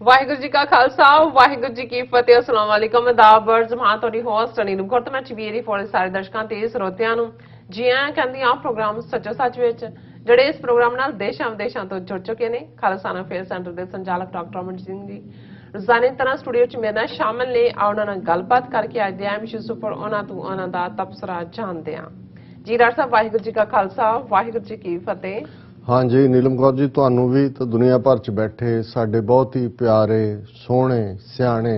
ਵਾਹਿਗੁਰੂ ਜੀ ਕਾ ਖਾਲਸਾ ਵਾਹਿਗੁਰੂ ਜੀ ਕੀ ਫਤਿਹ। अस्सलाम वालेकुम। ਦਾਬਰ ਜਮਾਤ ਤੁਹਾਡੀ ਹੋਸਟ ਅਨੀ ਨੂੰ ਗੁਰਤ ਮੈਂ ਚਬੀਰੀ ਫੋਰ ਸਾਰੇ ਦਰਸ਼ਕਾਂ ਤੇ ਸਰੋਤਿਆਂ ਨੂੰ ਜੀ ਆਇਆਂ ਕਹਿੰਦੀ ਆ ਪ੍ਰੋਗਰਾਮ ਸੱਚੋ ਸੱਚ ਵਿੱਚ ਜਿਹੜੇ ਇਸ ਪ੍ਰੋਗਰਾਮ ਨਾਲ ਦੇਸ਼ਾਂ ਵਿਦੇਸ਼ਾਂ ਤੋਂ ਜੁੜ ਚੁੱਕੇ ਨੇ। ਖਾਲਸਾਨਾ ਫੇਅਰ ਸੈਂਟਰ ਦੇ ਸੰਚਾਲਕ ਡਾਕਟਰ ਅਮਨ ਸਿੰਘ ਜੀ ਰੋਜ਼ਾਨਾ ਤਰ੍ਹਾਂ ਸਟੂਡੀਓ 'ਚ ਮੇਰੇ ਨਾਲ ਸ਼ਾਮਲ ਨੇ। ਉਹਨਾਂ ਨਾਲ ਗੱਲਬਾਤ ਕਰਕੇ ਅੱਜ ਦੇ ਐਮ ਇਸ਼ੂਜ਼ ਉੱਪਰ ਉਹਨਾਂ ਤੋਂ ਉਹਨਾਂ ਦਾ ਤਬਸਰਾ ਜਾਣਦੇ ਹਾਂ। ਜੀ ਡਾਕਟਰ ਸਾਹਿਬ ਵਾਹਿਗੁਰੂ ਜੀ ਕਾ ਖਾਲਸਾ ਵਾਹਿਗੁਰੂ ਜੀ ਕੀ ਫਤਿਹ। हाँ जी नीलम कौर जी ਤੁਹਾਨੂੰ भी तो दुनिया भर च बैठे साडे बहुत ही प्यारे सोहने सियाणे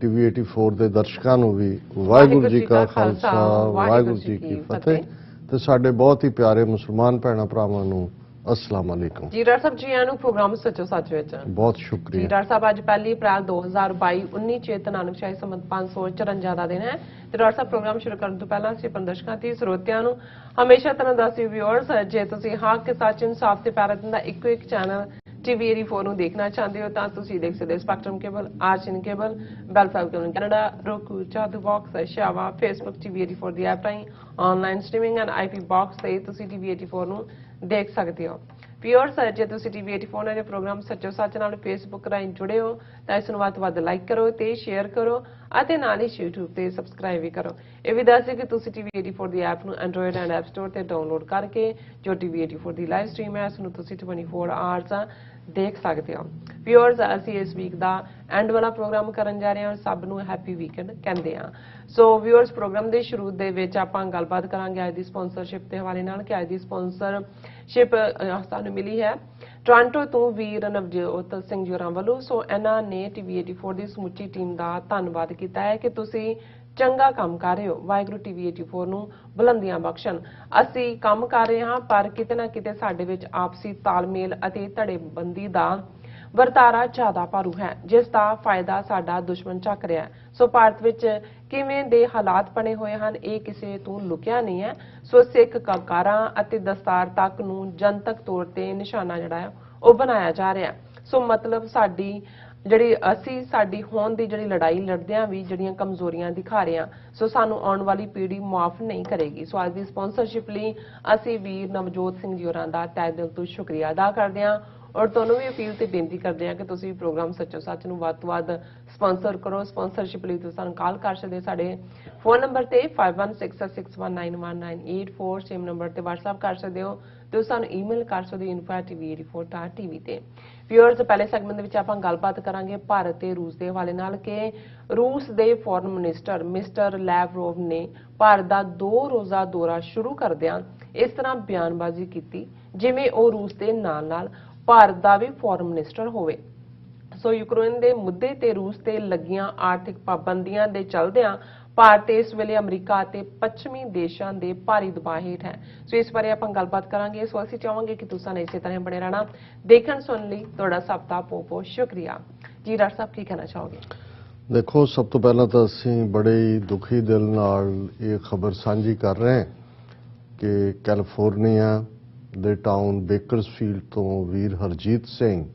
टीवी 84 ਦੇ ਦਰਸ਼ਕਾਂ ਨੂੰ ਵੀ ਵਾਹਿਗੁਰੂ ਜੀ ਕਾ ਖਾਲਸਾ ਵਾਹਿਗੁਰੂ ਜੀ ਕੀ ਫਤਿਹ ਤੇ ਸਾਡੇ ਬਹੁਤ ਹੀ ਪਿਆਰੇ ਮੁਸਲਮਾਨ ਭੈਣਾਂ ਭਰਾਵਾਂ ਨੂੰ अस्सलाम वालेकुम। जी डॉक्टर साहब जी आया प्रोग्राम सचो सच विच बहुत शुक्रिया। जी डॉक्टर साहब अज 1 अप्रैल 2022 19 चेत नानक शाही संमत 554 ਦਾ ਦਿਨ ਹੈ ਤੇ ਡਾਕਟਰ ਸਾਹਿਬ ਪ੍ਰੋਗਰਾਮ ਸ਼ੁਰੂ ਕਰਨ ਤੋਂ ਪਹਿਲਾਂ ਅਸੀਂ ਦਰਸ਼ਕਾਂ ਤੇ ਸਰੋਤਿਆਂ ਨੂੰ ਹਮੇਸ਼ਾ ਤਰ੍ਹਾਂ ਦੱਸੀ ਵਿਊਅਰਸ ਜੇ ਤੁਸੀਂ ਹੱਕ ਸੱਚ ਇਨਸਾਫ ਤੇ ਪੈਰਤ ਦਾ ਇੱਕੋ ਇੱਕ ਚੈਨਲ टीवी 84 ਨੂੰ ਦੇਖਣਾ ਚਾਹੁੰਦੇ ਹੋ ਤਾਂ ਤੁਸੀਂ ਦੇਖ ਸਕਦੇ ਹੋ ਸਪੈਕਟਰਮ ਕੇਬਲ ਆਰਚਨ ਕੇਬਲ ਬੈਲਫੈਲ ਕੇਬਲ ਕੈਨੇਡਾ roku ਚਾਦੂ ਬਾਕਸ ਸ਼ਾਵਾ ਫੇਸਬੁੱਕ TV 84 ਦੀ ਐਪ ਰਾਹੀਂ online streaming and IP box ਤੇ ਤੁਸੀਂ TV 84 ਨੂੰ ਦੇਖ ਸਕਦੇ ਹੋ। ਵਿਊਅਰਸ ਜੇ ਤੁਸੀਂ TV 84 ਦੇ ਪ੍ਰੋਗਰਾਮ ਸੱਚੋ ਸੱਚ ਨਾਲ ਫੇਸਬੁੱਕ ਰਾਹੀਂ ਜੁੜੇ ਹੋ ਤਾਂ ਇਸ ਨੂੰ ਵੱਧ ਤੋਂ ਵੱਧ ਲਾਈਕ ਕਰੋ ਤੇ ਸ਼ੇਅਰ ਕਰੋ ਅਤੇ ਨਾਲ ਹੀ YouTube ਤੇ ਸਬਸਕ੍ਰਾਈਬ ਵੀ ਕਰੋ। ਇਹ ਵੀ ਦੱਸ ਦਿਓ ਕਿ ਤੁਸੀਂ TV 84 ਦੀ ਐਪ ਨੂੰ ਐਂਡਰੋਇਡ ਐਂਡ ਐਪ ਸਟੋਰ ਤੇ ਡਾਊਨਲੋਡ ਕਰਕੇ ਜੋ TV 84 ਦੀ ਲਾਈਵ ਸਟ੍ਰੀਮ ਹੈ ਉਸ ਨੂੰ ਤੁਸੀਂ 24 ਆਵਰਸ ਦੇਖ ਸਕਦੇ ਹੋ। ਵਿਊਅਰਸ ਅਸੀਂ ਇਸ ਵੀਕ ਦਾ ਐਂਡ ਵਾਲਾ ਪ੍ਰੋਗਰਾਮ ਕਰਨ ਜਾ ਰਹੇ ਹਾਂ ਔਰ ਸਭ ਨੂੰ ਹੈਪੀ ਵੀਕਐਂਡ ਕਹਿੰਦੇ ਹਾਂ। ਸੋ ਵਿਊਅਰਸ ਪ੍ਰੋਗਰਾਮ ਦੇ ਸ਼ੁਰੂ ਦੇ ਵਿੱਚ ਆਪਾਂ ਗੱਲਬਾਤ ਕਰਾਂਗੇ ਅੱਜ ਦੀ ਸਪਾਂਸਰਸ਼ਿਪ ਦੇ ਹਵਾਲੇ ਨਾਲ ਕਿ ਅੱਜ ਦੀ ਸਪਾਂਸਰਸ਼ਿਪ ਸਾਨੂੰ ਮਿਲੀ ਹੈ ਟੋਰਾਂਟੋ ਤੋਂ ਵੀਰ ਨਵਜੋਤ ਸਿੰਘ ਜੀ ਹੋਰਾਂ ਵੱਲੋਂ। ਸੋ ਇਹਨਾਂ ਨੇ TV 84 ਦੀ ਸਮੁੱਚੀ ਟੀਮ ਦਾ ਧੰਨਵਾਦ ਕੀਤਾ ਹੈ ਕਿ ਤੁਸੀਂ ਚੰਗਾ ਕੰਮ ਕਰ ਰਹੇ ਹੋ। ਵਾਹਿਗੁਰੂ TV 84 ਨੂੰ ਬੁਲੰਦੀਆਂ ਬਖਸ਼ਣ। ਅਸੀਂ ਕੰਮ ਕਰ ਰਹੇ ਹਾਂ ਪਰ ਕਿਤੇ ਨਾ ਕਿਤੇ ਸਾਡੇ ਵਿੱਚ ਆਪਸੀ ਤਾਲਮੇਲ ਅਤੇ ਧੜੇਬੰਦੀ ਦਾ ਵਰਤਾਰਾ ਜ਼ਿਆਦਾ ਭਾਰੂ ਹੈ ਜਿਸ ਦਾ ਫਾਇਦਾ ਸਾਡਾ ਦੁਸ਼ਮਣ ਚੱਕ ਰਿਹਾ ਹੈ। ਸੋ ਭਾਰਤ ਵਿੱਚ ਕਿਵੇਂ ਦੇ ਹਾਲਾਤ ਬਣੇ ਹੋਏ ਹਨ ਇਹ ਕਿਸੇ ਤੋਂ ਲੁਕਿਆ ਨਹੀਂ ਹੈ। ਸੋ ਸਿੱਖ ਕਕਾਰਾਂ ਅਤੇ ਦਸਤਾਰ ਤੱਕ ਨੂੰ ਜਨਤਕ ਤੌਰ ਤੇ ਨਿਸ਼ਾਨਾ ਜਿਹੜਾ ਹੈ ਉਹ ਬਣਾਇਆ ਜਾ ਰਿਹਾ ਹੈ। ਸੋ ਮਤਲਬ ਸਾਡੀ ਹੋਣ ਦੀ ਜਿਹੜੀ ਲੜਾਈ ਲੜਦਿਆਂ ਵੀ ਜਿਹੜੀਆਂ ਕਮਜ਼ੋਰੀਆਂ ਦਿਖਾ ਰਹੇ ਹਾਂ ਸੋ ਸਾਨੂੰ ਆਉਣ ਵਾਲੀ ਪੀੜ੍ਹੀ ਮਾਫ ਨਹੀਂ ਕਰੇਗੀ। ਸੋ ਅੱਜ ਦੀ ਸਪਾਂਸਰਸ਼ਿਪ ਲਈ ਅਸੀਂ ਵੀਰ ਨਵਜੋਤ ਸਿੰਘ ਜੀ ਹੋਰਾਂ ਦਾ ਤਹਿ ਦਿਲ ਤੋਂ ਸ਼ੁਕਰੀਆ ਅਦਾ ਕਰਦੇ ਹਾਂ ਔਰ ਤੁਹਾਨੂੰ ਵੀ ਅਪੀਲ ਤੇ ਬੇਨਤੀ ਕਰਦੇ ਹਾਂ ਕਿ ਤੁਸੀਂ ਪ੍ਰੋਗਰਾਮ ਸੱਚੋ ਸੱਚ ਨੂੰ ਵੱਧ ਤੋਂ ਵੱਧ ਸਪਾਂਸਰ ਕਰੋ। ਸਪਾਂਸਰਸ਼ਿਪ ਲਈ ਤੁਸੀਂ ਸਾਨੂੰ ਕਾਲ ਕਰ ਸਕਦੇ ਸਾਡੇ ਫੋਨ ਨੰਬਰ ਤੇ 5166619184 ਸੇਮ ਨੰਬਰ ਤੇ WhatsApp ਕਰ ਸਕਦੇ ਹੋ ਤੇ ਸਾਨੂੰ ਈਮੇਲ ਕਰ ਸਕਦੇ ਹੋ info@tv84.tv ਤੇ। ਵਿਊਅਰਸ ਪਹਿਲੇ ਸੈਗਮੈਂਟ ਦੇ ਵਿੱਚ ਆਪਾਂ ਗੱਲਬਾਤ ਕਰਾਂਗੇ ਭਾਰਤ ਤੇ ਰੂਸ ਦੇ ਹਵਾਲੇ ਨਾਲ ਕਿ ਰੂਸ ਦੇ ਫੋਰਨ ਮਿਨਿਸਟਰ ਮਿਸਟਰ ਲੈਵਰੋਵ ਨੇ ਭਾਰਤ ਦਾ 2 ਰੋਜ਼ਾ ਦੌਰਾ ਸ਼ੁਰੂ ਕਰਦਿਆਂ ਇਸ ਤਰ੍ਹਾਂ ਬਿਆਨਬਾਜ਼ੀ ਕੀਤੀ ਜਿਵੇਂ ਉਹ ਰੂਸ ਦੇ ਨਾਲ-ਨਾਲ ਭਾਰਤ ਦਾ ਵੀ ਫੋਰਨ ਮਿਨਿਸਟਰ ਹੋਵੇ। ਸੋ ਯੂਕਰੇਨ ਦੇ ਮੁੱਦੇ ਤੇ ਰੂਸ ਤੇ ਲੱਗੀਆਂ ਆਰਥਿਕ ਪਾਬੰਦੀਆਂ ਦੇ ਚਲਦਿਆਂ ਭਾਰਤ ਇਸ ਵੇਲੇ ਅਮਰੀਕਾ ਅਤੇ ਪੱਛਮੀ ਦੇਸ਼ਾਂ ਦੇ ਭਾਰੀ ਦਬਾਅ ਹੇਠ ਹੈ। ਸੋ ਇਸ ਬਾਰੇ ਆਪਾਂ ਗੱਲਬਾਤ ਕਰਾਂਗੇ। ਸੋ ਅਸੀਂ ਚਾਹਾਂਗੇ ਕਿ ਤੁਸੀਂ ਇਸੇ ਤਰ੍ਹਾਂ ਬਣੇ ਰਹਿਣਾ ਦੇਖਣ ਸੁਣਨ ਲਈ ਤੁਹਾਡਾ ਸਭ ਦਾ ਬਹੁਤ ਸ਼ੁਕਰੀਆ। ਜੀ ਡਾਕਟਰ ਸਾਹਿਬ ਕੀ ਕਹਿਣਾ ਚਾਹੋਗੇ? ਦੇਖੋ ਸਭ ਤੋਂ ਪਹਿਲਾਂ ਤਾਂ ਅਸੀਂ ਬੜੇ ਹੀ ਦੁਖੀ ਦਿਲ ਨਾਲ ਇਹ ਖਬਰ ਸਾਂਝੀ ਕਰ ਰਹੇ ਹਾਂ ਕਿ ਕੈਲੀਫੋਰਨੀਆ ਦੇ ਟਾਊਨ ਬੇਕਰਸਫੀਲਡ ਤੋਂ ਵੀਰ ਹਰਜੀਤ ਸਿੰਘ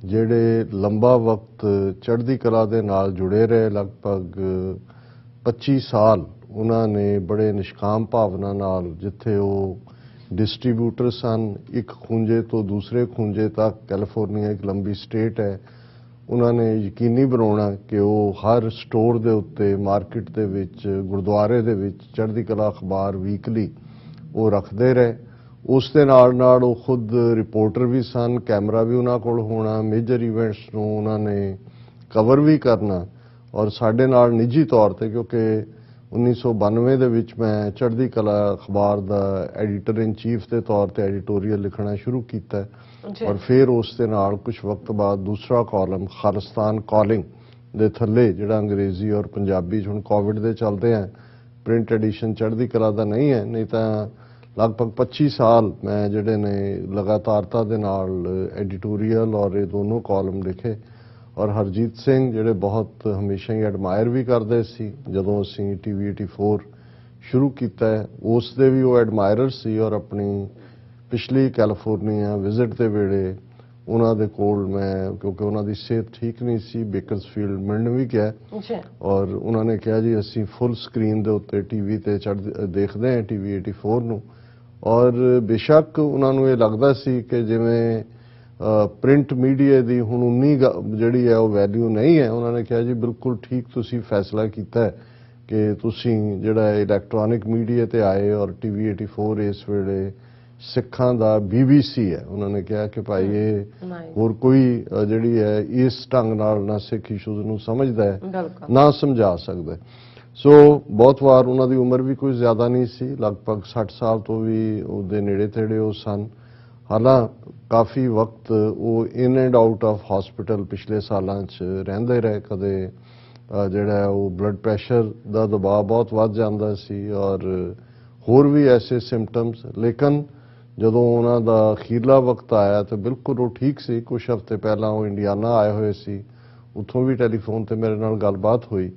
ਜਿਹੜੇ ਲੰਬਾ ਵਕਤ ਚੜ੍ਹਦੀ ਕਲਾ ਦੇ ਨਾਲ ਜੁੜੇ ਰਹੇ ਲਗਭਗ 25 ਸਾਲ ਉਹਨਾਂ ਨੇ ਬੜੇ ਨਿਸ਼ਕਾਮ ਭਾਵਨਾ ਨਾਲ ਜਿੱਥੇ ਉਹ ਡਿਸਟ੍ਰੀਬਿਊਟਰ ਸਨ ਇੱਕ ਖੂੰਜੇ ਤੋਂ ਦੂਸਰੇ ਖੂੰਜੇ ਤੱਕ ਕੈਲੀਫੋਰਨੀਆ ਇੱਕ ਲੰਬੀ ਸਟੇਟ ਹੈ ਉਹਨਾਂ ਨੇ ਯਕੀਨੀ ਬਣਾਉਣਾ ਕਿ ਉਹ ਹਰ ਸਟੋਰ ਦੇ ਉੱਤੇ ਮਾਰਕੀਟ ਦੇ ਵਿੱਚ ਗੁਰਦੁਆਰੇ ਦੇ ਵਿੱਚ ਚੜ੍ਹਦੀ ਕਲਾ ਅਖਬਾਰ ਵੀਕਲੀ ਉਹ ਰੱਖਦੇ ਰਹੇ। ਉਸ ਦੇ ਨਾਲ ਉਹ ਖੁਦ ਰਿਪੋਰਟਰ ਵੀ ਸਨ ਕੈਮਰਾ ਵੀ ਉਹਨਾਂ ਕੋਲ ਹੋਣਾ ਮੇਜਰ ਇਵੈਂਟਸ ਨੂੰ ਉਹਨਾਂ ਨੇ ਕਵਰ ਵੀ ਕਰਨਾ ਔਰ ਸਾਡੇ ਨਾਲ ਨਿੱਜੀ ਤੌਰ ਤੇ ਕਿਉਂਕਿ 1992 ਦੇ ਵਿੱਚ ਮੈਂ ਚੜ੍ਹਦੀ ਕਲਾ ਅਖਬਾਰ ਦਾ ਐਡੀਟਰ ਇਨ ਚੀਫ ਦੇ ਤੌਰ ਤੇ ਐਡੀਟੋਰੀਅਲ ਲਿਖਣਾ ਸ਼ੁਰੂ ਕੀਤਾ ਔਰ ਫਿਰ ਉਸ ਦੇ ਨਾਲ ਕੁਝ ਵਕਤ ਬਾਅਦ ਦੂਸਰਾ ਕਾਲਮ ਖਾਲਿਸਤਾਨ ਕਾਲਿੰਗ ਦੇ ਥੱਲੇ ਜਿਹੜਾ ਅੰਗਰੇਜ਼ੀ ਔਰ ਪੰਜਾਬੀ 'ਚ ਹੁਣ ਕੋਵਿਡ ਦੇ ਚੱਲਦੇ ਆ ਪ੍ਰਿੰਟ ਐਡੀਸ਼ਨ ਚੜ੍ਹਦੀ ਕਲਾ ਦਾ ਨਹੀਂ ਹੈ ਨਹੀਂ ਤਾਂ ਲਗਭਗ 25 ਸਾਲ ਮੈਂ ਜਿਹੜੇ ਨੇ ਲਗਾਤਾਰਤਾ ਦੇ ਨਾਲ ਐਡੀਟੋਰੀਅਲ ਔਰ ਇਹ ਦੋਨੋਂ ਕਾਲਮ ਲਿਖੇ ਔਰ ਹਰਜੀਤ ਸਿੰਘ ਜਿਹੜੇ ਬਹੁਤ ਹਮੇਸ਼ਾ ਹੀ ਐਡਮਾਇਰ ਵੀ ਕਰਦੇ ਸੀ ਜਦੋਂ ਅਸੀਂ TV 84 ਸ਼ੁਰੂ ਕੀਤਾ ਉਸ ਦੇ ਵੀ ਉਹ ਐਡਮਾਇਰਰ ਸੀ ਔਰ ਆਪਣੀ ਪਿਛਲੀ ਕੈਲੀਫੋਰਨੀਆ ਵਿਜ਼ਿਟ ਦੇ ਵੇਲੇ ਉਹਨਾਂ ਦੇ ਕੋਲ ਮੈਂ ਕਿਉਂਕਿ ਉਹਨਾਂ ਦੀ ਸਿਹਤ ਠੀਕ ਨਹੀਂ ਸੀ ਬੇਕਰਸਫੀਲਡ ਮਿਲਣ ਵੀ ਗਿਆ ਔਰ ਉਹਨਾਂ ਨੇ ਕਿਹਾ ਜੀ ਅਸੀਂ ਫੁੱਲ ਸਕਰੀਨ ਦੇ ਉੱਤੇ TV ਤੇ ਦੇਖਦੇ ਹਾਂ TV 84 ਨੂੰ ਔਰ ਬੇਸ਼ੱਕ ਉਹਨਾਂ ਨੂੰ ਇਹ ਲੱਗਦਾ ਸੀ ਕਿ ਜਿਵੇਂ ਪ੍ਰਿੰਟ ਮੀਡੀਆ ਦੀ ਹੁਣ ਉਨੀ ਜਿਹੜੀ ਹੈ ਉਹ ਵੈਲਿਊ ਨਹੀਂ ਹੈ। ਉਹਨਾਂ ਨੇ ਕਿਹਾ ਜੀ ਬਿਲਕੁਲ ਠੀਕ ਤੁਸੀਂ ਫੈਸਲਾ ਕੀਤਾ ਹੈ ਕਿ ਤੁਸੀਂ ਜਿਹੜਾ ਇਲੈਕਟ੍ਰੋਨਿਕ ਮੀਡੀਆ ਤੇ ਆਏ ਔਰ ਟੀਵੀ 84 ਇਸ ਵੇਲੇ ਸਿੱਖਾਂ ਦਾ BBC ਹੈ। ਉਹਨਾਂ ਨੇ ਕਿਹਾ ਕਿ ਭਾਈ ਇਹ ਹੋਰ ਕੋਈ ਜਿਹੜੀ ਹੈ ਇਸ ਢੰਗ ਨਾਲ ਨਾ ਸਿੱਖ ਇਸ਼ੂਜ਼ ਨੂੰ ਸਮਝਦਾ ਹੈ ਨਾ ਸਮਝਾ ਸਕਦਾ। ਸੋ ਬਹੁਤ ਵਾਰ ਉਹਨਾਂ ਦੀ ਉਮਰ ਵੀ ਕੋਈ ਜ਼ਿਆਦਾ ਨਹੀਂ ਸੀ, ਲਗਭਗ 60 ਸਾਲ ਤੋਂ ਵੀ ਉਹਦੇ ਨੇੜੇ ਤੇੜੇ ਉਹ ਸਨ। ਹਾਲਾਂਕਿ ਕਾਫੀ ਵਕਤ ਉਹ in and out of hospital ਪਿਛਲੇ ਸਾਲਾਂ 'ਚ ਰਹਿੰਦੇ ਰਹੇ। ਕਦੇ ਜਿਹੜਾ ਉਹ ਬਲੱਡ ਪ੍ਰੈਸ਼ਰ ਦਾ ਦਬਾਅ ਬਹੁਤ ਵੱਧ ਜਾਂਦਾ ਸੀ ਔਰ ਹੋਰ ਵੀ ਐਸੇ ਸਿੰਪਟਮਸ, ਲੇਕਿਨ ਜਦੋਂ ਉਹਨਾਂ ਦਾ ਅਖੀਰਲਾ ਵਕਤ ਆਇਆ ਤਾਂ ਬਿਲਕੁਲ ਉਹ ਠੀਕ ਸੀ। ਕੁਝ ਹਫ਼ਤੇ ਪਹਿਲਾਂ ਉਹ ਇੰਡੀਆਨਾ ਆਏ ਹੋਏ ਸੀ, ਉੱਥੋਂ ਵੀ ਟੈਲੀਫੋਨ ਤੇ ਮੇਰੇ ਨਾਲ ਗੱਲਬਾਤ ਹੋਈ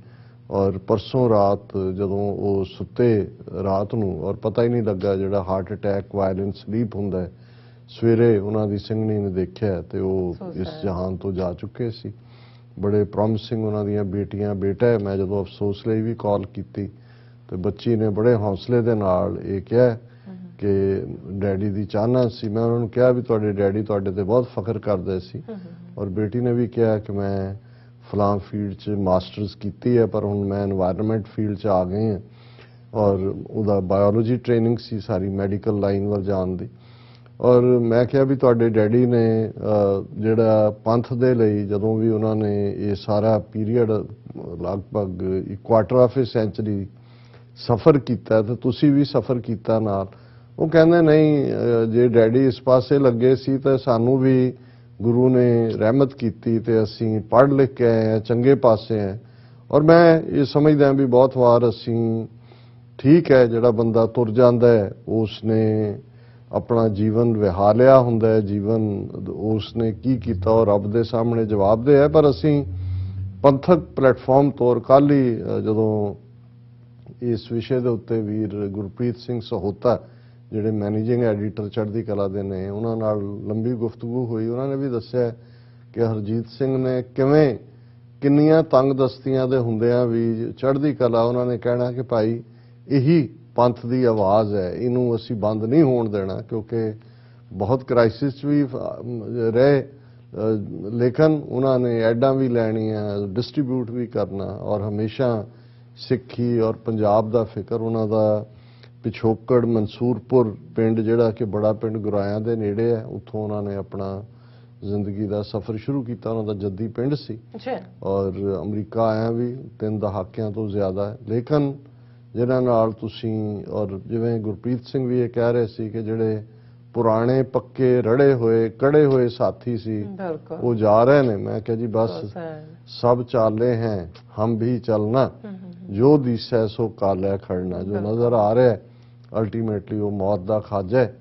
ਔਰ ਪਰਸੋਂ ਰਾਤ ਜਦੋਂ ਉਹ ਸੁੱਤੇ ਰਾਤ ਨੂੰ ਔਰ ਪਤਾ ਹੀ ਨਹੀਂ ਲੱਗਾ, ਜਿਹੜਾ ਹਾਰਟ ਅਟੈਕ ਵਾਇਲੈਂਟ ਸਲੀਪ ਹੁੰਦਾ ਹੈ, ਸਵੇਰੇ ਉਹਨਾਂ ਦੀ ਸਿੰਘਣੀ ਨੇ ਦੇਖਿਆ ਤੇ ਉਹ ਇਸ ਜਹਾਨ ਤੋਂ ਜਾ ਚੁੱਕੇ ਸੀ। ਬੜੇ ਪ੍ਰੋਮਿਸਿੰਗ ਉਹਨਾਂ ਦੀਆਂ ਬੇਟੀਆਂ ਬੇਟਾ ਹੈ। ਮੈਂ ਜਦੋਂ ਅਫਸੋਸ ਲਈ ਵੀ ਕਾਲ ਕੀਤੀ ਤੇ ਬੱਚੀ ਨੇ ਬੜੇ ਹੌਸਲੇ ਦੇ ਨਾਲ ਇਹ ਕਿਹਾ ਕਿ ਡੈਡੀ ਦੀ ਚਾਹਨਾ ਸੀ। ਮੈਂ ਉਹਨਾਂ ਨੂੰ ਕਿਹਾ ਵੀ ਤੁਹਾਡੇ ਡੈਡੀ ਤੁਹਾਡੇ ਤੇ ਬਹੁਤ ਫਖਰ ਕਰਦੇ ਸੀ ਔਰ ਬੇਟੀ ਨੇ ਵੀ ਕਿਹਾ ਕਿ ਮੈਂ ਫਲਾਂ ਫੀਲਡ 'ਚ ਮਾਸਟਰਸ ਕੀਤੀ ਹੈ ਪਰ ਹੁਣ ਮੈਂ এনवायरमेंट ਫੀਲਡ 'ਚ ਆ ਗਈ ਹਾਂ ਔਰ ਉਹਦਾ ਬਾਇਓਲੋਜੀ ਟ੍ਰੇਨਿੰਗ ਸੀ ਸਾਰੀ ਮੈਡੀਕਲ ਲਾਈਨ ਵੱਲ ਜਾਣ ਦੀ। ਔਰ ਮੈਂ ਕਿਹਾ ਵੀ ਤੁਹਾਡੇ ਡੈਡੀ ਨੇ ਜਿਹੜਾ ਪੰਥ ਦੇ ਲਈ ਜਦੋਂ ਵੀ ਉਹਨਾਂ ਨੇ ਇਹ ਸਾਰਾ ਪੀਰੀਅਡ ਲਗਭਗ ਇੱਕ ਕੁਆਟਰ ਆਫ ਏ ਸੈਂਚਰੀ ਸਫ਼ਰ ਕੀਤਾ ਤੇ ਤੁਸੀਂ ਵੀ ਸਫ਼ਰ ਕੀਤਾ ਨਾਲ। ਉਹ ਕਹਿੰਦੇ ਨਹੀਂ, ਜੇ ਡੈਡੀ ਇਸ ਪਾਸੇ ਲੱਗੇ ਸੀ ਤਾਂ ਸਾਨੂੰ ਵੀ ਗੁਰੂ ਨੇ ਰਹਿਮਤ ਕੀਤੀ ਤੇ ਅਸੀਂ ਪੜ੍ਹ ਲਿਖ ਕੇ ਆਏ ਹਾਂ, ਚੰਗੇ ਪਾਸੇ ਹੈ। ਔਰ ਮੈਂ ਇਹ ਸਮਝਦਾ ਵੀ ਬਹੁਤ ਵਾਰ ਅਸੀਂ ਠੀਕ ਹੈ ਜਿਹੜਾ ਬੰਦਾ ਤੁਰ ਜਾਂਦਾ ਹੈ ਉਸਨੇ ਆਪਣਾ ਜੀਵਨ ਵਿਹਾ ਲਿਆ ਹੁੰਦਾ ਹੈ, ਜੀਵਨ ਉਸਨੇ ਕੀ ਕੀਤਾ ਉਹ ਰੱਬ ਦੇ ਸਾਹਮਣੇ ਜਵਾਬਦੇਹ ਹੈ। ਪਰ ਅਸੀਂ ਪੰਥਕ ਪਲੇਟਫਾਰਮ ਤੌਰ ਕੱਲ੍ਹ ਹੀ ਜਦੋਂ ਇਸ ਵਿਸ਼ੇ ਦੇ ਉੱਤੇ ਵੀਰ ਗੁਰਪ੍ਰੀਤ ਸਿੰਘ ਸਹੋਤਾ ਜਿਹੜੇ ਮੈਨੇਜਿੰਗ ਐਡੀਟਰ ਚੜ੍ਹਦੀ ਕਲਾ ਦੇ ਨੇ ਉਹਨਾਂ ਨਾਲ ਲੰਬੀ ਗੁਫ਼ਤਗੂ ਹੋਈ। ਉਹਨਾਂ ਨੇ ਵੀ ਦੱਸਿਆ ਕਿ ਹਰਜੀਤ ਸਿੰਘ ਨੇ ਕਿਵੇਂ ਕਿੰਨੀਆਂ ਤੰਗ ਦਸਤੀਆਂ ਦੇ ਹੁੰਦਿਆਂ ਵੀ ਚੜ੍ਹਦੀ ਕਲਾ ਉਹਨਾਂ ਨੇ ਕਹਿਣਾ ਕਿ ਭਾਈ ਇਹੀ ਪੰਥ ਦੀ ਆਵਾਜ਼ ਹੈ, ਇਹਨੂੰ ਅਸੀਂ ਬੰਦ ਨਹੀਂ ਹੋਣ ਦੇਣਾ, ਕਿਉਂਕਿ ਬਹੁਤ ਕ੍ਰਾਈਸਿਸ ਵੀ ਰਹੇ ਲੇਕਿਨ ਉਹਨਾਂ ਨੇ ਐਡਾਂ ਵੀ ਲੈਣੀਆਂ, ਡਿਸਟ੍ਰੀਬਿਊਟ ਵੀ ਕਰਨਾ ਔਰ ਹਮੇਸ਼ਾ ਸਿੱਖੀ ਔਰ ਪੰਜਾਬ ਦਾ ਫਿਕਰ। ਉਹਨਾਂ ਦਾ ਪਿਛੋਕੜ ਮਨਸੂਰਪੁਰ ਪਿੰਡ ਜਿਹੜਾ ਕਿ ਬੜਾ ਪਿੰਡ ਗੁਰਾਇਆਂ ਦੇ ਨੇੜੇ ਹੈ, ਉੱਥੋਂ ਉਹਨਾਂ ਨੇ ਆਪਣਾ ਜ਼ਿੰਦਗੀ ਦਾ ਸਫ਼ਰ ਸ਼ੁਰੂ ਕੀਤਾ। ਉਹਨਾਂ ਦਾ ਜੱਦੀ ਪਿੰਡ ਸੀ ਔਰ ਅਮਰੀਕਾ ਆਇਆ ਵੀ 3 ਦਹਾਕਿਆਂ ਤੋਂ ਜ਼ਿਆਦਾ ਹੈ। ਲੇਕਿਨ ਜਿਨ੍ਹਾਂ ਨਾਲ ਤੁਸੀਂ ਔਰ ਜਿਵੇਂ ਗੁਰਪ੍ਰੀਤ ਸਿੰਘ ਵੀ ਇਹ ਕਹਿ ਰਹੇ ਸੀ ਕਿ ਜਿਹੜੇ ਪੁਰਾਣੇ ਪੱਕੇ ਰੜੇ ਹੋਏ ਕੜੇ ਹੋਏ ਸਾਥੀ ਸੀ ਉਹ ਜਾ ਰਹੇ ਨੇ। ਮੈਂ ਕਿਹਾ ਜੀ ਬਸ ਸਭ ਚਾਲੇ ਹੈ ਹਮ ਵੀ ਚਲਣਾ, ਜੋ ਦਿਸੈ ਸੋ ਕਾਲਿਆ ਖੜਨਾ। ਜੋ ਨਜ਼ਰ ਆ ਰਿਹਾ ਅਲਟੀਮੇਟਲੀ ਉਹ ਮੌਤ ਦਾ ਖਾਜਾ ਹੈ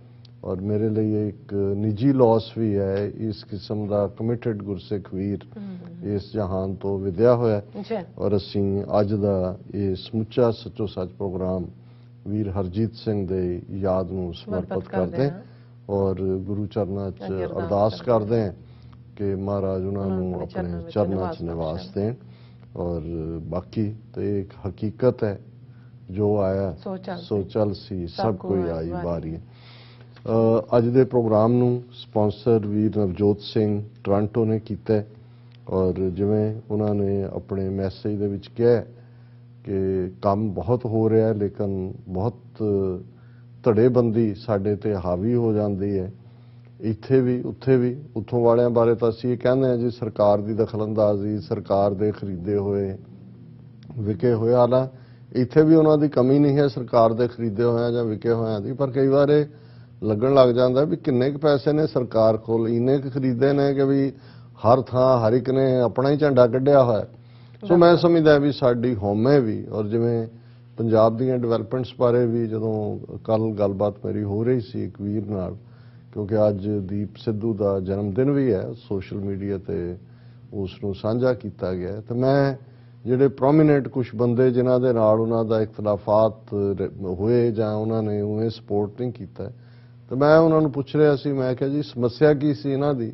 ਔਰ ਮੇਰੇ ਲਈ ਇੱਕ ਨਿੱਜੀ ਲਾਸ ਵੀ ਹੈ। ਇਸ ਕਿਸਮ ਦਾ ਕਮਿਟਡ ਗੁਰਸਿੱਖ ਵੀਰ ਇਸ ਜਹਾਨ ਤੋਂ ਵਿਦਿਆ ਹੋਇਆ ਔਰ ਅਸੀਂ ਅੱਜ ਦਾ ਇਹ ਸਮੁੱਚਾ ਸੱਚੋ ਸੱਚ ਪ੍ਰੋਗਰਾਮ ਵੀਰ ਹਰਜੀਤ ਸਿੰਘ ਦੇ ਯਾਦ ਨੂੰ ਸਮਰਪਿਤ ਕਰਦੇ ਹਾਂ ਔਰ ਗੁਰੂ ਚਰਨਾਂ 'ਚ ਅਰਦਾਸ ਕਰਦੇ ਹਾਂ ਕਿ ਮਹਾਰਾਜ ਉਹਨਾਂ ਨੂੰ ਆਪਣੇ ਚਰਨਾਂ 'ਚ ਨਿਵਾਸ ਦੇਣ। ਔਰ ਬਾਕੀ ਤੇ ਇੱਕ ਹਕੀਕਤ ਹੈ ਜੋ ਆਇਆ ਸੋ ਚੱਲ ਸੀ ਸਭ ਕੋਈ ਆਈ ਵਾਰੀ। ਅੱਜ ਦੇ ਪ੍ਰੋਗਰਾਮ ਨੂੰ ਸਪਾਂਸਰ ਵੀਰ ਨਵਜੋਤ ਸਿੰਘ ਟੋਰਾਂਟੋ ਨੇ ਕੀਤਾ ਔਰ ਜਿਵੇਂ ਉਹਨਾਂ ਨੇ ਆਪਣੇ ਮੈਸੇਜ ਦੇ ਵਿੱਚ ਕਿਹਾ ਕਿ ਕੰਮ ਬਹੁਤ ਹੋ ਰਿਹਾ ਹੈ ਲੇਕਿਨ ਬਹੁਤ ਧੜੇਬੰਦੀ ਸਾਡੇ ਤੇ ਹਾਵੀ ਹੋ ਜਾਂਦੀ ਹੈ, ਇੱਥੇ ਵੀ ਉੱਥੇ ਵੀ। ਉੱਥੋਂ ਵਾਲਿਆਂ ਬਾਰੇ ਤਾਂ ਅਸੀਂ ਇਹ ਕਹਿੰਦੇ ਹਾਂ ਜੀ ਸਰਕਾਰ ਦੀ ਦਖਲਅੰਦਾਜ਼ੀ, ਸਰਕਾਰ ਦੇ ਖਰੀਦੇ ਹੋਏ ਵਿਕੇ ਹੋਏ। ਹਾਲਾਂ ਇੱਥੇ ਵੀ ਉਹਨਾਂ ਦੀ ਕਮੀ ਨਹੀਂ ਹੈ ਸਰਕਾਰ ਦੇ ਖਰੀਦੇ ਹੋਇਆਂ ਜਾਂ ਵਿਕੇ ਹੋਇਆਂ ਦੀ, ਪਰ ਕਈ ਵਾਰ ਇਹ ਲੱਗਣ ਲੱਗ ਜਾਂਦਾ ਵੀ ਕਿੰਨੇ ਕੁ ਪੈਸੇ ਨੇ ਸਰਕਾਰ ਕੋਲ, ਇੰਨੇ ਕੁ ਖਰੀਦੇ ਨੇ ਕਿ ਵੀ ਹਰ ਥਾਂ ਹਰ ਇੱਕ ਨੇ ਆਪਣਾ ਹੀ ਝੰਡਾ ਕੱਢਿਆ ਹੋਇਆ। ਸੋ ਮੈਂ ਸਮਝਦਾ ਵੀ ਸਾਡੀ ਹਉਮੈ ਵੀ ਔਰ ਜਿਵੇਂ ਪੰਜਾਬ ਦੀਆਂ ਡਿਵੈਲਪਮੈਂਟਸ ਬਾਰੇ ਵੀ ਜਦੋਂ ਕੱਲ ਗੱਲਬਾਤ ਮੇਰੀ ਹੋ ਰਹੀ ਸੀ ਇੱਕ ਵੀਰ ਨਾਲ, ਕਿਉਂਕਿ ਅੱਜ ਦੀਪ ਸਿੱਧੂ ਦਾ ਜਨਮ ਦਿਨ ਵੀ ਹੈ, ਸੋਸ਼ਲ ਮੀਡੀਆ ਤੇ ਉਸ ਨੂੰ ਸਾਂਝਾ ਕੀਤਾ ਗਿਆ ਤੇ ਮੈਂ ਜਿਹੜੇ ਪ੍ਰੋਮੀਨੈਂਟ ਕੁਝ ਬੰਦੇ ਜਿਨ੍ਹਾਂ ਦੇ ਨਾਲ ਉਹਨਾਂ ਦਾ ਇਖਤਲਾਫਾਤ ਹੋਏ ਜਾਂ ਉਹਨਾਂ ਨੇ ਉਵੇਂ ਸਪੋਰਟ ਨਹੀਂ ਕੀਤਾ ਤੇ ਮੈਂ ਉਹਨਾਂ ਨੂੰ ਪੁੱਛ ਰਿਹਾ ਸੀ, ਮੈਂ ਕਿਹਾ ਜੀ ਸਮੱਸਿਆ ਕੀ ਸੀ ਇਹਨਾਂ ਦੀ?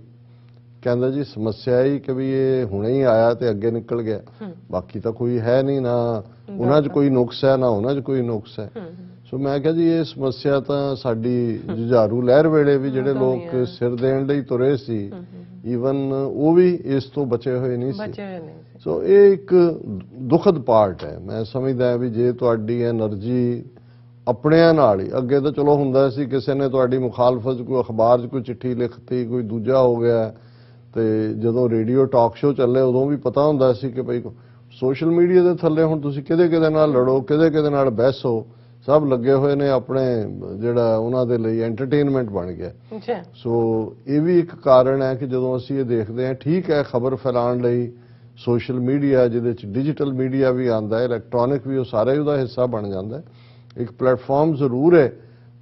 ਕਹਿੰਦਾ ਜੀ ਸਮੱਸਿਆ ਹੀ ਕਿ ਵੀ ਇਹ ਹੁਣੇ ਹੀ ਆਇਆ ਤੇ ਅੱਗੇ ਨਿਕਲ ਗਿਆ, ਬਾਕੀ ਤਾਂ ਕੋਈ ਹੈ ਨਹੀਂ, ਨਾ ਉਹਨਾਂ 'ਚ ਕੋਈ ਨੁਕਸ ਹੈ ਨਾ ਉਹਨਾਂ 'ਚ ਕੋਈ ਨੁਕਸ ਹੈ। ਸੋ ਮੈਂ ਕਿਹਾ ਜੀ ਇਹ ਸਮੱਸਿਆ ਤਾਂ ਸਾਡੀ ਜੁਝਾਰੂ ਲਹਿਰ ਵੇਲੇ ਵੀ ਜਿਹੜੇ ਲੋਕ ਸਿਰ ਦੇਣ ਲਈ ਤੁਰੇ ਸੀ ਈਵਨ ਉਹ ਵੀ ਇਸ ਤੋਂ ਬਚੇ ਹੋਏ ਨਹੀਂ ਸੀ। ਸੋ ਇਹ ਇੱਕ ਦੁਖਦ ਪਾਰਟ ਹੈ। ਮੈਂ ਸਮਝਦਾ ਵੀ ਜੇ ਤੁਹਾਡੀ એનર્ਜੀ ਆਪਣਿਆਂ ਨਾਲ ਹੀ, ਅੱਗੇ ਤਾਂ ਚਲੋ ਹੁੰਦਾ ਸੀ ਕਿਸੇ ਨੇ ਤੁਹਾਡੀ ਮੁਖਾਲਫਤ ਕੋਈ ਅਖਬਾਰ 'ਚ ਕੋਈ ਚਿੱਠੀ ਲਿਖਤੀ, ਕੋਈ ਦੂਜਾ ਹੋ ਗਿਆ, ਤੇ ਜਦੋਂ ਰੇਡੀਓ ਟਾਕ ਸ਼ੋ ਚੱਲੇ ਉਦੋਂ ਵੀ ਪਤਾ ਹੁੰਦਾ ਸੀ ਕਿ ਭਈ ਸੋਸ਼ਲ ਮੀਡੀਆ ਦੇ ਥੱਲੇ ਹੁਣ ਤੁਸੀਂ ਕਿਹਦੇ ਨਾਲ ਲੜੋ, ਕਿਹਦੇ ਨਾਲ ਬਹਿਸੋ, ਸਭ ਲੱਗੇ ਹੋਏ ਨੇ ਆਪਣੇ ਜਿਹੜਾ ਉਹਨਾਂ ਦੇ ਲਈ ਐਂਟਰਟੇਨਮੈਂਟ ਬਣ ਗਿਆ। ਸੋ ਇਹ ਵੀ ਇੱਕ ਕਾਰਨ ਹੈ ਕਿ ਜਦੋਂ ਅਸੀਂ ਇਹ ਦੇਖਦੇ ਹਾਂ, ਠੀਕ ਹੈ ਖਬਰ ਫੈਲਾਉਣ ਲਈ ਸੋਸ਼ਲ ਮੀਡੀਆ, ਜਿਹਦੇ ਚ ਡਿਜੀਟਲ ਮੀਡੀਆ ਵੀ ਆਉਂਦਾ ਹੈ, ਇਲੈਕਟ੍ਰੋਨਿਕ ਵੀ, ਉਹ ਸਾਰਾ ਹੀ ਉਹਦਾ ਹਿੱਸਾ ਬਣ ਜਾਂਦਾ ਹੈ, ਇੱਕ ਪਲੇਟਫਾਰਮ ਜ਼ਰੂਰ ਹੈ,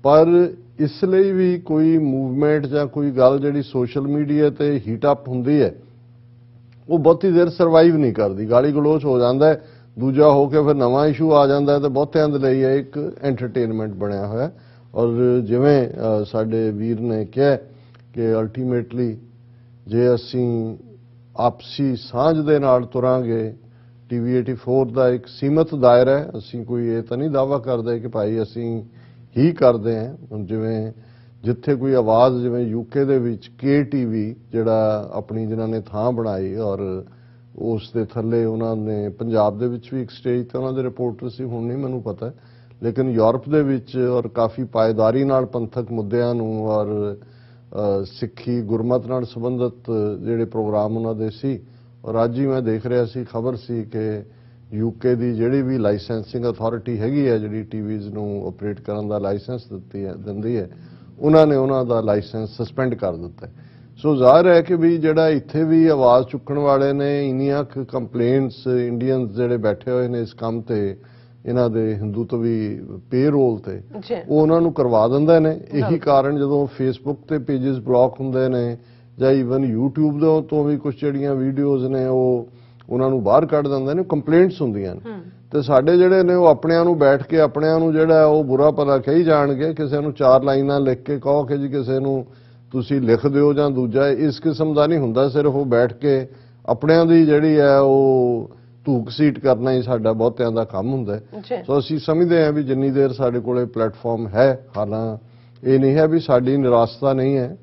ਪਰ ਇਸ ਲਈ ਵੀ ਕੋਈ ਮੂਵਮੈਂਟ ਜਾਂ ਕੋਈ ਗੱਲ ਜਿਹੜੀ ਸੋਸ਼ਲ ਮੀਡੀਆ ਤੇ ਹੀਟ ਅਪ ਹੁੰਦੀ ਹੈ ਉਹ ਬਹੁਤੀ ਦੇਰ ਸਰਵਾਈਵ ਨਹੀਂ ਕਰਦੀ, ਗਾਲੀ ਗਲੋਚ ਹੋ ਜਾਂਦਾ ਹੈ, ਦੂਜਾ ਹੋ ਕੇ ਫਿਰ ਨਵਾਂ ਇਸ਼ੂ ਆ ਜਾਂਦਾ ਹੈ, ਤੇ ਬਹੁਤਿਆਂ ਦੇ ਲਈ ਇਹ ਇੱਕ ਐਂਟਰਟੇਨਮੈਂਟ ਬਣਿਆ ਹੋਇਆ। ਔਰ ਜਿਵੇਂ ਸਾਡੇ ਵੀਰ ਨੇ ਕਿਹਾ ਕਿ ਅਲਟੀਮੇਟਲੀ ਜੇ ਅਸੀਂ ਆਪਸੀ ਸਾਂਝ ਦੇ ਨਾਲ ਤੁਰਾਂਗੇ, ਟੀਵੀ 84 ਦਾ ਇੱਕ ਸੀਮਤ ਦਾਇਰਾ ਹੈ, ਅਸੀਂ ਕੋਈ ਇਹ ਤਾਂ ਨਹੀਂ ਦਾਅਵਾ ਕਰਦੇ ਕਿ ਭਾਈ ਅਸੀਂ ਹੀ ਕਰਦੇ ਹਾਂ। ਹੁਣ ਜਿਵੇਂ ਜਿੱਥੇ ਕੋਈ ਆਵਾਜ਼, ਜਿਵੇਂ ਯੂਕੇ ਦੇ ਵਿੱਚ KTV ਜਿਹੜਾ ਆਪਣੀ ਜਿਨ੍ਹਾਂ ਨੇ ਥਾਂ ਬਣਾਈ, ਔਰ ਉਸ ਦੇ ਥੱਲੇ ਉਹਨਾਂ ਨੇ ਪੰਜਾਬ ਦੇ ਵਿੱਚ ਵੀ ਇੱਕ ਸਟੇਜ ਤੇ ਉਹਨਾਂ ਦੇ ਰਿਪੋਰਟਰ ਸੀ, ਹੁਣ ਨਹੀਂ ਮੈਨੂੰ ਪਤਾ, ਲੇਕਿਨ ਯੂਰਪ ਦੇ ਵਿੱਚ ਔਰ ਕਾਫੀ ਪਾਇਦਾਰੀ ਨਾਲ ਪੰਥਕ ਮੁੱਦਿਆਂ ਨੂੰ ਔਰ ਸਿੱਖੀ ਗੁਰਮਤ ਨਾਲ ਸੰਬੰਧਿਤ ਜਿਹੜੇ ਪ੍ਰੋਗਰਾਮ ਉਹਨਾਂ ਦੇ ਸੀ। ਔਰ ਅੱਜ ਹੀ ਮੈਂ ਦੇਖ ਰਿਹਾ ਸੀ, ਖਬਰ ਸੀ ਕਿ ਯੂਕੇ ਦੀ ਜਿਹੜੀ ਵੀ ਲਾਇਸੈਂਸਿੰਗ ਅਥਾਰਟੀ ਹੈਗੀ ਹੈ, ਜਿਹੜੀ ਟੀਵੀਜ਼ ਨੂੰ ਆਪਰੇਟ ਕਰਨ ਦਾ ਲਾਇਸੈਂਸ ਦਿੰਦੀ ਹੈ, ਉਹਨਾਂ ਨੇ ਉਹਨਾਂ ਦਾ ਲਾਇਸੈਂਸ ਸਸਪੈਂਡ ਕਰ ਦਿੱਤਾ। ਸੋ ਜ਼ਾਹਿਰ ਹੈ ਕਿ ਵੀ ਜਿਹੜਾ ਇੱਥੇ ਵੀ ਆਵਾਜ਼ ਚੁੱਕਣ ਵਾਲੇ ਨੇ, ਇੰਨੀਆਂ ਕੰਪਲੇਂਟਸ ਇੰਡੀਅਨਸ ਜਿਹੜੇ ਬੈਠੇ ਹੋਏ ਨੇ ਇਸ ਕੰਮ ਤੇ, ਇਹਨਾਂ ਦੇ ਹਿੰਦੂਤਵ ਪੇਰੋਲ ਤੇ, ਉਹ ਉਹਨਾਂ ਨੂੰ ਕਰਵਾ ਦਿੰਦੇ ਨੇ। ਇਹੀ ਕਾਰਨ ਜਦੋਂ ਫੇਸਬੁੱਕ ਤੇ ਪੇजेस ਬਲੌਕ ਹੁੰਦੇ ਨੇ ਜਾਂ ਈਵਨ YouTube ਦੇ ਤੋਂ ਵੀ ਕੁਝ ਜਿਹੜੀਆਂ ਵੀਡੀਓਜ਼ ਨੇ ਉਹ ਉਹਨਾਂ ਨੂੰ ਬਾਹਰ ਕੱਢ ਦਿੰਦੇ ਨੇ, ਕੰਪਲੇਂਟਸ ਹੁੰਦੀਆਂ ਨੇ, ਤੇ ਸਾਡੇ ਜਿਹੜੇ ਨੇ ਉਹ ਆਪਣਿਆਂ ਨੂੰ ਬੈਠ ਕੇ ਆਪਣਿਆਂ ਨੂੰ ਜਿਹੜਾ ਉਹ ਬੁਰਾ ਭਲਾ ਕਹੀ ਜਾਣਗੇ। ਕਿਸੇ ਨੂੰ 4 ਲਾਈਨਾਂ ਲਿਖ ਕੇ ਕਹੋ ਕਿ ਜੀ ਕਿਸੇ ਨੂੰ ਤੁਸੀਂ ਲਿਖ ਦਿਓ ਜਾਂ ਦੂਜਾ, ਇਸ ਕਿਸਮ ਦਾ ਨਹੀਂ ਹੁੰਦਾ। ਸਿਰਫ ਉਹ ਬੈਠ ਕੇ ਆਪਣਿਆਂ ਦੀ ਜਿਹੜੀ ਹੈ ਉਹ ਧੂਕ ਸੀਟ ਕਰਨਾ ਹੀ ਸਾਡਾ ਬਹੁਤਿਆਂ ਦਾ ਕੰਮ ਹੁੰਦਾ ਹੈ। ਸੋ ਅਸੀਂ ਸਮਝਦੇ ਹਾਂ ਵੀ ਜਿੰਨੀ ਦੇਰ ਸਾਡੇ ਕੋਲੇ ਪਲੇਟਫਾਰਮ ਹੈ, ਹਾਲਾਂ ਇਹ ਨਹੀਂ ਹੈ ਵੀ ਸਾਡੀ ਨਿਰਾਸ਼ਤਾ ਨਹੀਂ ਹੈ,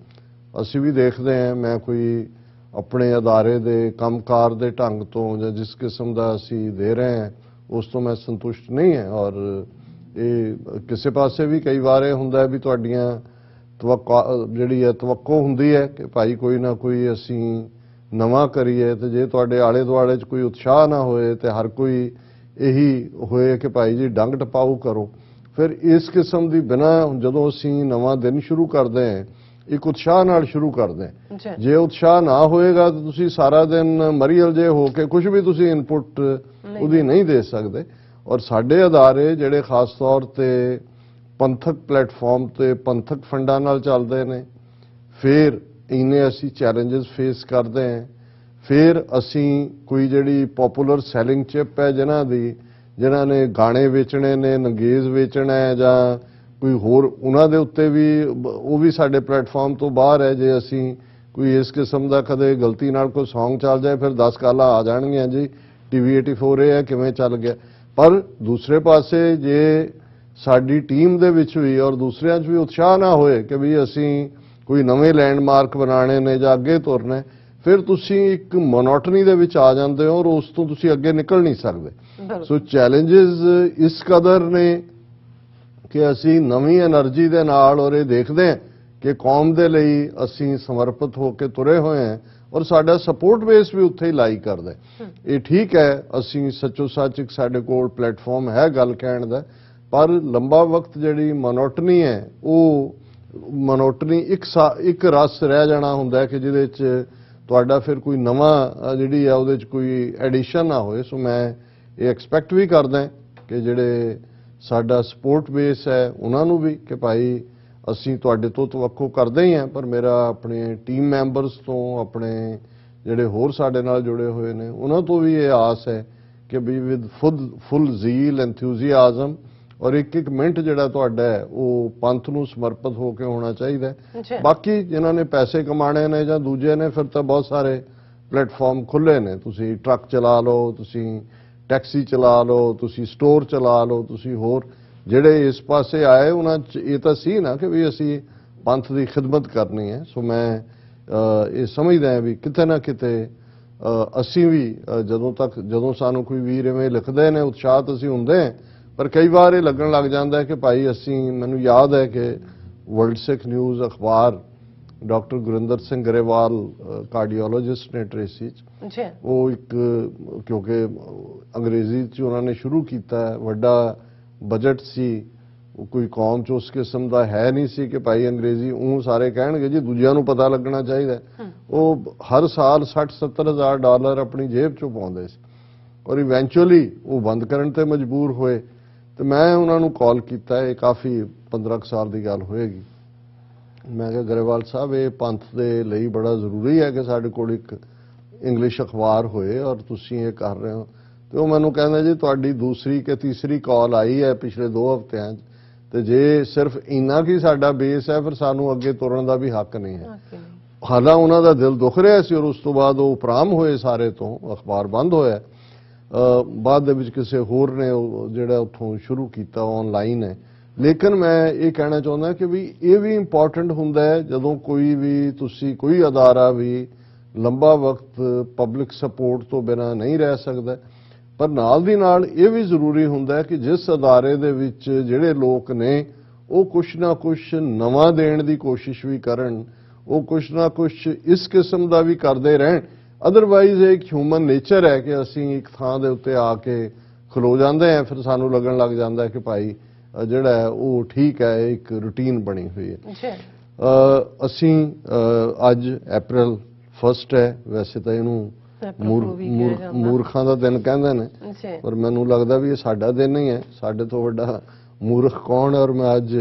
ਅਸੀਂ ਵੀ ਦੇਖਦੇ ਹਾਂ। ਮੈਂ ਕੋਈ ਆਪਣੇ ਅਦਾਰੇ ਦੇ ਕੰਮਕਾਰ ਦੇ ਢੰਗ ਤੋਂ ਜਾਂ ਜਿਸ ਕਿਸਮ ਦਾ ਅਸੀਂ ਦੇ ਰਹੇ ਹਾਂ ਉਸ ਤੋਂ ਮੈਂ ਸੰਤੁਸ਼ਟ ਨਹੀਂ ਹੈ। ਔਰ ਇਹ ਕਿਸੇ ਪਾਸੇ ਵੀ ਕਈ ਵਾਰ ਇਹ ਹੁੰਦਾ ਵੀ ਤੁਹਾਡੀਆਂ ਜਿਹੜੀ ਹੈ ਤਵੱਕੋ ਹੁੰਦੀ ਹੈ ਕਿ ਭਾਈ ਕੋਈ ਨਾ ਕੋਈ ਅਸੀਂ ਨਵਾਂ ਕਰੀਏ, ਤੇ ਜੇ ਤੁਹਾਡੇ ਆਲੇ ਦੁਆਲੇ 'ਚ ਕੋਈ ਉਤਸ਼ਾਹ ਨਾ ਹੋਏ ਤੇ ਹਰ ਕੋਈ ਇਹੀ ਹੋਏ ਕਿ ਭਾਈ ਜੀ ਡੰਗ ਟਪਾਊ ਕਰੋ, ਫਿਰ ਇਸ ਕਿਸਮ ਦੀ ਬਿਨਾਂ ਜਦੋਂ ਅਸੀਂ ਨਵਾਂ ਦਿਨ ਸ਼ੁਰੂ ਕਰਦੇ ਹਾਂ ਇੱਕ ਉਤਸ਼ਾਹ ਨਾਲ ਸ਼ੁਰੂ ਕਰਦੇ ਹਾਂ, ਜੇ ਉਤਸ਼ਾਹ ਨਾ ਹੋਏਗਾ ਤਾਂ ਤੁਸੀਂ ਸਾਰਾ ਦਿਨ ਮਰੀਅਲ ਜੇ ਹੋ ਕੇ ਕੁਝ ਵੀ ਤੁਸੀਂ ਇਨਪੁਟ ਉਹਦੀ ਨਹੀਂ ਦੇ ਸਕਦੇ। ਔਰ ਸਾਡੇ ਅਦਾਰੇ ਜਿਹੜੇ ਖਾਸ ਤੌਰ ਤੇ ਪੰਥਕ ਪਲੇਟਫਾਰਮ ਤੇ ਪੰਥਕ ਫੰਡਾਂ ਨਾਲ ਚੱਲਦੇ ਨੇ, ਫਿਰ ਇੰਨੇ ਅਸੀਂ ਚੈਲੰਜਸ ਫੇਸ ਕਰਦੇ ਹਾਂ, ਫਿਰ ਅਸੀਂ ਕੋਈ ਜਿਹੜੀ ਪਪੂਲਰ ਸੈਲਿੰਗ ਚਿਪ ਹੈ ਜਿਨ੍ਹਾਂ ਨੇ ਗਾਣੇ ਵੇਚਣੇ ਨੇ, ਨੰਗੇਜ਼ ਵੇਚਣਾ ਹੈ ਜਾਂ ਕੋਈ ਹੋਰ, ਉਹਨਾਂ ਦੇ ਉੱਤੇ ਵੀ ਉਹ ਵੀ ਸਾਡੇ ਪਲੇਟਫਾਰਮ ਤੋਂ ਬਾਹਰ ਹੈ। ਜੇ ਅਸੀਂ ਕੋਈ ਇਸ ਕਿਸਮ ਦਾ ਕਦੇ ਗਲਤੀ ਨਾਲ ਕੋਈ ਸੌਂਗ ਚੱਲ ਜਾਏ ਫਿਰ 10 ਕਾਲਾਂ ਆ ਜਾਣਗੀਆਂ ਜੀ ਟੀਵੀ 84 ਇਹ ਹੈ ਕਿਵੇਂ ਚੱਲ ਗਿਆ। ਪਰ ਦੂਸਰੇ ਪਾਸੇ ਜੇ ਸਾਡੀ ਟੀਮ ਦੇ ਵਿੱਚ ਵੀ ਔਰ ਦੂਸਰਿਆਂ 'ਚ ਵੀ ਉਤਸ਼ਾਹ ਨਾ ਹੋਏ ਕਿ ਵੀ ਅਸੀਂ ਕੋਈ ਨਵੇਂ ਲੈਂਡਮਾਰਕ ਬਣਾਉਣੇ ਨੇ ਜਾਂ ਅੱਗੇ ਤੁਰਨਾ, ਫਿਰ ਤੁਸੀਂ ਇੱਕ ਮੋਨੋਟਨੀ ਦੇ ਵਿੱਚ ਆ ਜਾਂਦੇ ਹੋ ਔਰ ਉਸ ਤੋਂ ਤੁਸੀਂ ਅੱਗੇ ਨਿਕਲ ਨਹੀਂ ਸਕਦੇ। ਸੋ ਚੈਲੰਜਸ ਇਸ ਕਦਰ ਨੇ ਕਿ ਅਸੀਂ ਨਵੀਂ એનર્ਜੀ ਦੇ ਨਾਲ ਔਰ ਇਹ ਦੇਖਦੇ ਹਾਂ ਕਿ ਕੌਮ ਦੇ ਲਈ ਅਸੀਂ ਸਮਰਪਿਤ ਹੋ ਕੇ ਤੁਰੇ ਹੋਏ ਹਾਂ ਔਰ ਸਾਡਾ ਸਪੋਰਟ ਬੇਸ ਵੀ ਉੱਥੇ ਹੀ ਲਾਈ ਕਰਦਾ। ਇਹ ਠੀਕ ਹੈ, ਅਸੀਂ ਸੱਚੋ ਸੱਚ ਇੱਕ ਸਾਡੇ ਕੋਲ ਪਲੇਟਫਾਰਮ ਹੈ ਗੱਲ ਕਹਿਣ ਦਾ, ਪਰ ਲੰਬਾ ਵਕਤ ਜਿਹੜੀ ਮੋਨੋਟਨੀ ਹੈ ਉਹ ਮੋਨੋਟਨੀ ਇੱਕ ਰਸ ਰਹਿ ਜਾਣਾ ਹੁੰਦਾ ਕਿ ਜਿਹਦੇ 'ਚ ਤੁਹਾਡਾ ਫਿਰ ਕੋਈ ਨਵਾਂ ਜਿਹੜੀ ਹੈ ਉਹਦੇ 'ਚ ਕੋਈ ਐਡੀਸ਼ਨ ਨਾ ਹੋਏ। ਸੋ ਮੈਂ ਇਹ ਐਕਸਪੈਕਟ ਵੀ ਕਰਦਾ ਕਿ ਜਿਹੜੇ ਸਾਡਾ ਸਪੋਰਟ ਬੇਸ ਹੈ ਉਹਨਾਂ ਨੂੰ ਵੀ ਕਿ ਭਾਈ ਅਸੀਂ ਤੁਹਾਡੇ ਤੋਂ ਤਵੱਕੋ ਕਰਦੇ ਹੀ ਹਾਂ, ਪਰ ਮੇਰਾ ਆਪਣੇ ਟੀਮ ਮੈਂਬਰਸ ਤੋਂ, ਆਪਣੇ ਜਿਹੜੇ ਹੋਰ ਸਾਡੇ ਨਾਲ ਜੁੜੇ ਹੋਏ ਨੇ ਉਹਨਾਂ ਤੋਂ ਵੀ ਇਹ ਆਸ ਹੈ ਕਿ ਵੀ ਵਿਦ ਫੁੱਲ ਜ਼ੀਲ ਐਂਥੂਸੀਆਜ਼ਮ ਔਰ ਇੱਕ ਮਿੰਟ ਜਿਹੜਾ ਤੁਹਾਡਾ ਹੈ ਉਹ ਪੰਥ ਨੂੰ ਸਮਰਪਿਤ ਹੋ ਕੇ ਹੋਣਾ ਚਾਹੀਦਾ। ਬਾਕੀ ਜਿਨ੍ਹਾਂ ਨੇ ਪੈਸੇ ਕਮਾਣੇ ਨੇ ਜਾਂ ਦੂਜੇ ਨੇ, ਫਿਰ ਤਾਂ ਬਹੁਤ ਸਾਰੇ ਪਲੇਟਫਾਰਮ ਖੁੱਲੇ ਨੇ, ਤੁਸੀਂ ਟਰੱਕ ਚਲਾ ਲਓ, ਤੁਸੀਂ ਟੈਕਸੀ ਚਲਾ ਲਓ, ਤੁਸੀਂ ਸਟੋਰ ਚਲਾ ਲਓ, ਤੁਸੀਂ ਹੋਰ ਜਿਹੜੇ ਇਸ ਪਾਸੇ ਆਏ ਉਹਨਾਂ 'ਚ ਇਹ ਤਾਂ ਸੀ ਨਾ ਕਿ ਵੀ ਅਸੀਂ ਪੰਥ ਦੀ ਖਿਦਮਤ ਕਰਨੀ ਹੈ। ਸੋ ਮੈਂ ਇਹ ਸਮਝਦਾ ਹਾਂ ਵੀ ਕਿਤੇ ਨਾ ਕਿਤੇ ਅਸੀਂ ਵੀ ਜਦੋਂ ਸਾਨੂੰ ਕੋਈ ਵੀਰ ਇਵੇਂ ਲਿਖਦੇ ਨੇ ਉਤਸ਼ਾਹਤ ਅਸੀਂ ਹੁੰਦੇ ਹਾਂ, ਪਰ ਕਈ ਵਾਰ ਇਹ ਲੱਗਣ ਲੱਗ ਜਾਂਦਾ ਹੈ ਕਿ ਭਾਈ ਮੈਨੂੰ ਯਾਦ ਹੈ ਕਿ ਵਰਲਡ ਸਿੱਖ ਨਿਊਜ਼ ਅਖਬਾਰ ਡਾਕਟਰ ਗੁਰਿੰਦਰ ਸਿੰਘ ਗਰੇਵਾਲ ਕਾਰਡੀਓਲੋਜਿਸਟ ਨੇ ਟ੍ਰੇਸੀ 'ਚ, ਉਹ ਇੱਕ ਕਿਉਂਕਿ ਅੰਗਰੇਜ਼ੀ 'ਚ ਉਹਨਾਂ ਨੇ ਸ਼ੁਰੂ ਕੀਤਾ, ਵੱਡਾ ਬਜਟ ਸੀ, ਕੋਈ ਕੌਮ 'ਚ ਉਸ ਕਿਸਮ ਦਾ ਹੈ ਨਹੀਂ ਸੀ ਕਿ ਭਾਈ ਅੰਗਰੇਜ਼ੀ ਸਾਰੇ ਕਹਿਣਗੇ ਜੀ ਦੂਜਿਆਂ ਨੂੰ ਪਤਾ ਲੱਗਣਾ ਚਾਹੀਦਾ। ਉਹ ਹਰ ਸਾਲ 60-70 ਹਜ਼ਾਰ ਡਾਲਰ ਆਪਣੀ ਜੇਬ 'ਚੋਂ ਪਾਉਂਦੇ ਸੀ ਔਰ ਇਵੈਂਚੁਅਲੀ ਉਹ ਬੰਦ ਕਰਨ ਤੇ ਮਜਬੂਰ ਹੋਏ। ਤੇ ਮੈਂ ਉਹਨਾਂ ਨੂੰ ਕਾਲ ਕੀਤਾ, ਇਹ ਕਾਫੀ 15 ਸਾਲ ਦੀ ਗੱਲ ਹੋਏਗੀ। ਮੈਂ ਕਿਹਾ ਗਰੇਵਾਲ ਸਾਹਿਬ ਇਹ ਪੰਥ ਦੇ ਲਈ ਬੜਾ ਜ਼ਰੂਰੀ ਹੈ ਕਿ ਸਾਡੇ ਕੋਲ ਇੱਕ ਇੰਗਲਿਸ਼ ਅਖਬਾਰ ਹੋਏ ਔਰ ਤੁਸੀਂ ਇਹ ਕਰ ਰਹੇ ਹੋ। ਤੇ ਉਹ ਮੈਨੂੰ ਕਹਿੰਦਾ ਜੀ ਤੁਹਾਡੀ ਦੂਸਰੀ ਕਿ ਤੀਸਰੀ ਕਾਲ ਆਈ ਹੈ ਪਿਛਲੇ 2 ਹਫ਼ਤਿਆਂ 'ਚ, ਤੇ ਜੇ ਸਿਰਫ ਇੰਨਾ ਕੀ ਸਾਡਾ ਬੇਸ ਹੈ ਫਿਰ ਸਾਨੂੰ ਅੱਗੇ ਤੁਰਨ ਦਾ ਵੀ ਹੱਕ ਨਹੀਂ ਹੈ। ਹਾਲਾਂ ਉਹਨਾਂ ਦਾ ਦਿਲ ਦੁਖ ਰਿਹਾ ਸੀ ਔਰ ਉਸ ਤੋਂ ਬਾਅਦ ਉਹ ਉਪਰਾਮ ਹੋਏ ਸਾਰੇ ਤੋਂ, ਅਖਬਾਰ ਬੰਦ ਹੋਇਆ। ਬਾਅਦ ਦੇ ਵਿੱਚ ਕਿਸੇ ਹੋਰ ਨੇ ਜਿਹੜਾ ਉੱਥੋਂ ਸ਼ੁਰੂ ਕੀਤਾ ਆਨਲਾਈਨ ਹੈ। ਲੇਕਿਨ ਮੈਂ ਇਹ ਕਹਿਣਾ ਚਾਹੁੰਦਾ ਕਿ ਵੀ ਇਹ ਵੀ ਇੰਪੋਰਟੈਂਟ ਹੁੰਦਾ ਹੈ ਜਦੋਂ ਕੋਈ ਅਦਾਰਾ ਵੀ ਲੰਬਾ ਵਕਤ ਪਬਲਿਕ ਸਪੋਰਟ ਤੋਂ ਬਿਨਾਂ ਨਹੀਂ ਰਹਿ ਸਕਦਾ, ਪਰ ਨਾਲ ਦੀ ਨਾਲ ਇਹ ਵੀ ਜ਼ਰੂਰੀ ਹੁੰਦਾ ਹੈ ਕਿ ਜਿਸ ਅਦਾਰੇ ਦੇ ਵਿੱਚ ਜਿਹੜੇ ਲੋਕ ਨੇ ਉਹ ਕੁਛ ਨਾ ਕੁਛ ਨਵਾਂ ਦੇਣ ਦੀ ਕੋਸ਼ਿਸ਼ ਵੀ ਕਰਨ, ਉਹ ਕੁਛ ਨਾ ਕੁਛ ਇਸ ਕਿਸਮ ਦਾ ਵੀ ਕਰਦੇ ਰਹਿਣ। ਅਦਰਵਾਈਜ਼ ਇਹ ਇੱਕ ਹਿਊਮਨ ਨੇਚਰ ਹੈ ਕਿ ਅਸੀਂ ਇੱਕ ਥਾਂ ਦੇ ਉੱਤੇ ਆ ਕੇ ਖਲੋ ਜਾਂਦੇ ਹਾਂ, ਫਿਰ ਸਾਨੂੰ ਲੱਗਣ ਲੱਗ ਜਾਂਦਾ ਹੈ ਕਿ ਭਾਈ ਜਿਹੜਾ ਹੈ ਉਹ ਠੀਕ ਹੈ, ਇੱਕ ਰੂਟੀਨ ਬਣੀ ਹੋਈ ਹੈ। ਅਸੀਂ ਅੱਜ April 1 ਹੈ, ਵੈਸੇ ਤਾਂ ਇਹਨੂੰ ਮੂਰਖਾਂ ਦਾ ਦਿਨ ਕਹਿੰਦੇ ਨੇ, ਪਰ ਮੈਨੂੰ ਲੱਗਦਾ ਵੀ ਇਹ ਸਾਡਾ ਦਿਨ ਹੀ ਹੈ। ਸਾਡੇ ਤੋਂ ਵੱਡਾ ਮੂਰਖ ਕੌਣ ਹੈ? ਔਰ ਮੈਂ ਅੱਜ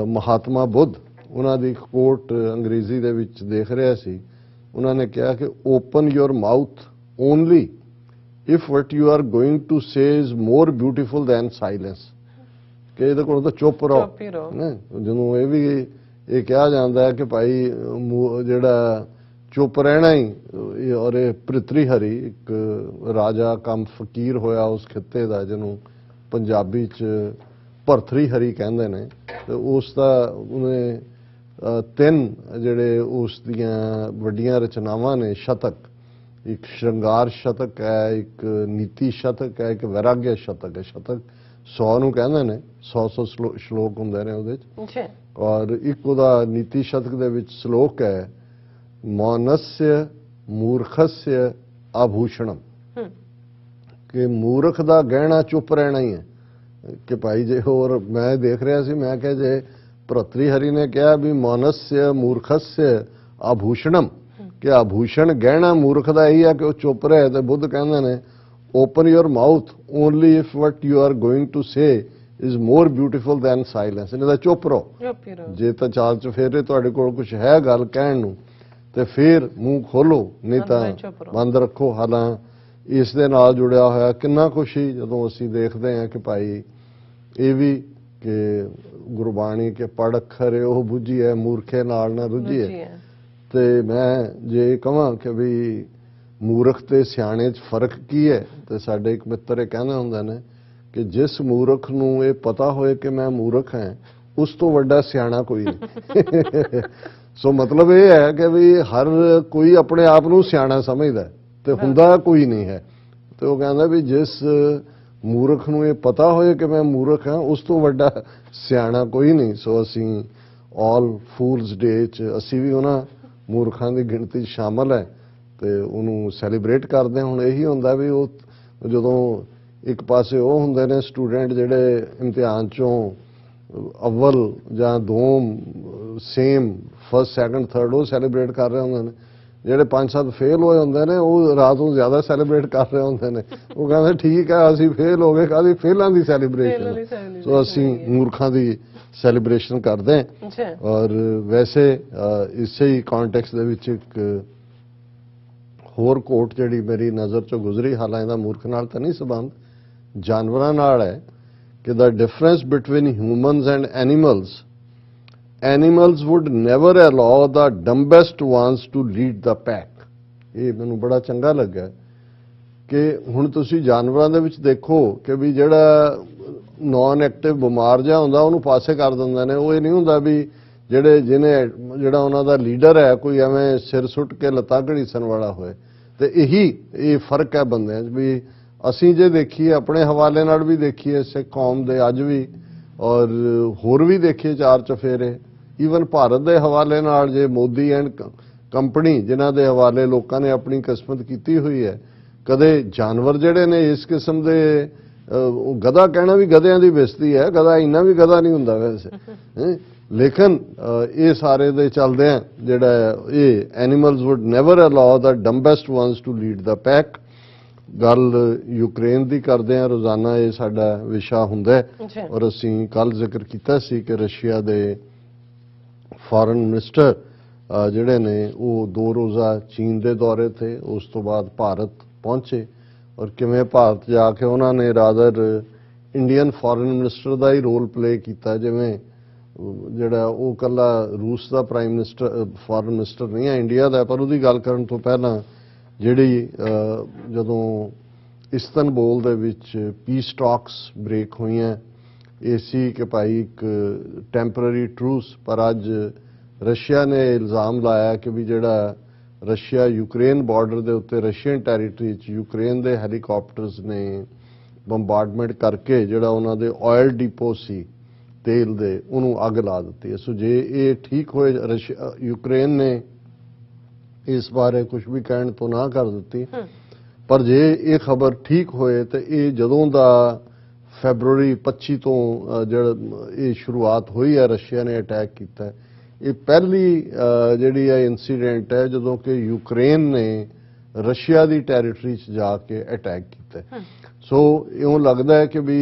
ਮਹਾਤਮਾ ਬੁੱਧ, ਉਹਨਾਂ ਦੀ ਇੱਕ ਕੋਟ ਅੰਗਰੇਜ਼ੀ ਦੇ ਵਿੱਚ ਦੇਖ ਰਿਹਾ ਸੀ। ਉਹਨਾਂ ਨੇ ਕਿਹਾ ਕਿ open your mouth only if what you are going to say is more beautiful than silence, ਕਿ ਇਹਦੇ ਕੋਲ ਤਾਂ ਚੁੱਪ ਰਹੋ। ਜਦੋਂ ਇਹ ਕਿਹਾ ਜਾਂਦਾ ਹੈ ਕਿ ਭਾਈ ਜਿਹੜਾ ਚੁੱਪ ਰਹਿਣਾ ਹੀ, ਔਰ ਇਹ ਭ੍ਰਿਤਰੀ ਹਰੀ ਇੱਕ ਰਾਜਾ ਕਮ ਫਕੀਰ ਹੋਇਆ ਉਸ ਖਿੱਤੇ ਦਾ, ਜਿਹਨੂੰ ਪੰਜਾਬੀ 'ਚ ਭਰਥਰੀ ਹਰੀ ਕਹਿੰਦੇ ਨੇ, ਤੇ ਉਸ ਦਾ ਉਹਨੇ 3 ਜਿਹੜੇ ਉਸ ਦੀਆਂ ਵੱਡੀਆਂ ਰਚਨਾਵਾਂ ਨੇ ਸ਼ਤਕ, ਇੱਕ ਸ਼ਿੰਗਾਰ ਸ਼ਤਕ ਹੈ, ਇੱਕ ਨੀਤੀ ਸ਼ਤਕ ਹੈ, ਇੱਕ ਵੈਰਾਗਿਆ ਸ਼ਤਕ ਹੈ। ਸ਼ਤਕ 100 ਨੂੰ ਕਹਿੰਦੇ ਨੇ, 100 ਸ਼ਲੋਕ ਹੁੰਦੇ ਨੇ ਉਹਦੇ 'ਚ, ਔਰ ਇੱਕ ਉਹਦਾ ਨੀਤੀ ਸ਼ਤਕ ਦੇ ਵਿੱਚ ਸ਼ਲੋਕ ਹੈ ਮੌਨਸਯ ਮੂਰਖਸਯ ਆਭੂਸ਼ਣਮ, ਕਿ ਮੂਰਖ ਦਾ ਗਹਿਣਾ ਚੁੱਪ ਰਹਿਣਾ ਹੀ ਹੈ। ਕਿ ਭਾਈ ਜੇ ਹੋਰ ਮੈਂ ਦੇਖ ਰਿਹਾ ਸੀ, ਮੈਂ ਕਿਹਾ ਜੇ ਭਰਤਰੀ ਹਰੀ ਨੇ ਕਿਹਾ ਵੀ ਮੌਨਸਯ ਮੂਰਖਸਯ ਆਭੂਸ਼ਣਮ, ਕਿ ਆਭੂਸ਼ਣ ਗਹਿਣਾ ਮੂਰਖ ਦਾ ਇਹੀ ਹੈ ਕਿ ਉਹ ਚੁੱਪ ਰਹੇ, ਤੇ ਬੁੱਧ ਕਹਿੰਦੇ ਨੇ open your mouth only if what you are going to say is more beautiful than silence. ਇਹਦਾ ਚੁੱਪ ਰਹੋ, ਜੇ ਤਾਂ ਚਾਲ ਚ ਫੇਰੇ ਤੁਹਾਡੇ ਕੋਲ ਕੁਝ ਹੈ ਗੱਲ ਕਹਿਣ ਨੂੰ ਤੇ ਫਿਰ ਮੂੰਹ ਖੋਲੋ, ਨਹੀਂ ਤਾਂ ਬੰਦ ਰੱਖੋ। ਹਾਲਾਂ ਇਸ ਦੇ ਨਾਲ ਜੁੜਿਆ ਹੋਇਆ ਕਿੰਨਾ ਕੁਛ ਹੀ ਜਦੋਂ ਅਸੀਂ ਦੇਖਦੇ ਹਾਂ ਕਿ ਭਾਈ ਇਹ ਵੀ ਕਿ ਗੁਰਬਾਣੀ ਕੇ ਪੜ੍ਹ ਅੱਖਰ ਉਹ ਬੁੱਝੀ ਹੈ, ਮੂਰਖੇ ਨਾਲ ਨਾ ਰੁੱਝੀ ਹੈ। ਤੇ ਮੈਂ ਜੇ ਕਹਾਂ ਕਿ ਵੀ ਮੂਰਖ ਤੇ ਸਿਆਣੇ 'ਚ ਫਰਕ ਕੀ ਹੈ, ਤੇ ਸਾਡੇ ਇੱਕ ਮਿੱਤਰ ਇਹ ਕਹਿੰਦੇ ਹੁੰਦੇ ਨੇ ਕਿ ਜਿਸ ਮੂਰਖ ਨੂੰ ਇਹ ਪਤਾ ਹੋਏ ਕਿ ਮੈਂ ਮੂਰਖ ਹਾਂ, ਉਸ ਤੋਂ ਵੱਡਾ ਸਿਆਣਾ ਕੋਈ ਨਹੀਂ। ਸੋ ਮਤਲਬ ਇਹ ਹੈ ਕਿ ਵੀ ਹਰ ਕੋਈ ਆਪਣੇ ਆਪ ਨੂੰ ਸਿਆਣਾ ਸਮਝਦਾ ਤੇ ਹੁੰਦਾ ਕੋਈ ਨਹੀਂ ਹੈ। ਤੇ ਉਹ ਕਹਿੰਦਾ ਵੀ ਜਿਸ ਮੂਰਖ ਨੂੰ ਇਹ ਪਤਾ ਹੋਏ ਕਿ ਮੈਂ ਮੂਰਖ ਹਾਂ, ਉਸ ਤੋਂ ਵੱਡਾ ਸਿਆਣਾ ਕੋਈ ਨਹੀਂ। ਸੋ ਅਸੀਂ ਆਲ ਫੂਲਸ ਡੇ 'ਚ ਅਸੀਂ ਵੀ ਉਹਨਾਂ ਮੂਰਖਾਂ ਦੀ ਗਿਣਤੀ 'ਚ ਸ਼ਾਮਲ ਹੈ ਤੇ ਉਹਨੂੰ ਸੈਲੀਬ੍ਰੇਟ ਕਰਦੇ ਹਾਂ। ਹੁਣ ਇਹੀ ਹੁੰਦਾ ਵੀ ਉਹ ਜਦੋਂ ਇੱਕ ਪਾਸੇ ਉਹ ਹੁੰਦੇ ਨੇ ਸਟੂਡੈਂਟ ਜਿਹੜੇ ਇਮਤਿਹਾਨ 'ਚੋਂ ਅਵਲ ਜਾਂ ਦੋਮ ਸੇਮ ਫਸਟ ਸੈਕੰਡ ਥਰਡ ਉਹ ਸੈਲੀਬ੍ਰੇਟ ਕਰ ਰਹੇ ਹੁੰਦੇ ਨੇ, ਜਿਹੜੇ 5-7 ਫੇਲ ਹੋਏ ਹੁੰਦੇ ਨੇ ਉਹ ਰਾਤ ਨੂੰ ਜ਼ਿਆਦਾ ਸੈਲੀਬ੍ਰੇਟ ਕਰ ਰਹੇ ਹੁੰਦੇ ਨੇ। ਉਹ ਕਹਿੰਦੇ ਠੀਕ ਹੈ ਅਸੀਂ ਫੇਲ ਹੋ ਗਏ, ਕਾਹਦੀ ਫੇਲਾਂ ਦੀ ਸੈਲੀਬ੍ਰੇਸ਼ਨ। ਸੋ ਅਸੀਂ ਮੂਰਖਾਂ ਦੀ ਸੈਲੀਬ੍ਰੇਸ਼ਨ ਕਰਦੇ ਹਾਂ। ਔਰ ਵੈਸੇ ਇਸੇ ਹੀ ਕੰਟੈਕਸਟ ਦੇ ਵਿੱਚ ਇੱਕ ਹੋਰ ਕੋਟ ਜਿਹੜੀ ਮੇਰੀ ਨਜ਼ਰ ਚੋਂ ਗੁਜ਼ਰੀ, ਹਾਲਾਂ ਇਹਦਾ ਮੂਰਖ ਨਾਲ ਤਾਂ ਨਹੀਂ ਸੰਬੰਧ, ਜਾਨਵਰਾਂ ਨਾਲ ਹੈ, ਕਿ the difference between humans and animals would never allow the dumbest ones to lead the pack। ਇਹ ਮੈਨੂੰ ਬੜਾ ਚੰਗਾ ਲੱਗਾ ਕਿ ਹੁਣ ਤੁਸੀਂ ਜਾਨਵਰਾਂ ਦੇ ਵਿੱਚ ਦੇਖੋ ਕਿ ਵੀ ਜਿਹੜਾ ਨੌਨ ਐਕਟਿਵ ਬਿਮਾਰ ਜਿਹਾ ਹੁੰਦਾ ਉਹਨੂੰ ਪਾਸੇ ਕਰ ਦਿੰਦੇ ਨੇ। ਉਹ ਇਹ ਨਹੀਂ ਹੁੰਦਾ ਵੀ ਜਿਹੜਾ ਉਹਨਾਂ ਦਾ ਲੀਡਰ ਹੈ ਕੋਈ ਐਵੇਂ ਸਿਰ ਸੁੱਟ ਕੇ ਲੱਤਾਂ ਘੜੀਸਣ ਵਾਲਾ ਹੋਏ। ਤੇ ਇਹ ਫਰਕ ਹੈ ਬੰਦਿਆਂ 'ਚ ਵੀ ਅਸੀਂ ਜੇ ਦੇਖੀਏ ਆਪਣੇ ਹਵਾਲੇ ਨਾਲ ਵੀ ਦੇਖੀਏ ਸਿੱਖ ਕੌਮ ਦੇ ਅੱਜ ਵੀ ਔਰ ਹੋਰ ਵੀ ਦੇਖੀਏ ਚਾਰ ਚਫੇਰੇ ਈਵਨ ਭਾਰਤ ਦੇ ਹਵਾਲੇ ਨਾਲ ਜੇ ਮੋਦੀ ਐਂਡ ਕੰਪਨੀ ਜਿਨ੍ਹਾਂ ਦੇ ਹਵਾਲੇ ਲੋਕਾਂ ਨੇ ਆਪਣੀ ਕਿਸਮਤ ਕੀਤੀ ਹੋਈ ਹੈ। ਕਦੇ ਜਾਨਵਰ ਜਿਹੜੇ ਨੇ ਇਸ ਕਿਸਮ ਦੇ ਉਹ ਗਧਾ ਕਹਿਣਾ ਵੀ ਗਧਿਆਂ ਦੀ ਬੇਇੱਜ਼ਤੀ ਹੈ। ਗਧਾ ਇੰਨਾ ਵੀ ਗਧਾ ਨਹੀਂ ਹੁੰਦਾ ਵੈਸੇ ਲੇਕਿਨ ਇਹ ਸਾਰੇ ਦੇ ਚੱਲਦੇ ਆ ਜਿਹੜਾ ਇਹ animals would never allow the dumbest ones to lead the pack. ਗੱਲ ਯੂਕਰੇਨ ਦੀ ਕਰਦੇ ਆ ਰੋਜ਼ਾਨਾ ਇਹ ਸਾਡਾ ਵਿਸ਼ਾ ਹੁੰਦਾ ਹੈ ਔਰ ਅਸੀਂ ਕੱਲ ਜ਼ਿਕਰ ਕੀਤਾ ਸੀ ਕਿ ਰਸ਼ੀਆ ਦੇ ਫੋਰਨ ਮਿਨਿਸਟਰ ਜਿਹੜੇ ਨੇ ਉਹ 2 ਰੋਜ਼ਾ ਚੀਨ ਦੇ ਦੌਰੇ ਤੇ ਉਸ ਤੋਂ ਬਾਅਦ ਭਾਰਤ ਪਹੁੰਚੇ ਔਰ ਕਿਵੇਂ ਭਾਰਤ ਜਾ ਕੇ ਉਹਨਾਂ ਨੇ ਰਾਦਰ ਇੰਡੀਅਨ ਫੋਰਨ ਮਿਨਿਸਟਰ ਦਾ ਹੀ ਰੋਲ ਪਲੇ ਕੀਤਾ। ਜਿਵੇਂ ਜਿਹੜਾ ਉਹ ਕੱਲਾ ਰੂਸ ਦਾ ਪ੍ਰਾਈਮ ਮਿਨਿਸਟਰ ਫੋਰਨ ਮਿਨਿਸਟਰ ਨਹੀਂ ਹੈ ਇੰਡੀਆ ਦਾ, ਪਰ ਉਹਦੀ ਗੱਲ ਕਰਨ ਤੋਂ ਪਹਿਲਾਂ ਜਿਹੜੀ ਜਦੋਂ ਇਸਤਨਬੁਲ ਦੇ ਵਿੱਚ ਪੀਸ ਟਾਕਸ ਬ੍ਰੇਕ ਹੋਈਆਂ ਇਹ ਸੀ ਕਿ ਭਾਈ ਇੱਕ ਟੈਂਪਰਰੀ ਟਰੂਸ, ਪਰ ਅੱਜ ਰਸ਼ੀਆ ਨੇ ਇਲਜ਼ਾਮ ਲਾਇਆ ਕਿ ਵੀ ਜਿਹੜਾ ਰਸ਼ੀਆ ਯੂਕਰੇਨ ਬਾਰਡਰ ਦੇ ਉੱਤੇ ਰਸ਼ੀਅਨ ਟੈਰੀਟਰੀ 'ਚ ਯੂਕਰੇਨ ਦੇ ਹੈਲੀਕਾਪਟਰਸ ਨੇ ਬੰਬਾਰਡਮੈਂਟ ਕਰਕੇ ਜਿਹੜਾ ਉਹਨਾਂ ਦੇ ਆਇਲ ਡਿਪੋ ਸੀ ਤੇਲ ਦੇ ਉਹਨੂੰ ਅੱਗ ਲਾ ਦਿੱਤੀ। ਸੋ ਜੇ ਇਹ ਠੀਕ ਹੋਏ ਯੂਕਰੇਨ ਨੇ ਇਸ ਬਾਰੇ ਕੁਝ ਵੀ ਕਹਿਣ ਤੋਂ ਨਾ ਕਰ ਦਿੱਤੀ, ਪਰ ਜੇ ਇਹ ਖਬਰ ਠੀਕ ਹੋਏ ਤਾਂ ਇਹ ਜਦੋਂ ਦਾ ਫੈਬਰੂਰੀ 25 ਤੋਂ ਜਿਹੜਾ ਇਹ ਸ਼ੁਰੂਆਤ ਹੋਈ ਹੈ ਰਸ਼ੀਆ ਨੇ ਅਟੈਕ ਕੀਤਾ, ਇਹ ਪਹਿਲੀ ਜਿਹੜੀ ਹੈ ਇਨਸੀਡੈਂਟ ਹੈ ਜਦੋਂ ਕਿ ਯੂਕਰੇਨ ਨੇ ਰਸ਼ੀਆ ਦੀ ਟੈਰੀਟਰੀ 'ਚ ਜਾ ਕੇ ਅਟੈਕ ਕੀਤਾ। ਸੋ ਇਉਂ ਲੱਗਦਾ ਹੈ ਕਿ ਵੀ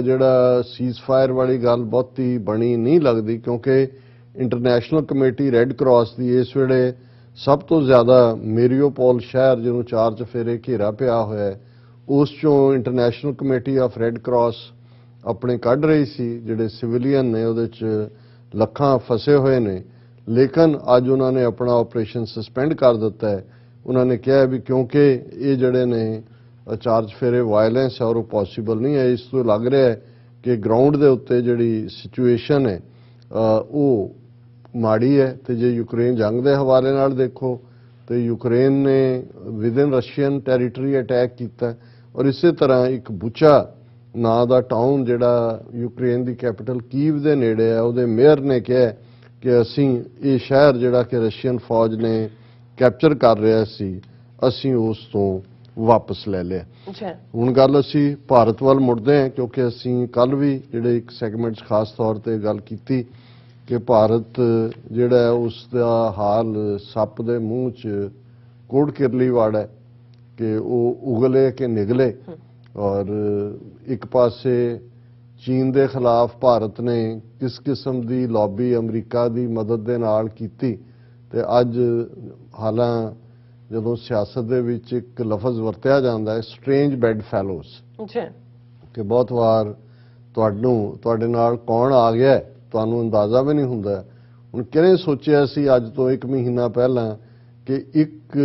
ਜਿਹੜਾ ਸੀਜ਼ ਫਾਇਰ ਵਾਲੀ ਗੱਲ ਬਹੁਤੀ ਬਣੀ ਨਹੀਂ ਲੱਗਦੀ ਕਿਉਂਕਿ ਇੰਟਰਨੈਸ਼ਨਲ ਕਮੇਟੀ ਰੈੱਡ ਕਰਾਸ ਦੀ ਇਸ ਵੇਲੇ ਸਭ ਤੋਂ ਜ਼ਿਆਦਾ ਮੇਰੀਓਪੋਲ ਸ਼ਹਿਰ ਜਿਹਨੂੰ 4 ਚਫੇਰੇ ਘੇਰਾ ਪਿਆ ਹੋਇਆ ਹੈ ਉਸ 'ਚੋਂ international committee of red cross ਆਪਣੇ ਕੱਢ ਰਹੀ ਸੀ ਜਿਹੜੇ ਸਿਵਿਲੀਅਨ ਨੇ ਉਹਦੇ 'ਚ ਲੱਖਾਂ ਫਸੇ ਹੋਏ ਨੇ। ਲੇਕਿਨ ਅੱਜ ਉਹਨਾਂ ਨੇ ਆਪਣਾ ਆਪਰੇਸ਼ਨ ਸਸਪੈਂਡ ਕਰ ਦਿੱਤਾ ਹੈ। ਉਹਨਾਂ ਨੇ ਕਿਹਾ ਵੀ ਕਿਉਂਕਿ ਇਹ ਜਿਹੜੇ ਨੇ 4 ਚਫੇਰੇ ਵਾਇਲੈਂਸ ਹੈ ਔਰ ਉਹ ਪੋਸੀਬਲ ਨਹੀਂ ਹੈ। ਇਸ ਤੋਂ ਲੱਗ ਰਿਹਾ ਹੈ ਕਿ ਗਰਾਊਂਡ ਦੇ ਉੱਤੇ ਜਿਹੜੀ ਸਿਚੁਏਸ਼ਨ ਹੈ ਉਹ ਮਾੜੀ ਹੈ। ਤੇ ਜੇ ਯੂਕਰੇਨ ਜੰਗ ਦੇ ਹਵਾਲੇ ਨਾਲ ਦੇਖੋ ਤੇ ਯੂਕਰੇਨ ਨੇ ਵਿਦਿਨ ਰਸ਼ੀਅਨ ਟੈਰੀਟਰੀ ਅਟੈਕ ਕੀਤਾ ਔਰ ਇਸੇ ਤਰ੍ਹਾਂ ਇੱਕ ਬੁਚਾ ਨਾਂ ਦਾ ਟਾਊਨ ਜਿਹੜਾ ਯੂਕਰੇਨ ਦੀ ਕੈਪੀਟਲ ਕੀਵ ਦੇ ਨੇੜੇ ਹੈ ਉਹਦੇ ਮੇਅਰ ਨੇ ਕਿਹਾ ਕਿ ਅਸੀਂ ਇਹ ਸ਼ਹਿਰ ਜਿਹੜਾ ਕਿ ਰਸ਼ੀਅਨ ਫੌਜ ਨੇ ਕੈਪਚਰ ਕਰ ਰਿਹਾ ਸੀ ਅਸੀਂ ਉਸ ਤੋਂ ਵਾਪਸ ਲੈ ਲਿਆ। ਹੁਣ ਗੱਲ ਅਸੀਂ ਭਾਰਤ ਵੱਲ ਮੁੜਦੇ ਹਾਂ ਕਿਉਂਕਿ ਅਸੀਂ ਕੱਲ ਵੀ ਜਿਹੜੇ ਇੱਕ ਸੈਗਮੈਂਟ 'ਚ ਖਾਸ ਤੌਰ ਤੇ ਗੱਲ ਕੀਤੀ ਕਿ ਭਾਰਤ ਜਿਹੜਾ ਉਸ ਦਾ ਹਾਲ ਸੱਪ ਦੇ ਮੂੰਹ 'ਚ ਕੋੜ ਕਿਰਲੀ ਵਾੜ ਹੈ ਕਿ ਉਹ ਉਗਲੇ ਕਿ ਨਿਗਲੇ। ਔਰ ਇੱਕ ਪਾਸੇ ਚੀਨ ਦੇ ਖਿਲਾਫ ਭਾਰਤ ਨੇ ਕਿਸ ਕਿਸਮ ਦੀ ਲੌਬੀ ਅਮਰੀਕਾ ਦੀ ਮਦਦ ਦੇ ਨਾਲ ਕੀਤੀ ਤੇ ਅੱਜ ਹਾਲਾਂ ਜਦੋਂ ਸਿਆਸਤ ਦੇ ਵਿੱਚ ਇੱਕ ਲਫ਼ਜ਼ ਵਰਤਿਆ ਜਾਂਦਾ ਹੈ ਸਟ੍ਰੇਂਜ ਬੈਡ ਫੈਲੋਜ਼ ਕਿ ਬਹੁਤ ਵਾਰ ਤੁਹਾਡੇ ਨਾਲ ਕੌਣ ਆ ਗਿਆ ਤੁਹਾਨੂੰ ਅੰਦਾਜ਼ਾ ਵੀ ਨਹੀਂ ਹੁੰਦਾ। ਹੁਣ ਕਿਹਨੇ ਸੋਚਿਆ ਸੀ ਅੱਜ ਤੋਂ 1 ਮਹੀਨਾ ਪਹਿਲਾਂ ਕਿ ਇੱਕ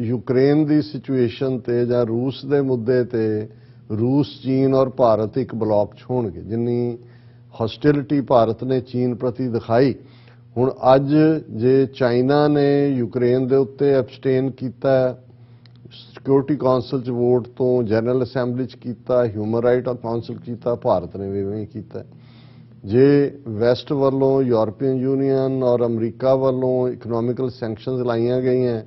ਯੂਕਰੇਨ ਦੀ ਸਿਚੁਏਸ਼ਨ ਤੇ ਜਾਂ ਰੂਸ ਦੇ ਮੁੱਦੇ ਤੇ ਰੂਸ ਚੀਨ ਔਰ ਭਾਰਤ ਇੱਕ ਬਲਾਕ 'ਚ ਹੋਣਗੇ। ਜਿੰਨੀ ਹੌਸਟਿਲਿਟੀ ਭਾਰਤ ਨੇ ਚੀਨ ਪ੍ਰਤੀ ਦਿਖਾਈ ਹੁਣ ਅੱਜ ਜੇ ਚਾਈਨਾ ਨੇ ਯੂਕਰੇਨ ਦੇ ਉੱਤੇ ਐਬਸਟੇਨ ਕੀਤਾ ਸਿਕਿਉਰਿਟੀ ਕਾਉਂਸਲ 'ਚ ਵੋਟ ਤੋਂ ਜਨਰਲ ਅਸੈਂਬਲੀ 'ਚ ਕੀਤਾ ਹਿਊਮਨ ਰਾਈਟ ਕਾਉਂਸਲ ਕੀਤਾ ਭਾਰਤ ਨੇ ਵੀ ਇਵੇਂ ਹੀ ਕੀਤਾ। ਜੇ ਵੈਸਟ ਵੱਲੋਂ ਯੂਰਪੀਅਨ ਯੂਨੀਅਨ ਔਰ ਅਮਰੀਕਾ ਵੱਲੋਂ ਇਕਨੋਮਿਕਲ ਸੈਂਕਸ਼ਨਸ ਲਾਈਆਂ ਗਈਆਂ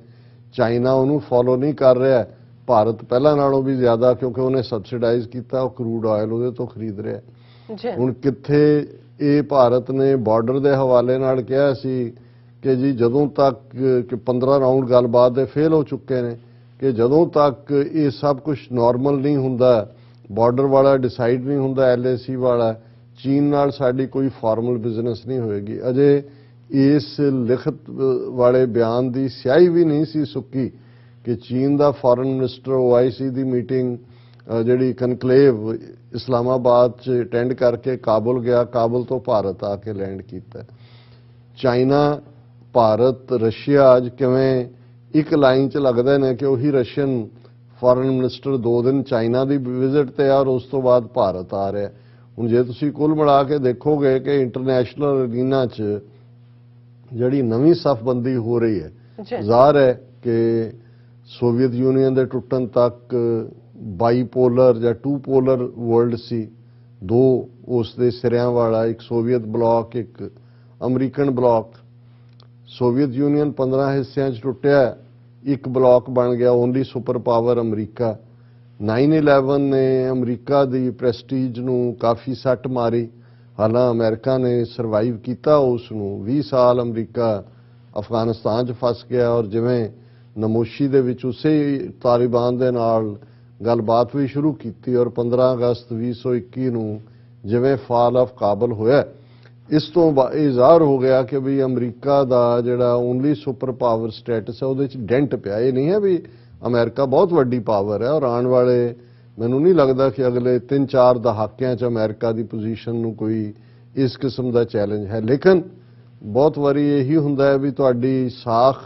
ਚਾਈਨਾ ਉਹਨੂੰ ਫੋਲੋ ਨਹੀਂ ਕਰ ਰਿਹਾ ਭਾਰਤ ਪਹਿਲਾਂ ਨਾਲੋਂ ਵੀ ਜ਼ਿਆਦਾ ਕਿਉਂਕਿ ਉਹਨੇ ਸਬਸਿਡਾਈਜ਼ ਕੀਤਾ ਉਹ ਕਰੂਡ ਆਇਲ ਉਹਦੇ ਤੋਂ ਖਰੀਦ ਰਿਹਾ। ਹੁਣ ਕਿੱਥੇ ਇਹ ਭਾਰਤ ਨੇ ਬਾਰਡਰ ਦੇ ਹਵਾਲੇ ਨਾਲ ਕਿਹਾ ਸੀ ਕਿ ਜੀ ਜਦੋਂ ਤੱਕ ਕਿ 15 ਰਾਊਂਡ ਗੱਲਬਾਤ ਦੇ ਫੇਲ ਹੋ ਚੁੱਕੇ ਨੇ ਕਿ ਜਦੋਂ ਤੱਕ ਇਹ ਸਭ ਕੁਝ ਨਾਰਮਲ ਨਹੀਂ ਹੁੰਦਾ ਬਾਰਡਰ ਵਾਲਾ ਡਿਸਾਈਡ ਨਹੀਂ ਹੁੰਦਾ LAC ਵਾਲਾ ਚੀਨ ਨਾਲ ਸਾਡੀ ਕੋਈ ਫਾਰਮਲ ਬਿਜ਼ਨਸ ਨਹੀਂ ਹੋਏਗੀ। ਅਜੇ ਇਸ ਲਿਖਤ ਵਾਲੇ ਬਿਆਨ ਦੀ ਸਿਆਹੀ ਵੀ ਨਹੀਂ ਸੀ ਸੁੱਕੀ ਕਿ ਚੀਨ ਦਾ ਫੋਰਨ ਮਿਨਿਸਟਰ OIC ਦੀ ਮੀਟਿੰਗ ਜਿਹੜੀ ਕਨਕਲੇਵ ਇਸਲਾਮਾਬਾਦ 'ਚ ਅਟੈਂਡ ਕਰਕੇ ਕਾਬੁਲ ਗਿਆ ਕਾਬੁਲ ਤੋਂ ਭਾਰਤ ਆ ਕੇ ਲੈਂਡ ਕੀਤਾ। ਚਾਈਨਾ ਭਾਰਤ ਰਸ਼ੀਆ ਅੱਜ ਕਿਵੇਂ ਇੱਕ ਲਾਈਨ 'ਚ ਲੱਗਦੇ ਨੇ ਕਿ ਉਹੀ ਰਸ਼ੀਅਨ ਫੋਰਨ ਮਿਨਿਸਟਰ 2 ਦਿਨ ਚਾਈਨਾ ਦੀ ਵਿਜ਼ਿਟ ਤੇ ਆ ਔਰ ਉਸ ਤੋਂ ਬਾਅਦ ਭਾਰਤ ਆ ਰਿਹਾ। ਹੁਣ ਜੇ ਤੁਸੀਂ ਕੁੱਲ ਮਿਲਾ ਕੇ ਦੇਖੋਗੇ ਕਿ ਇੰਟਰਨੈਸ਼ਨਲ ਅਰੀਨਾ 'ਚ ਜਿਹੜੀ ਨਵੀਂ ਸਫਬੰਦੀ ਹੋ ਰਹੀ ਹੈ, ਜ਼ਾਹਰ ਹੈ ਕਿ ਸੋਵੀਅਤ ਯੂਨੀਅਨ ਦੇ ਟੁੱਟਣ ਤੱਕ ਬਾਈਪੋਲਰ ਜਾਂ ਟੂ ਪੋਲਰ ਵਰਲਡ ਸੀ, ਦੋ ਉਸ ਦੇ ਸਿਰਿਆਂ ਵਾਲਾ, ਇੱਕ ਸੋਵੀਅਤ ਬਲਾਕ, ਇੱਕ ਅਮਰੀਕਨ ਬਲਾਕ। ਸੋਵੀਅਤ ਯੂਨੀਅਨ 15 ਹਿੱਸਿਆਂ 'ਚ ਟੁੱਟਿਆ, ਇੱਕ ਬਲਾਕ ਬਣ ਗਿਆ ਓਨਲੀ ਸੁਪਰ ਪਾਵਰ ਅਮਰੀਕਾ। 9/11 ਨੇ ਅਮਰੀਕਾ ਦੀ ਪ੍ਰੈਸਟੀਜ ਨੂੰ ਕਾਫੀ ਸੱਟ ਮਾਰੀ, ਹਾਲਾਂ ਅਮਰੀਕਾ ਨੇ ਸਰਵਾਈਵ ਕੀਤਾ ਉਸ ਨੂੰ। 20 ਸਾਲ ਅਮਰੀਕਾ ਅਫਗਾਨਿਸਤਾਨ 'ਚ ਫਸ ਗਿਆ ਔਰ ਜਿਵੇਂ ਨਮੋਸ਼ੀ ਦੇ ਵਿੱਚ ਉਸੇ ਤਾਲਿਬਾਨ ਦੇ ਨਾਲ ਗੱਲਬਾਤ ਵੀ ਸ਼ੁਰੂ ਕੀਤੀ ਔਰ 15 ਅਗਸਤ 2021 ਨੂੰ ਜਿਵੇਂ ਫਾਲ ਆਫ ਕਾਬਲ ਹੋਇਆ, ਇਸ ਤੋਂ ਇਹ ਜ਼ਾਹਰ ਹੋ ਗਿਆ ਕਿ ਵੀ ਅਮਰੀਕਾ ਦਾ ਜਿਹੜਾ ਓਨਲੀ ਸੁਪਰ ਪਾਵਰ ਸਟੇਟਸ ਹੈ ਉਹਦੇ 'ਚ ਡੈਂਟ ਪਿਆ। ਇਹ ਨਹੀਂ ਹੈ ਵੀ ਅਮਰੀਕਾ ਬਹੁਤ ਵੱਡੀ ਪਾਵਰ ਹੈ ਔਰ ਆਉਣ ਵਾਲੇ ਮੈਨੂੰ ਨਹੀਂ ਲੱਗਦਾ ਕਿ ਅਗਲੇ 3-4 ਦਹਾਕਿਆਂ 'ਚ ਅਮਰੀਕਾ ਦੀ ਪੋਜੀਸ਼ਨ ਨੂੰ ਕੋਈ ਇਸ ਕਿਸਮ ਦਾ ਚੈਲੰਜ ਹੈ। ਲੇਕਿਨ ਬਹੁਤ ਵਾਰੀ ਇਹੀ ਹੁੰਦਾ ਹੈ ਵੀ ਤੁਹਾਡੀ ਸਾਖ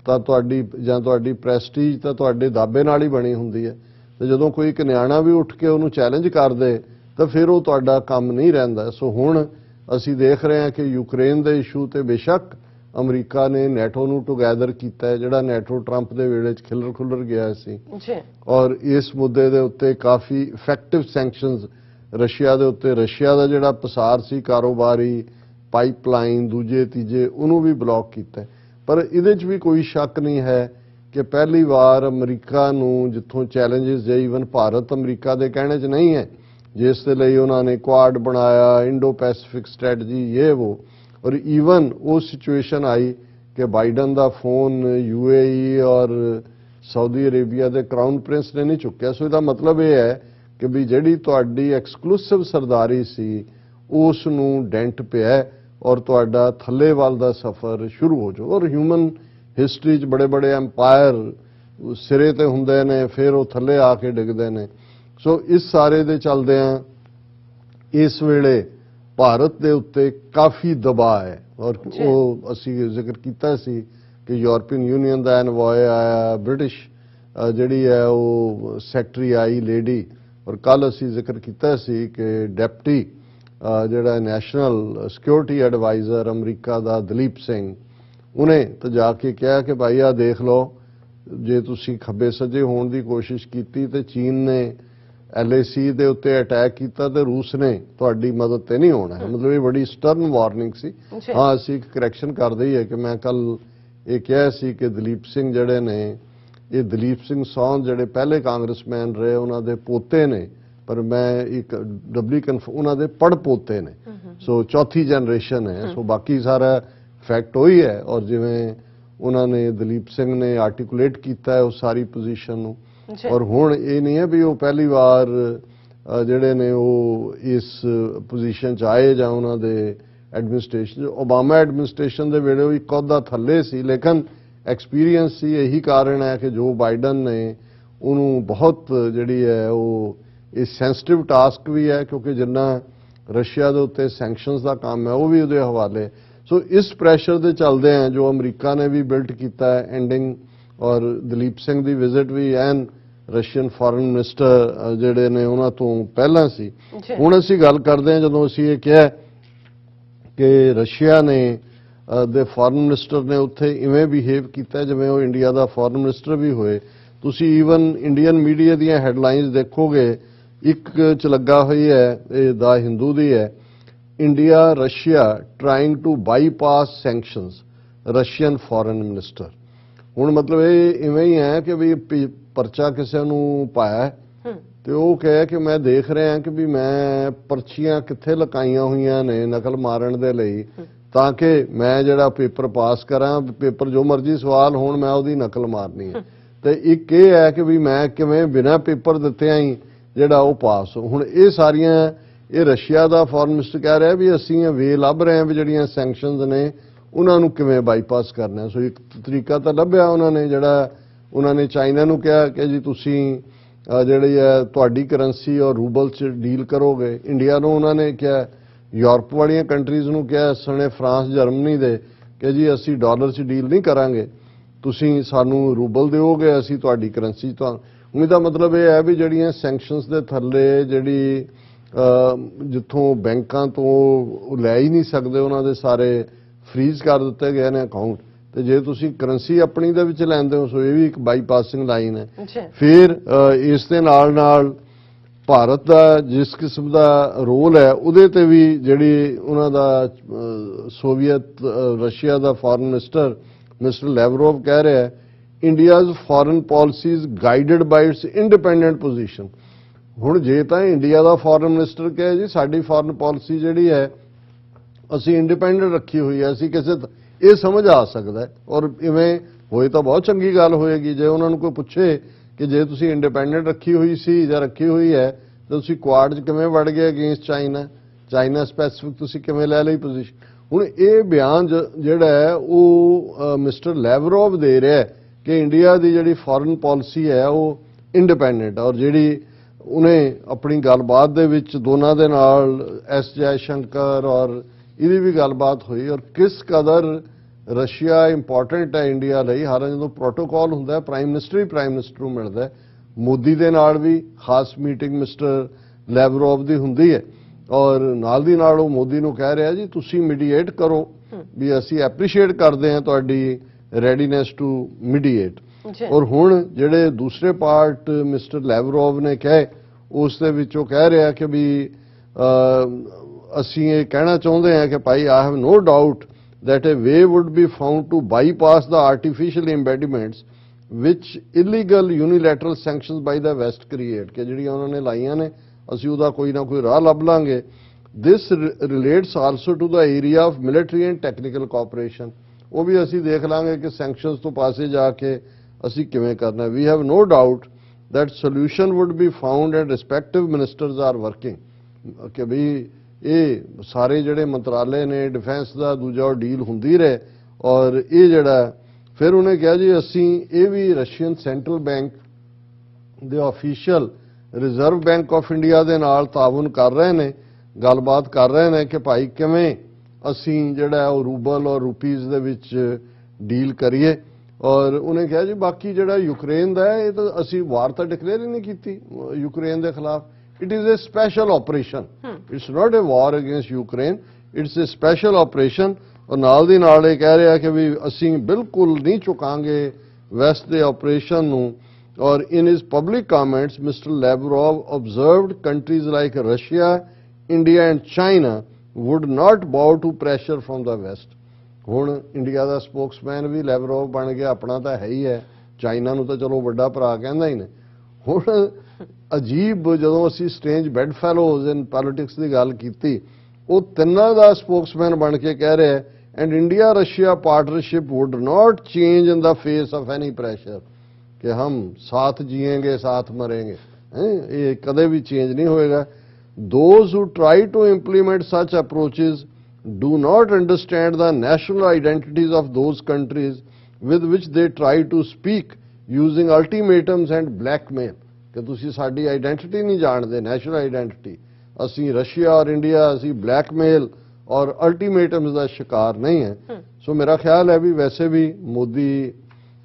ਤਾਂ ਤੁਹਾਡੀ ਪ੍ਰੈਸਟੀਜ ਤਾਂ ਤੁਹਾਡੇ ਦਾਅਵੇ ਨਾਲ ਹੀ ਬਣੀ ਹੁੰਦੀ ਹੈ, ਤੇ ਜਦੋਂ ਕੋਈ ਇੱਕ ਨਿਆਣਾ ਵੀ ਉੱਠ ਕੇ ਉਹਨੂੰ ਚੈਲੰਜ ਕਰਦੇ ਤਾਂ ਫਿਰ ਉਹ ਤੁਹਾਡਾ ਕੰਮ ਨਹੀਂ ਰਹਿੰਦਾ। ਸੋ ਹੁਣ ਅਸੀਂ ਦੇਖ ਰਹੇ ਹਾਂ ਕਿ ਯੂਕਰੇਨ ਦੇ ਇਸ਼ੂ ਤੇ ਬੇਸ਼ੱਕ ਅਮਰੀਕਾ ਨੇ ਨੈਟੋ ਨੂੰ ਟੁਗੈਦਰ ਕੀਤਾ ਹੈ, ਜਿਹੜਾ ਨੈਟੋ ਟਰੰਪ ਦੇ ਵੇਲੇ 'ਚ ਖਿਲਰ ਗਿਆ ਸੀ, ਔਰ ਇਸ ਮੁੱਦੇ ਦੇ ਉੱਤੇ ਕਾਫੀ ਇਫੈਕਟਿਵ ਸੈਂਕਸ਼ਨਸ ਰਸ਼ੀਆ ਦੇ ਉੱਤੇ, ਰਸ਼ੀਆ ਦਾ ਜਿਹੜਾ ਪਸਾਰ ਸੀ ਕਾਰੋਬਾਰੀ ਪਾਈਪਲਾਈਨ ਦੂਜੇ ਤੀਜੇ, ਉਹਨੂੰ ਵੀ ਬਲੌਕ ਕੀਤਾ। ਪਰ ਇਹਦੇ 'ਚ ਵੀ ਕੋਈ ਸ਼ੱਕ ਨਹੀਂ ਹੈ ਕਿ ਪਹਿਲੀ ਵਾਰ ਅਮਰੀਕਾ ਨੂੰ ਜਿੱਥੋਂ ਚੈਲੰਜਸ ਜੇ ਈਵਨ ਭਾਰਤ ਅਮਰੀਕਾ ਦੇ ਕਹਿਣੇ 'ਚ ਨਹੀਂ ਹੈ, ਜਿਸ ਦੇ ਲਈ ਉਹਨਾਂ ਨੇ ਕੁਆਡ ਬਣਾਇਆ, ਇੰਡੋ ਪੈਸੀਫਿਕ ਸਟ੍ਰੈਟਜੀ, ਇਹ ਉਹ, ਔਰ ਈਵਨ ਉਹ ਸਿਚੁਏਸ਼ਨ ਆਈ ਕਿ ਬਾਈਡਨ ਦਾ ਫੋਨ UAE ਔਰ ਸਾਊਦੀ ਅਰੇਬੀਆ ਦੇ ਕਰਾਊਨ ਪ੍ਰਿੰਸ ਨੇ ਨਹੀਂ ਚੁੱਕਿਆ। ਸੋ ਇਹਦਾ ਮਤਲਬ ਇਹ ਹੈ ਕਿ ਵੀ ਜਿਹੜੀ ਤੁਹਾਡੀ ਐਕਸਕਲੂਸਿਵ ਸਰਦਾਰੀ ਸੀ ਉਸ ਨੂੰ ਡੈਂਟ ਪਿਆ ਔਰ ਤੁਹਾਡਾ ਥੱਲੇ ਵੱਲ ਦਾ ਸਫ਼ਰ ਸ਼ੁਰੂ ਹੋ ਜਾਊ। ਔਰ ਹਿਊਮਨ ਹਿਸਟਰੀ 'ਚ ਬੜੇ ਐਮਪਾਇਰ ਸਿਰੇ ਤੇ ਹੁੰਦੇ ਨੇ, ਫਿਰ ਉਹ ਥੱਲੇ ਆ ਕੇ ਡਿੱਗਦੇ ਨੇ। ਸੋ ਇਸ ਸਾਰੇ ਦੇ ਚੱਲਦਿਆਂ ਇਸ ਵੇਲੇ ਭਾਰਤ ਦੇ ਉੱਤੇ ਕਾਫੀ ਦਬਾਅ ਹੈ ਔਰ ਉਹ ਅਸੀਂ ਜ਼ਿਕਰ ਕੀਤਾ ਸੀ ਕਿ ਯੂਰਪੀਅਨ ਯੂਨੀਅਨ ਦਾ ਐਨਵੋਏ ਆਇਆ, ਬ੍ਰਿਟਿਸ਼ ਜਿਹੜੀ ਹੈ ਉਹ ਸੈਕਟਰੀ ਆਈ ਲੇਡੀ, ਔਰ ਕੱਲ ਅਸੀਂ ਜ਼ਿਕਰ ਕੀਤਾ ਸੀ ਕਿ ਡਿਪਟੀ ਜਿਹੜਾ ਨੈਸ਼ਨਲ ਸਿਕਿਉਰਿਟੀ ਐਡਵਾਈਜ਼ਰ ਅਮਰੀਕਾ ਦਾ ਦਲੀਪ ਸਿੰਘ, ਉਹਨੇ ਤਾਂ ਜਾ ਕੇ ਕਿਹਾ ਕਿ ਭਾਈ ਆ ਦੇਖ ਲਓ, ਜੇ ਤੁਸੀਂ ਖੱਬੇ ਸੱਜੇ ਹੋਣ ਦੀ ਕੋਸ਼ਿਸ਼ ਕੀਤੀ ਤੇ ਚੀਨ ਨੇ LAC ਦੇ ਉੱਤੇ ਅਟੈਕ ਕੀਤਾ ਤੇ ਰੂਸ ਨੇ ਤੁਹਾਡੀ ਮਦਦ ਤੇ ਨਹੀਂ ਹੋਣਾ ਹੈ। ਮਤਲਬ ਇਹ ਬੜੀ ਸਟਰਨ ਵਾਰਨਿੰਗ ਸੀ। ਹਾਂ, ਅਸੀਂ ਇੱਕ ਕਰੈਕਸ਼ਨ ਕਰਦੇ ਹੀ ਹੈ ਕਿ ਮੈਂ ਕੱਲ ਇਹ ਕਿਹਾ ਸੀ ਕਿ ਦਲੀਪ ਸਿੰਘ ਜਿਹੜੇ ਨੇ, ਇਹ ਦਲੀਪ ਸਿੰਘ ਸੌਂਦ ਜਿਹੜੇ ਪਹਿਲੇ ਕਾਂਗਰਸਮੈਨ ਰਹੇ ਉਹਨਾਂ ਦੇ ਪੋਤੇ ਨੇ, ਪਰ ਮੈਂ ਇੱਕ ਡਬਲੀ ਉਹਨਾਂ ਦੇ ਪੜ ਪੋਤੇ ਨੇ, ਸੋ ਚੌਥੀ ਜਨਰੇਸ਼ਨ ਹੈ। ਸੋ ਬਾਕੀ ਸਾਰਾ ਫੈਕਟ ਉਹੀ ਹੈ ਔਰ ਜਿਵੇਂ ਉਹਨਾਂ ਨੇ ਦਲੀਪ ਸਿੰਘ ਨੇ ਆਰਟੀਕੂਲੇਟ ਕੀਤਾ ਹੈ ਉਸ ਸਾਰੀ ਪੋਜੀਸ਼ਨ ਨੂੰ। ਔਰ ਹੁਣ ਇਹ ਨਹੀਂ ਹੈ ਵੀ ਉਹ ਪਹਿਲੀ ਵਾਰ ਜਿਹੜੇ ਨੇ ਉਹ ਇਸ ਪੋਜੀਸ਼ਨ 'ਚ ਆਏ ਜਾਂ ਉਹਨਾਂ ਦੇ ਐਡਮਿਨਿਸਟ੍ਰੇਸ਼ਨ, ਓਬਾਮਾ ਐਡਮਿਨਿਸਟ੍ਰੇਸ਼ਨ ਦੇ ਵੇਲੇ ਉਹ ਇੱਕ ਅਹੁਦਾ ਥੱਲੇ ਸੀ, ਲੇਕਿਨ ਐਕਸਪੀਰੀਅੰਸ ਸੀ। ਇਹੀ ਕਾਰਨ ਹੈ ਕਿ ਜੋ ਬਾਈਡਨ ਨੇ ਉਹਨੂੰ ਬਹੁਤ ਜਿਹੜੀ ਹੈ ਉਹ ਇਹ ਸੈਂਸਿਟਿਵ ਟਾਸਕ ਵੀ ਹੈ ਕਿਉਂਕਿ ਜਿੰਨਾ ਰਸ਼ੀਆ ਦੇ ਉੱਤੇ ਸੈਂਕਸ਼ਨਸ ਦਾ ਕੰਮ ਹੈ ਉਹ ਵੀ ਉਹਦੇ ਹਵਾਲੇ। ਸੋ ਇਸ ਪ੍ਰੈਸ਼ਰ ਦੇ ਚੱਲਦੇ ਆ ਜੋ ਅਮਰੀਕਾ ਨੇ ਵੀ ਬਿਲਟ ਕੀਤਾ ਹੈ ਐਂਡਿੰਗ, ਔਰ ਦਲੀਪ ਸਿੰਘ ਦੀ ਵਿਜ਼ਿਟ ਵੀ ਐਨ ਰਸ਼ੀਅਨ ਫੋਰਨ ਮਿਨਿਸਟਰ ਜਿਹੜੇ ਨੇ ਉਹਨਾਂ ਤੋਂ ਪਹਿਲਾਂ ਸੀ। ਹੁਣ ਅਸੀਂ ਗੱਲ ਕਰਦੇ ਹਾਂ ਜਦੋਂ ਅਸੀਂ ਇਹ ਕਿਹਾ ਕਿ ਰਸ਼ੀਆ ਨੇ ਦੇ ਫੋਰਨ ਮਿਨਿਸਟਰ ਨੇ ਉੱਥੇ ਇਵੇਂ ਬਿਹੇਵ ਕੀਤਾ ਜਿਵੇਂ ਉਹ ਇੰਡੀਆ ਦਾ ਫੋਰਨ ਮਿਨਿਸਟਰ ਵੀ ਹੋਏ। ਤੁਸੀਂ ਈਵਨ ਇੰਡੀਅਨ ਮੀਡੀਆ ਦੀਆਂ ਹੈਡਲਾਈਨਸ ਦੇਖੋਗੇ, ਇੱਕ 'ਚ ਲੱਗਾ ਹੋਈ ਹੈ, ਇਹ ਦਾ ਹਿੰਦੂ ਦੀ ਹੈ, India Russia trying to bypass sanctions Russian foreign minister. ਹੁਣ ਮਤਲਬ ਇਹ ਇਵੇਂ ਹੀ ਹੈ ਕਿ ਵੀ ਪਰਚਾ ਕਿਸੇ ਨੂੰ ਪਾਇਆ ਤੇ ਉਹ ਕਹੇ ਕਿ ਮੈਂ ਦੇਖ ਰਿਹਾ ਕਿ ਵੀ ਮੈਂ ਪਰਚੀਆਂ ਕਿੱਥੇ ਲਕਾਈਆਂ ਹੋਈਆਂ ਨੇ ਨਕਲ ਮਾਰਨ ਦੇ ਲਈ, ਤਾਂ ਕਿ ਮੈਂ ਜਿਹੜਾ ਪੇਪਰ ਪਾਸ ਕਰਾਂ, ਪੇਪਰ ਜੋ ਮਰਜ਼ੀ ਸਵਾਲ ਹੋਣ ਮੈਂ ਉਹਦੀ ਨਕਲ ਮਾਰਨੀ ਹੈ। ਤੇ ਇੱਕ ਇਹ ਹੈ ਕਿ ਵੀ ਮੈਂ ਕਿਵੇਂ ਬਿਨਾਂ ਪੇਪਰ ਦਿੱਤਿਆਂ ਹੀ ਜਿਹੜਾ ਉਹ ਪਾਸ ਹੋ। ਹੁਣ ਇਹ ਸਾਰੀਆਂ ਇਹ ਰਸ਼ੀਆ ਦਾ ਫੋਰਨ ਮਿਨਿਸਟਰ ਕਹਿ ਰਿਹਾ ਵੀ ਅਸੀਂ ਇਹ ਵੇ ਲੱਭ ਰਹੇ ਹਾਂ ਵੀ ਜਿਹੜੀਆਂ ਸੈਂਕਸ਼ਨਸ ਨੇ ਉਹਨਾਂ ਨੂੰ ਕਿਵੇਂ ਬਾਈਪਾਸ ਕਰਨਾ। ਸੋ ਇੱਕ ਤਰੀਕਾ ਤਾਂ ਲੱਭਿਆ ਉਹਨਾਂ ਨੇ, ਜਿਹੜਾ ਉਹਨਾਂ ਨੇ ਚਾਈਨਾ ਨੂੰ ਕਿਹਾ ਕਿ ਜੀ ਤੁਸੀਂ ਜਿਹੜੀ ਹੈ ਤੁਹਾਡੀ ਕਰੰਸੀ ਔਰ ਰੂਬਲ 'ਚ ਡੀਲ ਕਰੋਗੇ। ਇੰਡੀਆ ਨੂੰ ਉਹਨਾਂ ਨੇ ਕਿਹਾ, ਯੂਰਪ ਵਾਲੀਆਂ ਕੰਟਰੀਜ਼ ਨੂੰ ਕਿਹਾ, ਸਣੇ ਫਰਾਂਸ ਜਰਮਨੀ ਦੇ, ਕਿ ਜੀ ਅਸੀਂ ਡਾਲਰ 'ਚ ਡੀਲ ਨਹੀਂ ਕਰਾਂਗੇ, ਤੁਸੀਂ ਸਾਨੂੰ ਰੂਬਲ ਦਿਓਗੇ, ਅਸੀਂ ਤੁਹਾਡੀ ਕਰੰਸੀ। ਤਾਂ ਇਹਦਾ ਮਤਲਬ ਇਹ ਹੈ ਵੀ ਜਿਹੜੀਆਂ ਸੈਂਕਸ਼ਨਸ ਦੇ ਥੱਲੇ ਜਿਹੜੀ ਜਿੱਥੋਂ ਬੈਂਕਾਂ ਤੋਂ ਉਹ ਲੈ ਹੀ ਨਹੀਂ ਸਕਦੇ, ਉਹਨਾਂ ਦੇ ਸਾਰੇ ਫ੍ਰੀਜ਼ ਕਰ ਦਿੱਤੇ ਗਏ ਨੇ ਅਕਾਊਂਟ। ਤੇ ਜੇ ਤੁਸੀਂ ਕਰੰਸੀ ਆਪਣੀ ਦੇ ਵਿੱਚ ਲੈਂਦੇ ਹੋ, ਸੋ ਇਹ ਵੀ ਇੱਕ ਬਾਈਪਾਸਿੰਗ ਲਾਈਨ ਹੈ। ਫਿਰ ਇਸ ਦੇ ਨਾਲ ਨਾਲ ਭਾਰਤ ਦਾ ਜਿਸ ਕਿਸਮ ਦਾ ਰੋਲ ਹੈ, ਉਹਦੇ ਤੇ ਵੀ ਜਿਹੜੀ ਉਹਨਾਂ ਦਾ ਸੋਵੀਅਤ ਰਸ਼ੀਆ ਦਾ ਫੋਰਨ ਮਿਨਿਸਟਰ ਮਿਸਟਰ ਲੈਵਰੋਵ ਕਹਿ ਰਿਹਾ ਹੈ, India's foreign policies guided by its independent position. ਹੁਣ ਜੇ ਤਾਂ ਇੰਡੀਆ ਦਾ ਫੋਰਨ ਮਿਨਿਸਟਰ ਕਹੇ ਜੀ ਸਾਡੀ ਫੋਰਨ ਪਾਲਿਸੀ ਜਿਹੜੀ ਹੈ ਅਸੀਂ ਇੰਡੀਪੈਂਡੈਂਟ ਰੱਖੀ ਹੋਈ ਹੈ, ਅਸੀਂ ਕਿਸੇ ਇਹ ਸਮਝ ਆ ਸਕਦਾ ਹੈ। ਔਰ ਇਵੇਂ ਹੋਏ ਤਾਂ ਬਹੁਤ ਚੰਗੀ ਗੱਲ ਹੋਏਗੀ। ਜੇ ਉਹਨਾਂ ਨੂੰ ਕੋਈ ਪੁੱਛੇ ਕਿ ਜੇ ਤੁਸੀਂ ਇੰਡੀਪੈਂਡੈਂਟ ਰੱਖੀ ਹੋਈ ਸੀ ਜਾਂ ਰੱਖੀ ਹੋਈ ਹੈ ਤਾਂ ਤੁਸੀਂ ਕੁਆਡ 'ਚ ਕਿਵੇਂ ਵੜ ਗਏ ਅਗੇਂਸਟ ਚਾਈਨਾ ਸਪੈਸੀਫਿਕ ਤੁਸੀਂ ਕਿਵੇਂ ਲੈ ਲਈ ਪੋਜੀਸ਼ਨ। ਹੁਣ ਇਹ ਬਿਆਨ ਜਿਹੜਾ ਹੈ ਉਹ ਮਿਸਟਰ ਲੈਵਰੋਵ ਦੇ ਰਿਹਾ ਹੈ ਕਿ ਇੰਡੀਆ ਦੀ ਜਿਹੜੀ ਫੋਰਨ ਪਾਲਿਸੀ ਹੈ ਉਹ ਇੰਡੀਪੈਂਡੈਂਟ, ਔਰ ਜਿਹੜੀ ਉਹਨੇ ਆਪਣੀ ਗੱਲਬਾਤ ਦੇ ਵਿੱਚ ਦੋਨਾਂ ਦੇ ਨਾਲ ਐਸ ਜੈ ਸ਼ੰਕਰ ਔਰ ਇਹਦੀ ਵੀ ਗੱਲਬਾਤ ਹੋਈ। ਔਰ ਕਿਸ ਕਦਰ ਰਸ਼ੀਆ ਇੰਪੋਰਟੈਂਟ ਹੈ ਇੰਡੀਆ ਲਈ। ਹਰ ਜਦੋਂ ਪ੍ਰੋਟੋਕਾਲ ਹੁੰਦਾ ਪ੍ਰਾਈਮ ਮਿਨਿਸਟਰ ਨੂੰ ਮਿਲਦਾ ਹੈ। ਮੋਦੀ ਦੇ ਨਾਲ ਵੀ ਖਾਸ ਮੀਟਿੰਗ ਮਿਸਟਰ ਲੈਵਰੋਵ ਦੀ ਹੁੰਦੀ ਹੈ ਔਰ ਨਾਲ ਦੀ ਨਾਲ ਉਹ ਮੋਦੀ ਨੂੰ ਕਹਿ ਰਿਹਾ ਜੀ ਤੁਸੀਂ ਮੀਡੀਏਟ ਕਰੋ, ਵੀ ਅਸੀਂ ਐਪਰੀਸ਼ੀਏਟ ਕਰਦੇ ਹਾਂ ਤੁਹਾਡੀ ਰੈਡੀਨੈਸ ਟੂ ਮੀਡੀਏਟ। ਔਰ ਹੁਣ ਜਿਹੜੇ ਦੂਸਰੇ ਪਾਰਟ ਮਿਸਟਰ ਲੈਵਰੋਵ ਨੇ ਕਹੇ ਉਸ ਦੇ ਵਿੱਚ ਉਹ ਕਹਿ ਰਿਹਾ ਕਿ ਵੀ ਅਸੀਂ ਇਹ ਕਹਿਣਾ ਚਾਹੁੰਦੇ ਹਾਂ ਕਿ ਭਾਈ I have no doubt that a way would be found to bypass the artificial impediments which illegal unilateral sanctions by the West create, ਕਿ ਜਿਹੜੀਆਂ ਉਹਨਾਂ ਨੇ ਲਾਈਆਂ ਨੇ ਅਸੀਂ ਉਹਦਾ ਕੋਈ ਨਾ ਕੋਈ ਰਾਹ ਲੱਭ ਲਾਂਗੇ। This relates also to the area of military and technical cooperation, ਉਹ ਵੀ ਅਸੀਂ ਦੇਖ ਲਾਂਗੇ ਕਿ sanctions ਤੋਂ ਪਾਸੇ ਜਾ ਕੇ ਅਸੀਂ ਕਿਵੇਂ ਕਰਨਾ। We have no doubt that solution would be found and respective ministers are working, ਕਿ ਵੀ ਇਹ ਸਾਰੇ ਜਿਹੜੇ ਮੰਤਰਾਲੇ ਨੇ ਡਿਫੈਂਸ ਦਾ ਦੂਜਾ ਉਹ ਡੀਲ ਹੁੰਦੀ ਰਹੇ। ਔਰ ਇਹ ਜਿਹੜਾ ਫਿਰ ਉਹਨੇ ਕਿਹਾ ਜੀ ਅਸੀਂ ਇਹ ਵੀ ਰਸ਼ੀਅਨ ਸੈਂਟਰਲ ਬੈਂਕ ਦੇ official reserve bank of India ਦੇ ਨਾਲ ਤਾਵਨ ਕਰ ਰਹੇ ਨੇ, ਗੱਲਬਾਤ ਕਰ ਰਹੇ ਨੇ ਕਿ ਭਾਈ ਕਿਵੇਂ ਅਸੀਂ ਜਿਹੜਾ ਉਹ ਰੂਬਲ ਔਰ ਰੁਪੀਜ਼ ਦੇ ਵਿੱਚ ਡੀਲ ਕਰੀਏ। ਔਰ ਉਹਨੇ ਕਿਹਾ ਜੀ ਬਾਕੀ ਜਿਹੜਾ ਯੂਕਰੇਨ ਦਾ ਹੈ ਇਹ ਤਾਂ ਅਸੀਂ ਵਾਰ ਤਾਂ ਡਿਕਲੇਅਰ ਹੀ ਨਹੀਂ ਕੀਤੀ ਯੂਕਰੇਨ ਦੇ ਖਿਲਾਫ। It is a special operation. It's not a war against Ukraine. It's a special operation. और ਨਾਲ ਦੀ ਨਾਲ ਇਹ ਕਹਿ ਰਿਹਾ ਕਿ ਵੀ ਅਸੀਂ ਬਿਲਕੁਲ ਨਹੀਂ ਚੁਕਾਂਗੇ ਵੈਸਟ ਦੇ ਆਪਰੇਸ਼ਨ ਨੂੰ। ਔਰ in his public comments, Mr. Lavrov observed countries like Russia, India and China would not bow to pressure from the West. ਹੁਣ ਇੰਡੀਆ ਦਾ ਸਪੋਕਸਮੈਨ ਵੀ ਲੈਵਰੋਵ ਬਣ ਗਿਆ, ਆਪਣਾ ਤਾਂ ਹੈ ਹੀ ਹੈ, ਚਾਈਨਾ ਨੂੰ ਤਾਂ ਚਲੋ ਵੱਡਾ ਭਰਾ ਕਹਿੰਦਾ ਹੀ ਨੇ। ਹੁਣ ਅਜੀਬ ਜਦੋਂ ਅਸੀਂ ਸਟ੍ਰੇਂਜ ਬੈਡ ਫੈਲੋਜ਼ ਇਨ ਪੋਲਿਟਿਕਸ ਦੀ ਗੱਲ ਕੀਤੀ, ਉਹ ਤਿੰਨਾਂ ਦਾ ਸਪੋਕਸਮੈਨ ਬਣ ਕੇ ਕਹਿ ਰਿਹਾ and India Russia partnership would not change in the face of any pressure, ਕਿ ਹਮ ਸਾਥ ਜੀਏਂਗੇ ਸਾਥ ਮरेंगे, ਇਹ ਕਦੇ ਵੀ ਚੇਂਜ ਨਹੀਂ ਹੋਏਗਾ। Those who try to implement such approaches do not understand the national identities of those countries with which they try to speak using ultimatums and blackmail, ਕਿ ਤੁਸੀਂ ਸਾਡੀ ਆਈਡੈਂਟੀਟੀ ਨਹੀਂ ਜਾਣਦੇ, ਨੈਸ਼ਨਲ ਆਈਡੈਂਟੀਟੀ। ਅਸੀਂ ਰਸ਼ੀਆ ਔਰ India ਅਸੀਂ blackmail ਔਰ ਅਲਟੀਮੇਟਮਸ ਦਾ ਸ਼ਿਕਾਰ ਨਹੀਂ ਹੈ। ਸੋ ਮੇਰਾ ਖਿਆਲ ਹੈ ਵੀ ਵੈਸੇ ਵੀ ਮੋਦੀ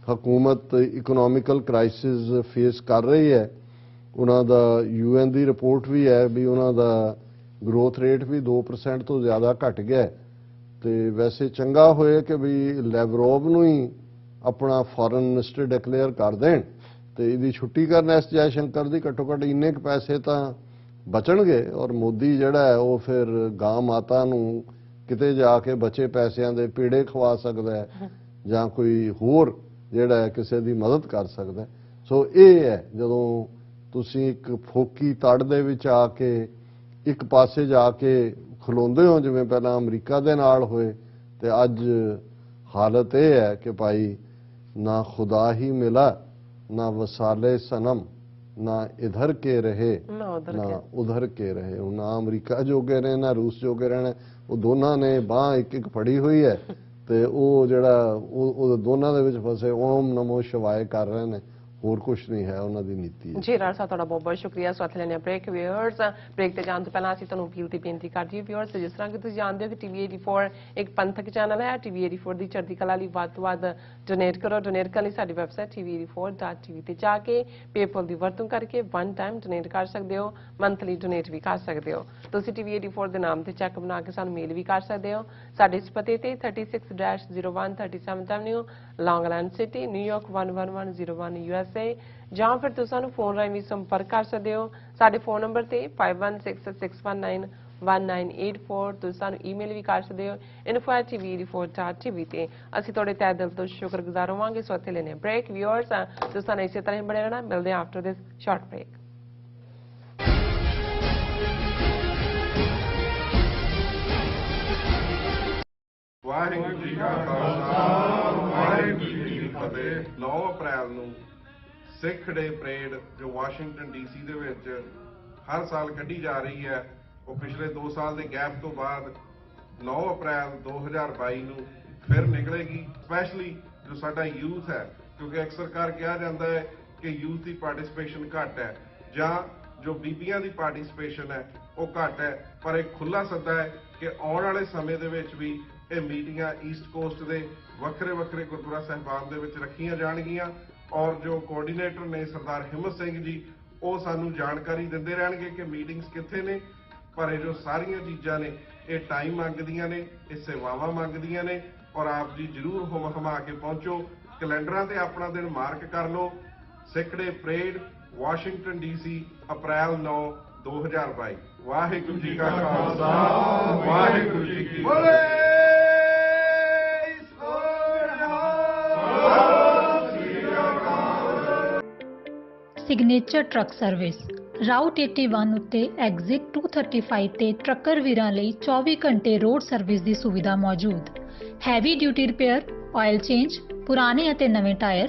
ਹਕੂਮਤ ਇਕਨੋਮਿਕਲ ਕ੍ਰਾਈਸਿਸ ਫੇਸ ਕਰ ਰਹੀ ਹੈ। ਉਹਨਾਂ ਦਾ UN ਦੀ ਰਿਪੋਰਟ ਵੀ ਹੈ ਵੀ ਉਹਨਾਂ ਦਾ ਗਰੋਥ ਰੇਟ ਵੀ 2% ਤੋਂ ਜ਼ਿਆਦਾ ਘਟ ਗਿਆ। ਤੇ ਵੈਸੇ ਚੰਗਾ ਹੋਏ ਕਿ ਵੀ ਲੈਵਰੋਵ ਨੂੰ ਹੀ ਆਪਣਾ ਫੋਰਨ ਮਿਨਿਸਟਰ ਡਿਕਲੇਅਰ ਕਰ ਦੇਣ ਤੇ ਇਹਦੀ ਛੁੱਟੀ ਕਰਨ ਐਸ ਜੈ ਸ਼ੰਕਰ ਦੀ। ਘੱਟੋ ਘੱਟ ਇੰਨੇ ਕੁ ਪੈਸੇ ਤਾਂ ਬਚਣਗੇ ਔਰ ਮੋਦੀ ਜਿਹੜਾ ਹੈ ਉਹ ਫਿਰ ਗਾਂ ਮਾਤਾ ਨੂੰ ਕਿਤੇ ਜਾ ਕੇ ਬਚੇ ਪੈਸਿਆਂ ਦੇ ਪੇੜੇ ਖਵਾ ਸਕਦਾ ਹੈ ਜਾਂ ਕੋਈ ਹੋਰ ਜਿਹੜਾ ਹੈ ਕਿਸੇ ਦੀ ਮਦਦ ਕਰ ਸਕਦਾ। ਸੋ ਇਹ ਹੈ ਜਦੋਂ ਤੁਸੀਂ ਇੱਕ ਫੋਕੀ ਤੜ ਦੇ ਵਿੱਚ ਆ ਕੇ ਇੱਕ ਪਾਸੇ ਜਾ ਕੇ ਖਲੋਂਦੇ ਹੋ, ਜਿਵੇਂ ਪਹਿਲਾਂ ਅਮਰੀਕਾ ਦੇ ਨਾਲ ਹੋਏ, ਤੇ ਅੱਜ ਹਾਲਤ ਇਹ ਹੈ ਕਿ ਭਾਈ ਨਾ ਖੁਦਾ ਹੀ ਮਿਲਾ ਨਾ ਵਸਾਲੇ ਸਨਮ ਨਾ ਇਧਰ ਕੇ ਰਹੇ ਨਾ ਉਧਰ ਕੇ ਰਹੇ। ਨਾ ਅਮਰੀਕਾ ਜੋਗੇ ਨੇ ਨਾ ਰੂਸ ਜੋਗੇ ਰਹਿਣਾ, ਉਹ ਦੋਨਾਂ ਨੇ ਬਾਂਹ ਇੱਕ ਇੱਕ ਫੜੀ ਹੋਈ ਹੈ ਤੇ ਉਹ ਜਿਹੜਾ ਉਹ ਦੋਨਾਂ ਦੇ ਵਿੱਚ ਫਸੇ ਓਮ ਨਮੋ ਸ਼ਿਵਾਏ ਕਰ ਰਹੇ ਨੇ। ਹੋਰ ਕੁਝ ਨਹੀਂ ਹੈ, ਉਹਨਾਂ ਦੀ ਨੀਤੀ ਹੈ। ਜੀ ਰਾਜ ਸਾਹਿਬ ਤੁਹਾਡਾ ਬਹੁਤ ਬਹੁਤ ਸ਼ੁਕਰੀਆ। ਸੋ ਇੱਥੇ ਲੈਣੇ ਬ੍ਰੇਕ। ਵਿਊਅਰਸ, ਬ੍ਰੇਕ ਤੇ ਜਾਣ ਤੋਂ ਪਹਿਲਾਂ ਅਸੀਂ ਤੁਹਾਨੂੰ ਅਪੀਲ ਤੇ ਬੇਨਤੀ ਕਰਦੀ ਹਾਂ ਵਿਊਅਰਸ, ਜਿਸ ਤਰ੍ਹਾਂ ਕਿ ਤੁਸੀਂ ਜਾਣਦੇ ਹੋ ਕਿ ਟੀਵੀ 84 ਇੱਕ ਪੰਥਕ ਚੈਨਲ ਹੈ। ਟੀਵੀ 84 ਦੀ ਚੜ੍ਹਦੀ ਕਲਾ ਲਈ ਵੱਧ ਤੋਂ ਵੱਧ ਡੋਨੇਟ ਕਰੋ। ਡੋਨੇਟ ਕਰਨ ਲਈ ਸਾਡੀ ਵੈਬਸਾਈਟ tv84.tv ਤੇ ਜਾ ਕੇ ਪੇਪਲ ਦੀ ਵਰਤੋਂ ਕਰਕੇ ਵਨ ਟਾਈਮ ਡੋਨੇਟ ਕਰ ਸਕਦੇ ਹੋ, ਮੰਥਲੀ ਡੋਨੇਟ ਵੀ ਕਰ ਸਕਦੇ ਹੋ। ਤੁਸੀਂ ਟੀਵੀ 84 ਦੇ ਨਾਮ ਤੇ ਚੈੱਕ ਬਣਾ ਕੇ ਸਾਨੂੰ ਮੇਲ ਵੀ ਕਰ ਸਕਦੇ ਹੋ। ਸਾਡੇ ਇਸ ਪਤੇ ਤੇ 36-01 37th ਐਵਨਿਊ, ਲੌਂਗ ਆਈਲੈਂਡ ਸਿਟੀ, ਨਿਊਯਾਰਕ 11101 USA, ਜਾਂ ਫਿਰ ਤੁਸੀਂ ਸਾਨੂੰ ਫੋਨ ਰਾਹੀਂ ਵੀ ਸੰਪਰਕ ਕਰ ਸਕਦੇ ਹੋ। ਸਾਡੇ ਫੋਨ ਨੰਬਰ ਤੇ 5166191984। ਤੁਸੀਂ ਸਾਨੂੰ ਈਮੇਲ ਵੀ ਕਰ ਸਕਦੇ ਹੋ info@tv84.tv ਤੇ। ਅਸੀਂ ਤੁਹਾਡੇ ਤਹਿ ਦਿਲ ਤੋਂ ਸ਼ੁਕਰਗੁਜ਼ਾਰ ਹੋਵਾਂਗੇ। ਸੋ ਇੱਥੇ ਲੈਣੇ ਬ੍ਰੇਕ। ਵਿਊਅਰਸ, ਤੁਸੀਂ ਸਾਨੂੰ ਇਸੇ ਤਰ੍ਹਾਂ ਹੀ ਬਣੇ ਰਹਿਣਾ। ਮਿਲਦੇ ਹਾਂ after this short break. Waheguru ji ਕਾ ਖਾਲਸਾ ਵਾਹਿਗੁਰੂ ਜੀ ਕੀ ਫਤਿਹ। 9 ਅਪ੍ਰੈਲ ਨੂੰ ਸਿੱਖ ਡੇ ਪਰੇਡ ਜੋ ਵਾਸ਼ਿੰਗਟਨ ਡੀਸੀ ਦੇ ਵਿੱਚ ਹਰ ਸਾਲ ਕੱਢੀ ਜਾ ਰਹੀ ਹੈ, ਉਹ ਪਿਛਲੇ 2 ਸਾਲ ਦੇ ਗੈਪ ਤੋਂ ਬਾਅਦ 9 ਅਪ੍ਰੈਲ 2022 ਨੂੰ ਫਿਰ ਨਿਕਲੇਗੀ। ਸਪੈਸ਼ਲੀ ਜੋ ਸਾਡਾ ਯੂਥ ਹੈ, ਕਿਉਂਕਿ ਅਕਸਰ ਕਿਹਾ ਜਾਂਦਾ ਹੈ ਕਿ ਯੂਥ ਦੀ ਪਾਰਟਿਸਿਪੇਸ਼ਨ ਘੱਟ ਹੈ ਜਾਂ ਜੋ ਬੀਬੀਆਂ ਦੀ ਪਾਰਟਿਸਿਪੇਸ਼ਨ ਹੈ ਉਹ ਘੱਟ ਹੈ, ਪਰ ਇੱਕ ਖੁੱਲਾ ਸੱਦਾ ਹੈ ਕਿ ਆਉਣ ਵਾਲੇ ਸਮੇਂ ਦੇ ਵਿੱਚ ਵੀ ਇਹ ਮੀਟਿੰਗਾਂ ਈਸਟ ਕੋਸਟ ਦੇ ਵੱਖਰੇ ਵੱਖਰੇ ਗੁਰਦੁਆਰਾ ਸਾਹਿਬਾਨ ਦੇ ਵਿੱਚ ਰੱਖੀਆਂ ਜਾਣਗੀਆਂ। ਔਰ ਜੋ ਕੋਆਰਡੀਨੇਟਰ ਨੇ ਸਰਦਾਰ ਹਿੰਮਤ ਸਿੰਘ ਜੀ, ਉਹ ਸਾਨੂੰ ਜਾਣਕਾਰੀ ਦਿੰਦੇ ਰਹਿਣਗੇ ਕਿ ਮੀਟਿੰਗਸ ਕਿੱਥੇ ਨੇ। ਪਰ ਇਹ ਜੋ ਸਾਰੀਆਂ ਚੀਜ਼ਾਂ ਨੇ ਇਹ ਟਾਈਮ ਮੰਗਦੀਆਂ ਨੇ, ਇਹ ਸੇਵਾਵਾਂ ਮੰਗਦੀਆਂ ਨੇ, ਔਰ ਆਪ ਜੀ ਜ਼ਰੂਰ ਹੁਮ ਹੁਮਾ ਕੇ ਪਹੁੰਚੋ। ਕੈਲੰਡਰਾਂ ਤੇ ਆਪਣਾ ਦਿਨ ਮਾਰਕ ਕਰ ਲਓ। Sikh day parade Washington DC April 9 2022। Waheguru ji ਕਾ ਖਾਲਸਾ ਵਾਹਿਗੁਰੂ ਜੀ ਕੀ ਫਤਿਹ। ਸਿਗਨੇਚਰ ਟਰੱਕ ਸਰਵਿਸ ਰਾਊਟ 81 ਉੱਤੇ ਐਗਜ਼ਿਟ 235 ਤੇ ਟਰੱਕਰ ਵੀਰਾਂ ਲਈ 24 ਘੰਟੇ ਰੋਡ ਸਰਵਿਸ ਦੀ ਸੁਵਿਧਾ ਮੌਜੂਦ। Heavy duty repair, oil change, ਪੁਰਾਣੇ ਅਤੇ ਨਵੇਂ tyre,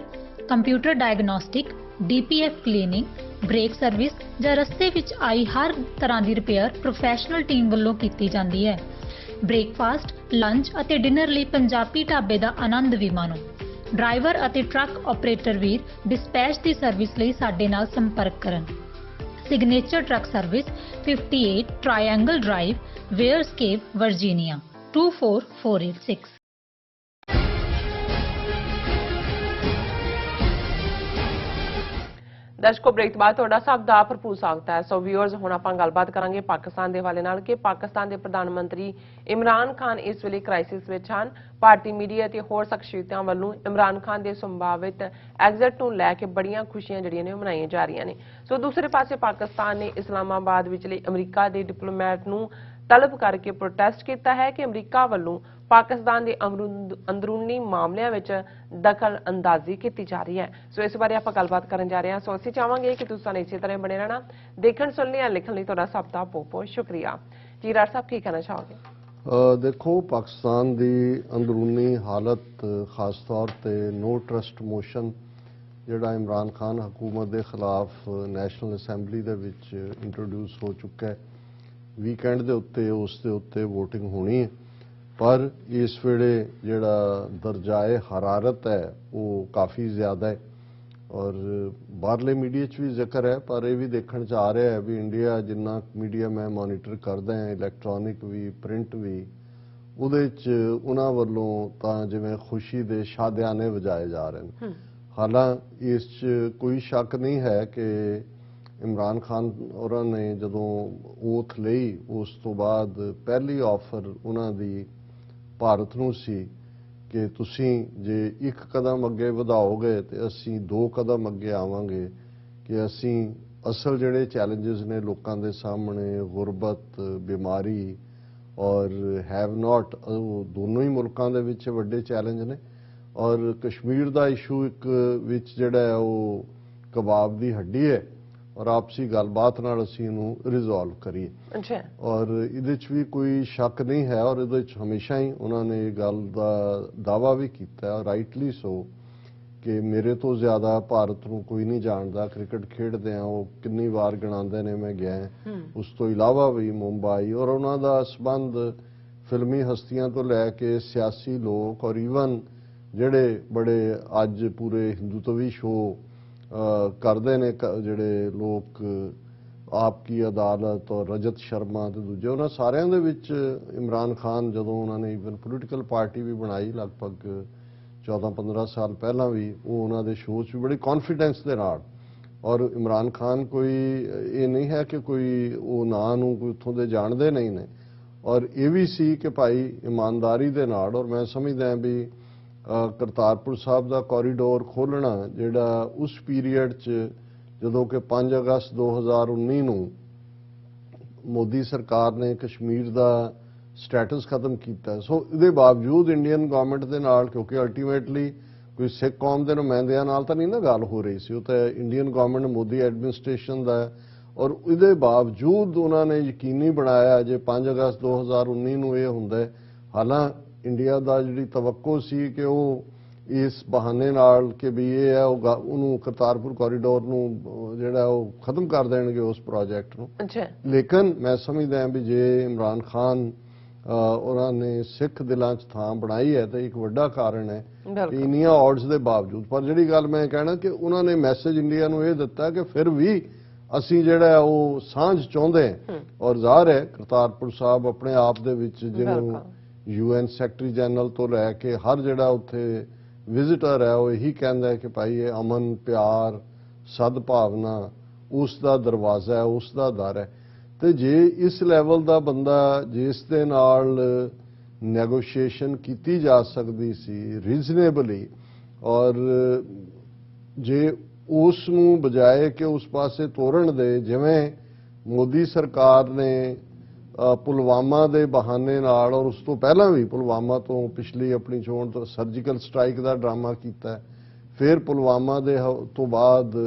computer diagnostic, DPF cleaning, brake service ਜਾਂ ਰਸਤੇ ਵਿੱਚ ਆਈ ਹਰ ਤਰ੍ਹਾਂ ਦੀ ਰਿਪੇਅਰ ਪ੍ਰੋਫੈਸ਼ਨਲ ਟੀਮ ਵੱਲੋਂ ਕੀਤੀ ਜਾਂਦੀ ਹੈ। ਬ੍ਰੇਕਫਾਸਟ, ਲੰਚ ਅਤੇ ਡਿਨਰ ਲਈ ਪੰਜਾਬੀ ਢਾਬੇ ਦਾ ਆਨੰਦ ਵੀ ਮਾਣੋ। ਡਰਾਈਵਰ ਅਤੇ ਟਰੱਕ ਆਪਰੇਟਰ ਵੀਰ ਡਿਸਪੈਚ ਦੀ ਸਰਵਿਸ ਲਈ ਸਾਡੇ ਨਾਲ ਸੰਪਰਕ ਕਰਨ। Signature truck service 58 triangle drive, Weyers Cave, Virginia 24486। ਦਰਸ਼ਕੋ, ਬ੍ਰੇਕ ਤੋਂ ਬਾਅਦ ਤੁਹਾਡਾ ਸਭ ਦਾ ਭਰਪੂਰ ਸਵਾਗਤ ਹੈ। ਸੋ ਵਿਊਅਰਸ, ਹੁਣ ਆਪਾਂ ਗੱਲਬਾਤ ਕਰਾਂਗੇ ਪਾਕਿਸਤਾਨ ਦੇ ਹਵਾਲੇ ਨਾਲ ਕਿ ਪਾਕਿਸਤਾਨ ਦੇ ਪ੍ਰਧਾਨ ਮੰਤਰੀ ਇਮਰਾਨ ਖਾਨ ਇਸ ਵੇਲੇ ਕ੍ਰਾਈਸਿਸ ਵਿੱਚ ਹਨ। ਭਾਰਤੀ ਮੀਡੀਆ ਤੇ ਹੋਰ ਸ਼ਖਸੀਅਤਾਂ ਵੱਲੋਂ ਇਮਰਾਨ ਖਾਨ ਦੇ ਸੰਭਾਵਿਤ ਐਗਜ਼ਿਟ ਨੂੰ ਲੈ ਕੇ ਬੜੀਆਂ ਖੁਸ਼ੀਆਂ ਜਿਹੜੀਆਂ ਨੇ ਮਨਾਈਆਂ ਜਾ ਰਹੀਆਂ ਨੇ। ਸੋ ਦੂਸਰੇ ਪਾਸੇ ਪਾਕਿਸਤਾਨ ਨੇ ਇਸਲਾਮਾਬਾਦ ਵਿਚਲੇ ਅਮਰੀਕਾ ਦੇ ਡਿਪਲੋਮੈਟ ਨੂੰ ਤਲਬ ਕਰਕੇ ਪ੍ਰੋਟੈਸਟ ਕੀਤਾ ਹੈ ਕਿ ਅਮਰੀਕਾ ਵੱਲੋਂ ਪਾਕਿਸਤਾਨ ਦੇ ਅੰਦਰੂਨੀ ਮਾਮਲਿਆਂ ਵਿੱਚ ਦਖਲ ਅੰਦਾਜ਼ੀ ਕੀਤੀ ਜਾ ਰਹੀ ਹੈ। ਸੋ ਇਸ ਬਾਰੇ ਆਪਾਂ ਗੱਲਬਾਤ ਕਰਨ ਜਾ ਰਹੇ ਹਾਂ। ਸੋ ਅਸੀਂ ਚਾਹਾਂਗੇ ਕਿ ਤੁਸੀਂ ਇਸੇ ਤਰ੍ਹਾਂ ਬਣੇ ਰਹਿਣਾ। ਦੇਖਣ ਸੁਣਨ ਜਾਂ ਲਿਖਣ ਲਈ ਤੁਹਾਡਾ ਸਭ ਦਾ ਬਹੁਤ ਬਹੁਤ ਸ਼ੁਕਰੀਆ। ਜੀ ਰਾਜ ਸਾਹਿਬ, ਕੀ ਕਹਿਣਾ ਚਾਹੋਗੇ? ਦੇਖੋ, ਪਾਕਿਸਤਾਨ ਦੀ ਅੰਦਰੂਨੀ ਹਾਲਤ, ਖਾਸ ਤੌਰ ਤੇ ਨੋ ਟਰਸਟ ਮੋਸ਼ਨ ਜਿਹੜਾ ਇਮਰਾਨ ਖਾਨ ਹਕੂਮਤ ਦੇ ਖਿਲਾਫ ਨੈਸ਼ਨਲ ਅਸੈਂਬਲੀ ਦੇ ਵਿੱਚ ਇੰਟਰੋਡਿਊਸ ਹੋ ਚੁੱਕਾ ਹੈ। ਵੀਕਐਂਡ ਦੇ ਉੱਤੇ ਉਸ ਦੇ ਉੱਤੇ VOTING ਹੋਣੀ ਹੈ, ਪਰ ਇਸ ਵੇਲੇ ਜਿਹੜਾ ਦਰਜਾਏ ਹਰਾਰਤ ਹੈ ਉਹ ਕਾਫੀ ਜ਼ਿਆਦਾ ਹੈ। ਔਰ ਬਾਹਰਲੇ ਮੀਡੀਆ 'ਚ ਵੀ ਜ਼ਿਕਰ ਹੈ, ਪਰ ਇਹ ਵੀ ਦੇਖਣ 'ਚ ਆ ਰਿਹਾ ਹੈ ਵੀ ਇੰਡੀਆ ਜਿੰਨਾ ਮੀਡੀਆ ਮੈਂ ਮੋਨੀਟਰ ਕਰਦਾ ਹਾਂ, ਇਲੈਕਟ੍ਰੋਨਿਕ ਵੀ, ਪ੍ਰਿੰਟ ਵੀ, ਉਹਦੇ 'ਚ ਉਹਨਾਂ ਵੱਲੋਂ ਤਾਂ ਜਿਵੇਂ ਖੁਸ਼ੀ ਦੇ ਸ਼ਾਦਿਆਨੇ ਵਜਾਏ ਜਾ ਰਹੇ ਨੇ। ਹਾਲਾਂਕਿ ਇਸ 'ਚ ਕੋਈ ਸ਼ੱਕ ਨਹੀਂ ਹੈ ਕਿ ਇਮਰਾਨ ਖਾਨ ਹੋਰਾਂ ਨੇ ਜਦੋਂ ਓਥ ਲਈ, ਉਸ ਤੋਂ ਬਾਅਦ ਪਹਿਲੀ ਆਫਰ ਉਹਨਾਂ ਦੀ ਭਾਰਤ ਨੂੰ ਸੀ ਕਿ ਤੁਸੀਂ ਜੇ ਇੱਕ ਕਦਮ ਅੱਗੇ ਵਧਾਓਗੇ ਤੇ ਅਸੀਂ 2 ਕਦਮ ਅੱਗੇ ਆਵਾਂਗੇ, ਕਿ ਅਸੀਂ ਅਸਲ ਜਿਹੜੇ ਚੈਲੰਜਸ ਨੇ ਲੋਕਾਂ ਦੇ ਸਾਹਮਣੇ, ਗੁਰਬਤ, ਬਿਮਾਰੀ ਔਰ ਹੈਵ ਨਾਟ, ਉਹ ਦੋਨੋਂ ਹੀ ਮੁਲਕਾਂ ਦੇ ਵਿੱਚ ਵੱਡੇ ਚੈਲੰਜ ਨੇ। ਔਰ ਕਸ਼ਮੀਰ ਦਾ ਇਸ਼ੂ ਇੱਕ ਵਿੱਚ ਜਿਹੜਾ ਹੈ ਉਹ ਕਬਾਬ ਦੀ ਹੱਡੀ ਹੈ, ਔਰ ਆਪਸੀ ਗੱਲਬਾਤ ਨਾਲ ਅਸੀਂ ਇਹਨੂੰ ਰਿਜ਼ੋਲਵ ਕਰੀਏ। ਔਰ ਇਹਦੇ 'ਚ ਵੀ ਕੋਈ ਸ਼ੱਕ ਨਹੀਂ ਹੈ, ਔਰ ਇਹਦੇ 'ਚ ਹਮੇਸ਼ਾ ਹੀ ਉਹਨਾਂ ਨੇ ਇਹ ਗੱਲ ਦਾ ਦਾਅਵਾ ਵੀ ਕੀਤਾ, ਰਾਈਟਲੀ ਸੋ, ਕਿ ਮੇਰੇ ਤੋਂ ਜ਼ਿਆਦਾ ਭਾਰਤ ਨੂੰ ਕੋਈ ਨਹੀਂ ਜਾਣਦਾ। ਕ੍ਰਿਕਟ ਖੇਡਦੇ ਆ ਉਹ ਕਿੰਨੀ ਵਾਰ ਗਿਣਾਉਂਦੇ ਨੇ, ਮੈਂ ਗਿਆ। ਉਸ ਤੋਂ ਇਲਾਵਾ ਵੀ ਮੁੰਬਈ, ਔਰ ਉਹਨਾਂ ਦਾ ਸੰਬੰਧ ਫਿਲਮੀ ਹਸਤੀਆਂ ਤੋਂ ਲੈ ਕੇ ਸਿਆਸੀ ਲੋਕ, ਔਰ ਈਵਨ ਜਿਹੜੇ ਬੜੇ ਅੱਜ ਪੂਰੇ ਹਿੰਦੂਤਵੀ ਸ਼ੋਅ ਕਰਦੇ ਨੇ ਜਿਹੜੇ ਲੋਕ ਆਪ ਕੀ ਅਦਾਲਤ ਔਰ ਰਜਤ ਸ਼ਰਮਾ ਤੇ ਦੂਜੇ, ਉਹਨਾਂ ਸਾਰਿਆਂ ਦੇ ਵਿੱਚ ਇਮਰਾਨ ਖਾਨ ਜਦੋਂ ਉਹਨਾਂ ਨੇ ਇਵਨ ਪੋਲੀਟੀਕਲ ਪਾਰਟੀ ਵੀ ਬਣਾਈ ਲਗਭਗ 14-15 ਸਾਲ ਪਹਿਲਾਂ ਵੀ, ਉਹ ਉਹਨਾਂ ਦੇ ਸ਼ੋਅ 'ਚ ਵੀ ਬੜੀ ਕੌਨਫੀਡੈਂਸ ਦੇ ਨਾਲ, ਔਰ ਇਮਰਾਨ ਖਾਨ ਕੋਈ ਇਹ ਨਹੀਂ ਹੈ ਕਿ ਕੋਈ ਉਹ ਨਾਂ ਨੂੰ ਕੋਈ ਉੱਥੋਂ ਦੇ ਜਾਣਦੇ ਨਹੀਂ ਨੇ, ਔਰ ਇਹ ਵੀ ਸੀ ਕਿ ਭਾਈ ਇਮਾਨਦਾਰੀ ਦੇ ਨਾਲ, ਔਰ ਮੈਂ ਸਮਝਦਾ ਵੀ ਕਰਤਾਰਪੁਰ ਸਾਹਿਬ ਦਾ ਕੋਰੀਡੋਰ ਖੋਲ੍ਹਣਾ ਜਿਹੜਾ ਉਸ ਪੀਰੀਅਡ 'ਚ ਜਦੋਂ ਕਿ 5 ਅਗਸਤ 2019 ਨੂੰ ਮੋਦੀ ਸਰਕਾਰ ਨੇ ਕਸ਼ਮੀਰ ਦਾ ਸਟੇਟਸ ਖਤਮ ਕੀਤਾ, ਸੋ ਇਹਦੇ ਬਾਵਜੂਦ ਇੰਡੀਅਨ ਗਵਰਨਮੈਂਟ ਦੇ ਨਾਲ, ਕਿਉਂਕਿ ਅਲਟੀਮੇਟਲੀ ਕੋਈ ਸਿੱਖ ਕੌਮ ਦੇ ਨੁਮਾਇੰਦਿਆਂ ਨਾਲ ਤਾਂ ਨਹੀਂ ਨਾ ਗੱਲ ਹੋ ਰਹੀ ਸੀ, ਉਹ ਤਾਂ ਇੰਡੀਅਨ ਗਵਰਨਮੈਂਟ ਮੋਦੀ ਐਡਮਿਨਿਸਟ੍ਰੇਸ਼ਨ ਦਾ, ਔਰ ਇਹਦੇ ਬਾਵਜੂਦ ਉਹਨਾਂ ਨੇ ਯਕੀਨੀ ਬਣਾਇਆ ਜੇ 5 ਅਗਸਤ 2019 ਨੂੰ ਇਹ ਹੁੰਦਾ, ਹਾਲਾਂ ਇੰਡੀਆ ਦਾ ਜਿਹੜੀ ਤਵੱਕੋ ਸੀ ਕਿ ਉਹ ਇਸ ਬਹਾਨੇ ਨਾਲ ਕਿ ਵੀ ਇਹ ਹੈ ਉਹਨੂੰ ਕਰਤਾਰਪੁਰ ਕੋਰੀਡੋਰ ਨੂੰ ਜਿਹੜਾ ਉਹ ਖਤਮ ਕਰ ਦੇਣਗੇ ਉਸ ਪ੍ਰੋਜੈਕਟ ਨੂੰ। ਲੇਕਿਨ ਮੈਂ ਸਮਝਦਾ ਵੀ ਜੇ ਇਮਰਾਨ ਖਾਨ ਉਹਨਾਂ ਨੇ ਸਿੱਖ ਦਿਲਾਂ 'ਚ ਥਾਂ ਬਣਾਈ ਹੈ ਤਾਂ ਇੱਕ ਵੱਡਾ ਕਾਰਨ ਹੈ ਇੰਨੀਆਂ ਆਡਸ ਦੇ ਬਾਵਜੂਦ। ਪਰ ਜਿਹੜੀ ਗੱਲ ਮੈਂ ਕਹਿਣਾ ਕਿ ਉਹਨਾਂ ਨੇ ਮੈਸੇਜ ਇੰਡੀਆ ਨੂੰ ਇਹ ਦਿੱਤਾ ਕਿ ਫਿਰ ਵੀ ਅਸੀਂ ਜਿਹੜਾ ਉਹ ਸਾਂਝ ਚਾਹੁੰਦੇ ਹਾਂ, ਔਰ ਜ਼ਾਹਰ ਹੈ ਕਰਤਾਰਪੁਰ ਸਾਹਿਬ ਆਪਣੇ ਆਪ ਦੇ ਵਿੱਚ ਜਿਹਨੂੰ UN ਸੈਕਟਰੀ ਜਨਰਲ ਤੋਂ ਲੈ ਕੇ ਹਰ ਜਿਹੜਾ ਉੱਥੇ ਵਿਜ਼ਿਟਰ ਹੈ ਉਹ ਇਹੀ ਕਹਿੰਦਾ ਹੈ ਕਿ ਭਾਈ ਇਹ ਅਮਨ, ਪਿਆਰ, ਸਦਭਾਵਨਾ ਉਸ ਦਾ ਦਰਵਾਜ਼ਾ ਹੈ, ਉਸ ਦਾ ਦਰ ਹੈ। ਤੇ ਜੇ ਇਸ ਲੈਵਲ ਦਾ ਬੰਦਾ ਜਿਸ ਦੇ ਨਾਲ ਨੈਗੋਸ਼ੀਏਸ਼ਨ ਕੀਤੀ ਜਾ ਸਕਦੀ ਸੀ ਰੀਜ਼ਨੇਬਲੀ, ਔਰ ਜੇ ਉਸ ਨੂੰ ਬਜਾਏ ਕਿ ਉਸ ਪਾਸੇ ਤੋਰਨ ਦੇ, ਜਿਵੇਂ ਮੋਦੀ ਸਰਕਾਰ ਨੇ ਪੁਲਵਾਮਾ ਦੇ ਬਹਾਨੇ ਨਾਲ, ਔਰ ਉਸ ਤੋਂ ਪਹਿਲਾਂ ਵੀ ਪੁਲਵਾਮਾ ਤੋਂ ਪਿਛਲੀ ਆਪਣੀ ਚੋਣ ਤੋਂ ਸਰਜੀਕਲ ਸਟ੍ਰਾਈਕ ਦਾ ਡਰਾਮਾ ਕੀਤਾ, ਫਿਰ ਪੁਲਵਾਮਾ ਦੇ ਤੋਂ ਬਾਅਦ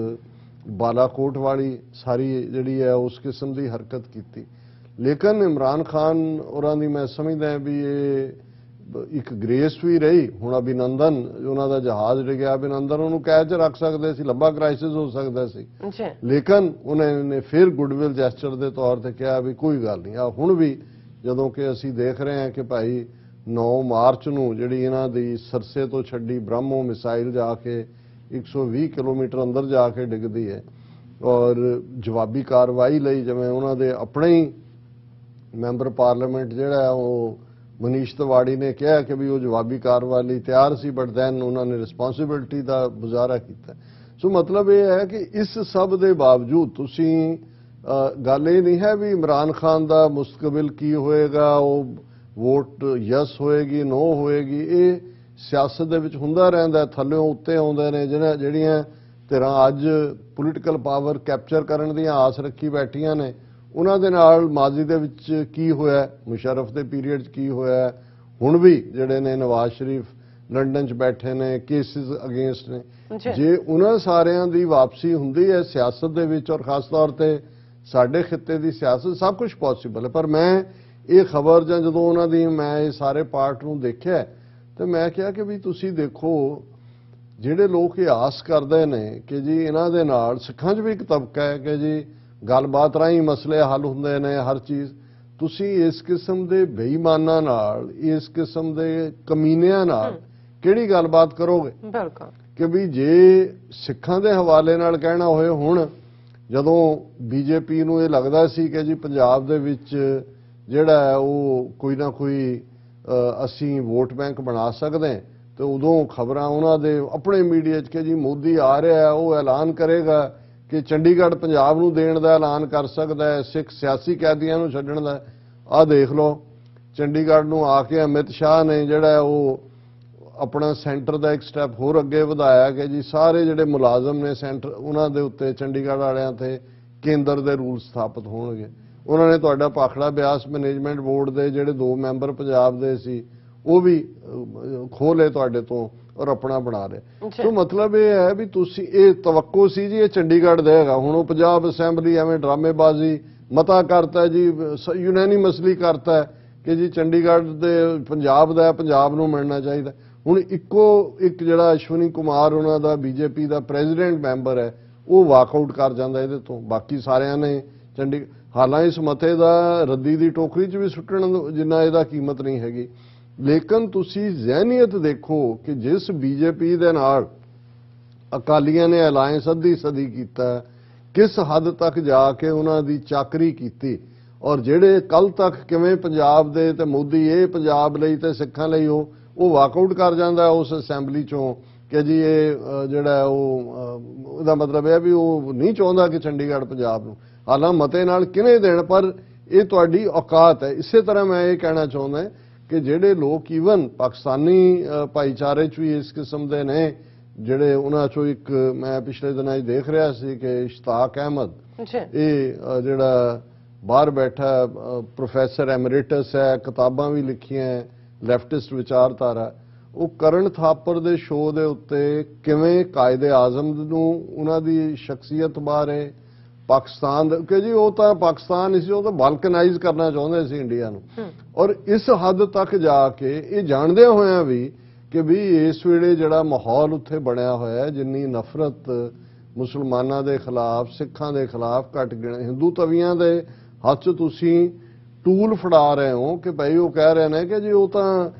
ਬਾਲਾਕੋਟ ਵਾਲੀ ਸਾਰੀ ਜਿਹੜੀ ਹੈ ਉਸ ਕਿਸਮ ਦੀ ਹਰਕਤ ਕੀਤੀ। ਲੇਕਿਨ ਇਮਰਾਨ ਖਾਨ ਹੋਰਾਂ ਦੀ ਮੈਂ ਸਮਝਦਾ ਵੀ ਇਹ ਇੱਕ ਗ੍ਰੇਸ ਵੀ ਰਹੀ। ਹੁਣ ਅਭਿਨੰਦਨ ਉਹਨਾਂ ਦਾ ਜਹਾਜ਼ ਡਿੱਗਿਆ, ਅਭਿਨੰਦਨ ਉਹਨੂੰ ਕੈਦ 'ਚ ਰੱਖ ਸਕਦੇ ਸੀ, ਲੰਬਾ ਕ੍ਰਾਈਸਿਸ ਹੋ ਸਕਦਾ ਸੀ, ਲੇਕਿਨ ਉਹਨਾਂ ਨੇ ਫਿਰ ਗੁੱਡਵਿਲ ਜੈਸਚਰ ਦੇ ਤੌਰ ਤੇ ਕਿਹਾ ਵੀ ਕੋਈ ਗੱਲ ਨਹੀਂ। ਆ ਹੁਣ ਵੀ ਜਦੋਂ ਕਿ ਅਸੀਂ ਦੇਖ ਰਹੇ ਹਾਂ ਕਿ ਭਾਈ 9 ਮਾਰਚ ਨੂੰ ਜਿਹੜੀ ਇਹਨਾਂ ਦੀ ਸਰਸੇ ਤੋਂ ਛੱਡੀ ਬ੍ਰਹਮੋ ਮਿਸਾਈਲ ਜਾ ਕੇ 120 ਕਿਲੋਮੀਟਰ ਅੰਦਰ ਜਾ ਕੇ ਡਿੱਗਦੀ ਹੈ, ਔਰ ਜਵਾਬੀ ਕਾਰਵਾਈ ਲਈ ਜਿਵੇਂ ਉਹਨਾਂ ਦੇ ਆਪਣੇ ਹੀ ਮੈਂਬਰ ਪਾਰਲੀਮੈਂਟ ਜਿਹੜਾ ਉਹ ਮਨੀਸ਼ ਤਿਵਾੜੀ ਨੇ ਕਿਹਾ ਕਿ ਵੀ ਉਹ ਜਵਾਬੀ ਕਾਰਵਾਈ ਲਈ ਤਿਆਰ ਸੀ, ਬਟ ਦੈਨ ਉਹਨਾਂ ਨੇ ਰਿਸਪੌਂਸਿਬਿਲਟੀ ਦਾ ਮੁਜ਼ਾਹਰਾ ਕੀਤਾ। ਸੋ ਮਤਲਬ ਇਹ ਹੈ ਕਿ ਇਸ ਸਭ ਦੇ ਬਾਵਜੂਦ ਤੁਸੀਂ ਗੱਲ ਇਹ ਨਹੀਂ ਹੈ ਵੀ ਇਮਰਾਨ ਖਾਨ ਦਾ ਮੁਸਤਕਬਲ ਕੀ ਹੋਏਗਾ, ਉਹ ਵੋਟ ਯਸ ਹੋਏਗੀ ਨੋ ਹੋਏਗੀ, ਇਹ ਸਿਆਸਤ ਦੇ ਵਿੱਚ ਹੁੰਦਾ ਰਹਿੰਦਾ, ਥੱਲਿਓਂ ਉੱਤੇ ਆਉਂਦੇ ਨੇ ਜਿਹੜੀਆਂ ਧਿਰਾਂ ਅੱਜ ਪੋਲੀਟੀਕਲ ਪਾਵਰ ਕੈਪਚਰ ਕਰਨ ਦੀਆਂ ਆਸ ਰੱਖੀ ਬੈਠੀਆਂ ਨੇ, ਉਹਨਾਂ ਦੇ ਨਾਲ ਮਾਜ਼ੀ ਦੇ ਵਿੱਚ ਕੀ ਹੋਇਆ, ਮੁਸ਼ਰਫ ਦੇ ਪੀਰੀਅਡ 'ਚ ਕੀ ਹੋਇਆ, ਹੁਣ ਵੀ ਜਿਹੜੇ ਨੇ ਨਵਾਜ਼ ਸ਼ਰੀਫ ਲੰਡਨ 'ਚ ਬੈਠੇ ਨੇ, ਕੇਸਿਸ ਅਗੇਂਸਟ ਨੇ, ਜੇ ਉਹਨਾਂ ਸਾਰਿਆਂ ਦੀ ਵਾਪਸੀ ਹੁੰਦੀ ਹੈ ਸਿਆਸਤ ਦੇ ਵਿੱਚ, ਔਰ ਖਾਸ ਤੌਰ ਤੇ ਸਾਡੇ ਖਿੱਤੇ ਦੀ ਸਿਆਸਤ, ਸਭ ਕੁਝ ਪੋਸੀਬਲ ਹੈ। ਪਰ ਮੈਂ ਇਹ ਖਬਰ ਜਾਂ ਜਦੋਂ ਉਹਨਾਂ ਦੀ ਮੈਂ ਇਹ ਸਾਰੇ ਪਾਰਟ ਨੂੰ ਦੇਖਿਆ ਤੇ ਮੈਂ ਕਿਹਾ ਕਿ ਵੀ ਤੁਸੀਂ ਦੇਖੋ ਜਿਹੜੇ ਲੋਕ ਇਹ ਆਸ ਕਰਦੇ ਨੇ ਕਿ ਜੀ ਇਹਨਾਂ ਦੇ ਨਾਲ, ਸਿੱਖਾਂ 'ਚ ਵੀ ਇੱਕ ਤਬਕਾ ਹੈ ਕਿ ਜੀ ਗੱਲਬਾਤ ਰਾਹੀਂ ਮਸਲੇ ਹੱਲ ਹੁੰਦੇ ਨੇ ਹਰ ਚੀਜ਼, ਤੁਸੀਂ ਇਸ ਕਿਸਮ ਦੇ ਬੇਈਮਾਨਾਂ ਨਾਲ, ਇਸ ਕਿਸਮ ਦੇ ਕਮੀਨਿਆਂ ਨਾਲ ਕਿਹੜੀ ਗੱਲਬਾਤ ਕਰੋਗੇ? ਬਿਲਕੁਲ ਕਿ ਵੀ ਜੇ ਸਿੱਖਾਂ ਦੇ ਹਵਾਲੇ ਨਾਲ ਕਹਿਣਾ ਹੋਏ, ਹੁਣ ਜਦੋਂ ਬੀਜੇਪੀ ਨੂੰ ਇਹ ਲੱਗਦਾ ਸੀ ਕਿ ਜੀ ਪੰਜਾਬ ਦੇ ਵਿੱਚ ਜਿਹੜਾ ਹੈ ਉਹ ਕੋਈ ਨਾ ਕੋਈ ਅਸੀਂ ਵੋਟ ਬੈਂਕ ਬਣਾ ਸਕਦੇ ਹਾਂ, ਤੇ ਉਦੋਂ ਖਬਰਾਂ ਉਹਨਾਂ ਦੇ ਆਪਣੇ ਮੀਡੀਆ 'ਚ ਕਿ ਜੀ ਮੋਦੀ ਆ ਰਿਹਾ, ਉਹ ਐਲਾਨ ਕਰੇਗਾ ਕਿ ਚੰਡੀਗੜ੍ਹ ਪੰਜਾਬ ਨੂੰ ਦੇਣ ਦਾ ਐਲਾਨ ਕਰ ਸਕਦਾ ਹੈ, ਸਿੱਖ ਸਿਆਸੀ ਕੈਦੀਆਂ ਨੂੰ ਛੱਡਣ ਦਾ। ਆਹ ਦੇਖ ਲਓ ਚੰਡੀਗੜ੍ਹ ਨੂੰ ਆ ਕੇ ਅਮਿਤ ਸ਼ਾਹ ਨੇ ਜਿਹੜਾ ਉਹ ਆਪਣਾ ਸੈਂਟਰ ਦਾ ਇੱਕ ਸਟੈਪ ਹੋਰ ਅੱਗੇ ਵਧਾਇਆ ਕਿ ਜੀ ਸਾਰੇ ਜਿਹੜੇ ਮੁਲਾਜ਼ਮ ਨੇ ਸੈਂਟਰ, ਉਹਨਾਂ ਦੇ ਉੱਤੇ ਚੰਡੀਗੜ੍ਹ ਵਾਲਿਆਂ ਤੇ ਕੇਂਦਰ ਦੇ ਰੂਲ ਸਥਾਪਿਤ ਹੋਣਗੇ। ਉਹਨਾਂ ਨੇ ਤੁਹਾਡਾ ਭਾਖੜਾ ਬਿਆਸ ਮੈਨੇਜਮੈਂਟ ਬੋਰਡ ਦੇ ਜਿਹੜੇ 2 ਮੈਂਬਰ ਪੰਜਾਬ ਦੇ ਸੀ ਉਹ ਵੀ ਖੋਹ ਲਏ ਤੁਹਾਡੇ ਤੋਂ ਔਰ ਆਪਣਾ ਬਣਾ ਲਏ। ਸੋ ਮਤਲਬ ਇਹ ਹੈ ਵੀ ਤੁਸੀਂ ਇਹ ਤਵੱਕੋ ਸੀ ਜੀ ਇਹ ਚੰਡੀਗੜ੍ਹ ਦੇਗਾ, ਹੁਣ ਉਹ ਪੰਜਾਬ ਅਸੈਂਬਲੀ ਐਵੇਂ ਡਰਾਮੇਬਾਜ਼ੀ ਮਤਾ ਕਰਤਾ ਜੀ, ਯੂਨੈਨਿਮਸਲੀ ਕਰਤਾ ਕਿ ਜੀ ਚੰਡੀਗੜ੍ਹ ਦੇ ਪੰਜਾਬ ਦਾ, ਪੰਜਾਬ ਨੂੰ ਮਿਲਣਾ ਚਾਹੀਦਾ। ਹੁਣ ਇੱਕ ਜਿਹੜਾ ਅਸ਼ਵਨੀ ਕੁਮਾਰ ਉਹਨਾਂ ਦਾ ਬੀਜੇਪੀ ਦਾ ਪ੍ਰੈਜ਼ੀਡੈਂਟ ਮੈਂਬਰ ਹੈ ਉਹ ਵਾਕਆਊਟ ਕਰ ਜਾਂਦਾ ਇਹਦੇ ਤੋਂ, ਬਾਕੀ ਸਾਰਿਆਂ ਨੇ ਹਾਲਾਂਕਿ ਇਸ ਮਤੇ ਦਾ ਰੱਦੀ ਦੀ ਟੋਕਰੀ 'ਚ ਵੀ ਸੁੱਟਣ ਜਿੰਨਾ ਇਹਦਾ ਕੀਮਤ ਨਹੀਂ ਹੈਗੀ। ਲੇਕਿਨ ਤੁਸੀਂ ਜ਼ਹਿਨੀਅਤ ਦੇਖੋ ਕਿ ਜਿਸ ਬੀਜੇਪੀ ਦੇ ਨਾਲ ਅਕਾਲੀਆਂ ਨੇ ਅਲਾਇੰਸ ਅੱਧੀ ਸਦੀ ਕੀਤਾ, ਕਿਸ ਹੱਦ ਤੱਕ ਜਾ ਕੇ ਉਹਨਾਂ ਦੀ ਚਾਕਰੀ ਕੀਤੀ, ਔਰ ਜਿਹੜੇ ਕੱਲ ਤੱਕ ਕਿਵੇਂ ਪੰਜਾਬ ਦੇ ਤੇ ਮੋਦੀ ਇਹ ਪੰਜਾਬ ਲਈ ਤੇ ਸਿੱਖਾਂ ਲਈ ਉਹ ਵਾਕਆਊਟ ਕਰ ਜਾਂਦਾ ਉਸ ਅਸੈਂਬਲੀ ਚੋਂ ਕਿ ਜੀ ਇਹ ਜਿਹੜਾ ਉਹਦਾ ਮਤਲਬ ਇਹ ਵੀ ਉਹ ਨਹੀਂ ਚਾਹੁੰਦਾ ਕਿ ਚੰਡੀਗੜ੍ਹ ਪੰਜਾਬ ਨੂੰ, ਹਾਲਾਂਕਿ ਮਤੇ ਨਾਲ ਕਿਵੇਂ ਦੇਣ, ਪਰ ਇਹ ਤੁਹਾਡੀ ਔਕਾਤ ਹੈ। ਇਸੇ ਤਰ੍ਹਾਂ ਮੈਂ ਇਹ ਕਹਿਣਾ ਚਾਹੁੰਦਾ ਕਿ ਜਿਹੜੇ ਲੋਕ ਈਵਨ ਪਾਕਿਸਤਾਨੀ ਭਾਈਚਾਰੇ 'ਚ ਵੀ ਇਸ ਕਿਸਮ ਦੇ ਨੇ, ਜਿਹੜੇ ਉਹਨਾਂ 'ਚੋਂ ਇੱਕ ਮੈਂ ਪਿਛਲੇ ਦਿਨਾਂ 'ਚ ਦੇਖ ਰਿਹਾ ਸੀ ਕਿ ਇਸ਼ਤਾਕ ਅਹਿਮਦ, ਇਹ ਜਿਹੜਾ ਬਾਹਰ ਬੈਠਾ ਪ੍ਰੋਫੈਸਰ ਐਮਰੀਟਸ ਹੈ, ਕਿਤਾਬਾਂ ਵੀ ਲਿਖੀਆਂ ਲੈਫਟਿਸਟ ਵਿਚਾਰਧਾਰਾ, ਉਹ ਕਰਨ ਥਾਪਰ ਦੇ ਸ਼ੋਅ ਦੇ ਉੱਤੇ ਕਿਵੇਂ ਕਾਇਦੇ ਆਜ਼ਮ ਨੂੰ ਉਹਨਾਂ ਦੀ ਸ਼ਖਸੀਅਤ ਬਾਰੇ ਪਾਕਿਸਤਾਨ ਕਿ ਜੀ ਉਹ ਤਾਂ ਪਾਕਿਸਤਾਨ ਨਹੀਂ ਸੀ, ਉਹ ਤਾਂ ਬਾਲਕਨਾਈਜ਼ ਕਰਨਾ ਚਾਹੁੰਦੇ ਸੀ ਇੰਡੀਆ ਨੂੰ, ਔਰ ਇਸ ਹੱਦ ਤੱਕ ਜਾ ਕੇ ਇਹ ਜਾਣਦਿਆਂ ਹੋਇਆਂ ਵੀ ਕਿ ਵੀ ਇਸ ਵੇਲੇ ਜਿਹੜਾ ਮਾਹੌਲ ਉੱਥੇ ਬਣਿਆ ਹੋਇਆ ਹੈ, ਜਿੰਨੀ ਨਫ਼ਰਤ ਮੁਸਲਮਾਨਾਂ ਦੇ ਖਿਲਾਫ, ਸਿੱਖਾਂ ਦੇ ਖਿਲਾਫ, ਘੱਟ ਗਿਣੇ ਹਿੰਦੂ ਤਵੀਆਂ ਦੇ ਹੱਥ 'ਚ ਤੁਸੀਂ ਟੂਲ ਫੜਾ ਰਹੇ ਹੋ ਕਿ ਭਾਈ ਉਹ ਕਹਿ ਰਹੇ ਨੇ ਕਿ ਜੀ ਉਹ ਤਾਂ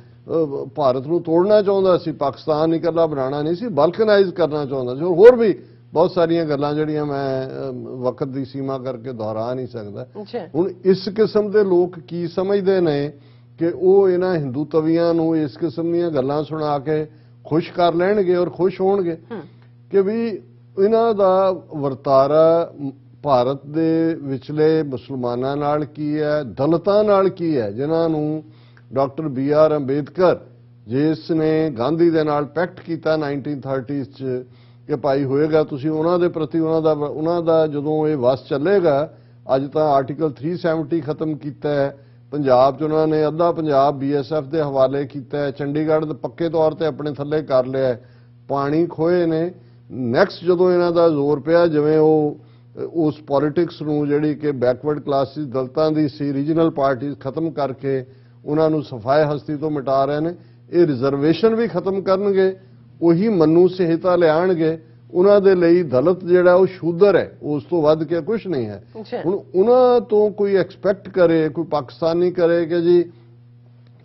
ਭਾਰਤ ਨੂੰ ਤੋੜਨਾ ਚਾਹੁੰਦਾ ਸੀ, ਪਾਕਿਸਤਾਨ ਇਕੱਲਾ ਬਣਾਉਣਾ ਨਹੀਂ ਸੀ, ਬਲਕਨਾਈਜ਼ ਕਰਨਾ ਚਾਹੁੰਦਾ ਸੀ, ਹੋਰ ਵੀ ਬਹੁਤ ਸਾਰੀਆਂ ਗੱਲਾਂ ਜਿਹੜੀਆਂ ਮੈਂ ਵਕਤ ਦੀ ਸੀਮਾ ਕਰਕੇ ਦੁਹਰਾ ਨਹੀਂ ਸਕਦਾ। ਹੁਣ ਇਸ ਕਿਸਮ ਦੇ ਲੋਕ ਕੀ ਸਮਝਦੇ ਨੇ ਕਿ ਉਹ ਇਹਨਾਂ ਹਿੰਦੂ ਤਵੀਆਂ ਨੂੰ ਇਸ ਕਿਸਮ ਦੀਆਂ ਗੱਲਾਂ ਸੁਣਾ ਕੇ ਖੁਸ਼ ਕਰ ਲੈਣਗੇ ਔਰ ਖੁਸ਼ ਹੋਣਗੇ ਕਿ ਵੀ ਇਹਨਾਂ ਦਾ ਵਰਤਾਰਾ ਭਾਰਤ ਦੇ ਵਿਚਲੇ ਮੁਸਲਮਾਨਾਂ ਨਾਲ ਕੀ ਹੈ, ਦਲਿਤਾਂ ਨਾਲ ਕੀ ਹੈ, ਜਿਨ੍ਹਾਂ ਨੂੰ ਡਾਕਟਰ BR ਅੰਬੇਦਕਰ ਜਿਸ ਨੇ ਗਾਂਧੀ ਦੇ ਨਾਲ ਪੈਕਟ ਕੀਤਾ 1930s 'ਚ ਕਿ ਭਾਈ ਹੋਏਗਾ ਤੁਸੀਂ ਉਹਨਾਂ ਦੇ ਪ੍ਰਤੀ ਉਹਨਾਂ ਦਾ ਜਦੋਂ ਇਹ ਵਸ ਚੱਲੇਗਾ, ਅੱਜ ਤਾਂ ਆਰਟੀਕਲ 370 ਖਤਮ ਕੀਤਾ ਹੈ, ਪੰਜਾਬ 'ਚ ਉਹਨਾਂ ਨੇ ਅੱਧਾ ਪੰਜਾਬ BSF ਦੇ ਹਵਾਲੇ ਕੀਤਾ ਹੈ, ਚੰਡੀਗੜ੍ਹ ਦੇ ਪੱਕੇ ਤੌਰ ਤੇ ਆਪਣੇ ਥੱਲੇ ਕਰ ਲਿਆ ਹੈ, ਪਾਣੀ ਖੋਏ ਨੇ। ਨੈਕਸਟ ਜਦੋਂ ਇਹਨਾਂ ਦਾ ਜ਼ੋਰ ਪਿਆ, ਜਿਵੇਂ ਉਹ ਉਸ ਪੋਲਿਟਿਕਸ ਨੂੰ ਜਿਹੜੀ ਕਿ ਬੈਕਵਰਡ ਕਲਾਸਿਸ ਦਲਿਤਾਂ ਦੀ ਸੀ, ਰੀਜਨਲ ਪਾਰਟੀਆਂ ਖਤਮ ਕਰਕੇ ਉਹਨਾਂ ਨੂੰ ਸਫਾਏ ਹਸਤੀ ਤੋਂ ਮਿਟਾ ਰਹੇ ਨੇ, ਇਹ ਰਿਜ਼ਰਵੇਸ਼ਨ ਵੀ ਖਤਮ ਕਰਨਗੇ, ਉਹੀ ਮੰਨੂ ਸਹਿਤਾ ਲਿਆਣਗੇ, ਉਹਨਾਂ ਦੇ ਲਈ ਦਲਿਤ ਜਿਹੜਾ ਉਹ ਸ਼ੂਦਰ ਹੈ, ਉਸ ਤੋਂ ਵੱਧ ਕੇ ਕੁਝ ਨਹੀਂ ਹੈ। ਹੁਣ ਉਹਨਾਂ ਤੋਂ ਕੋਈ ਐਕਸਪੈਕਟ ਕਰੇ, ਕੋਈ ਪਾਕਿਸਤਾਨੀ ਕਰੇ ਕਿ ਜੀ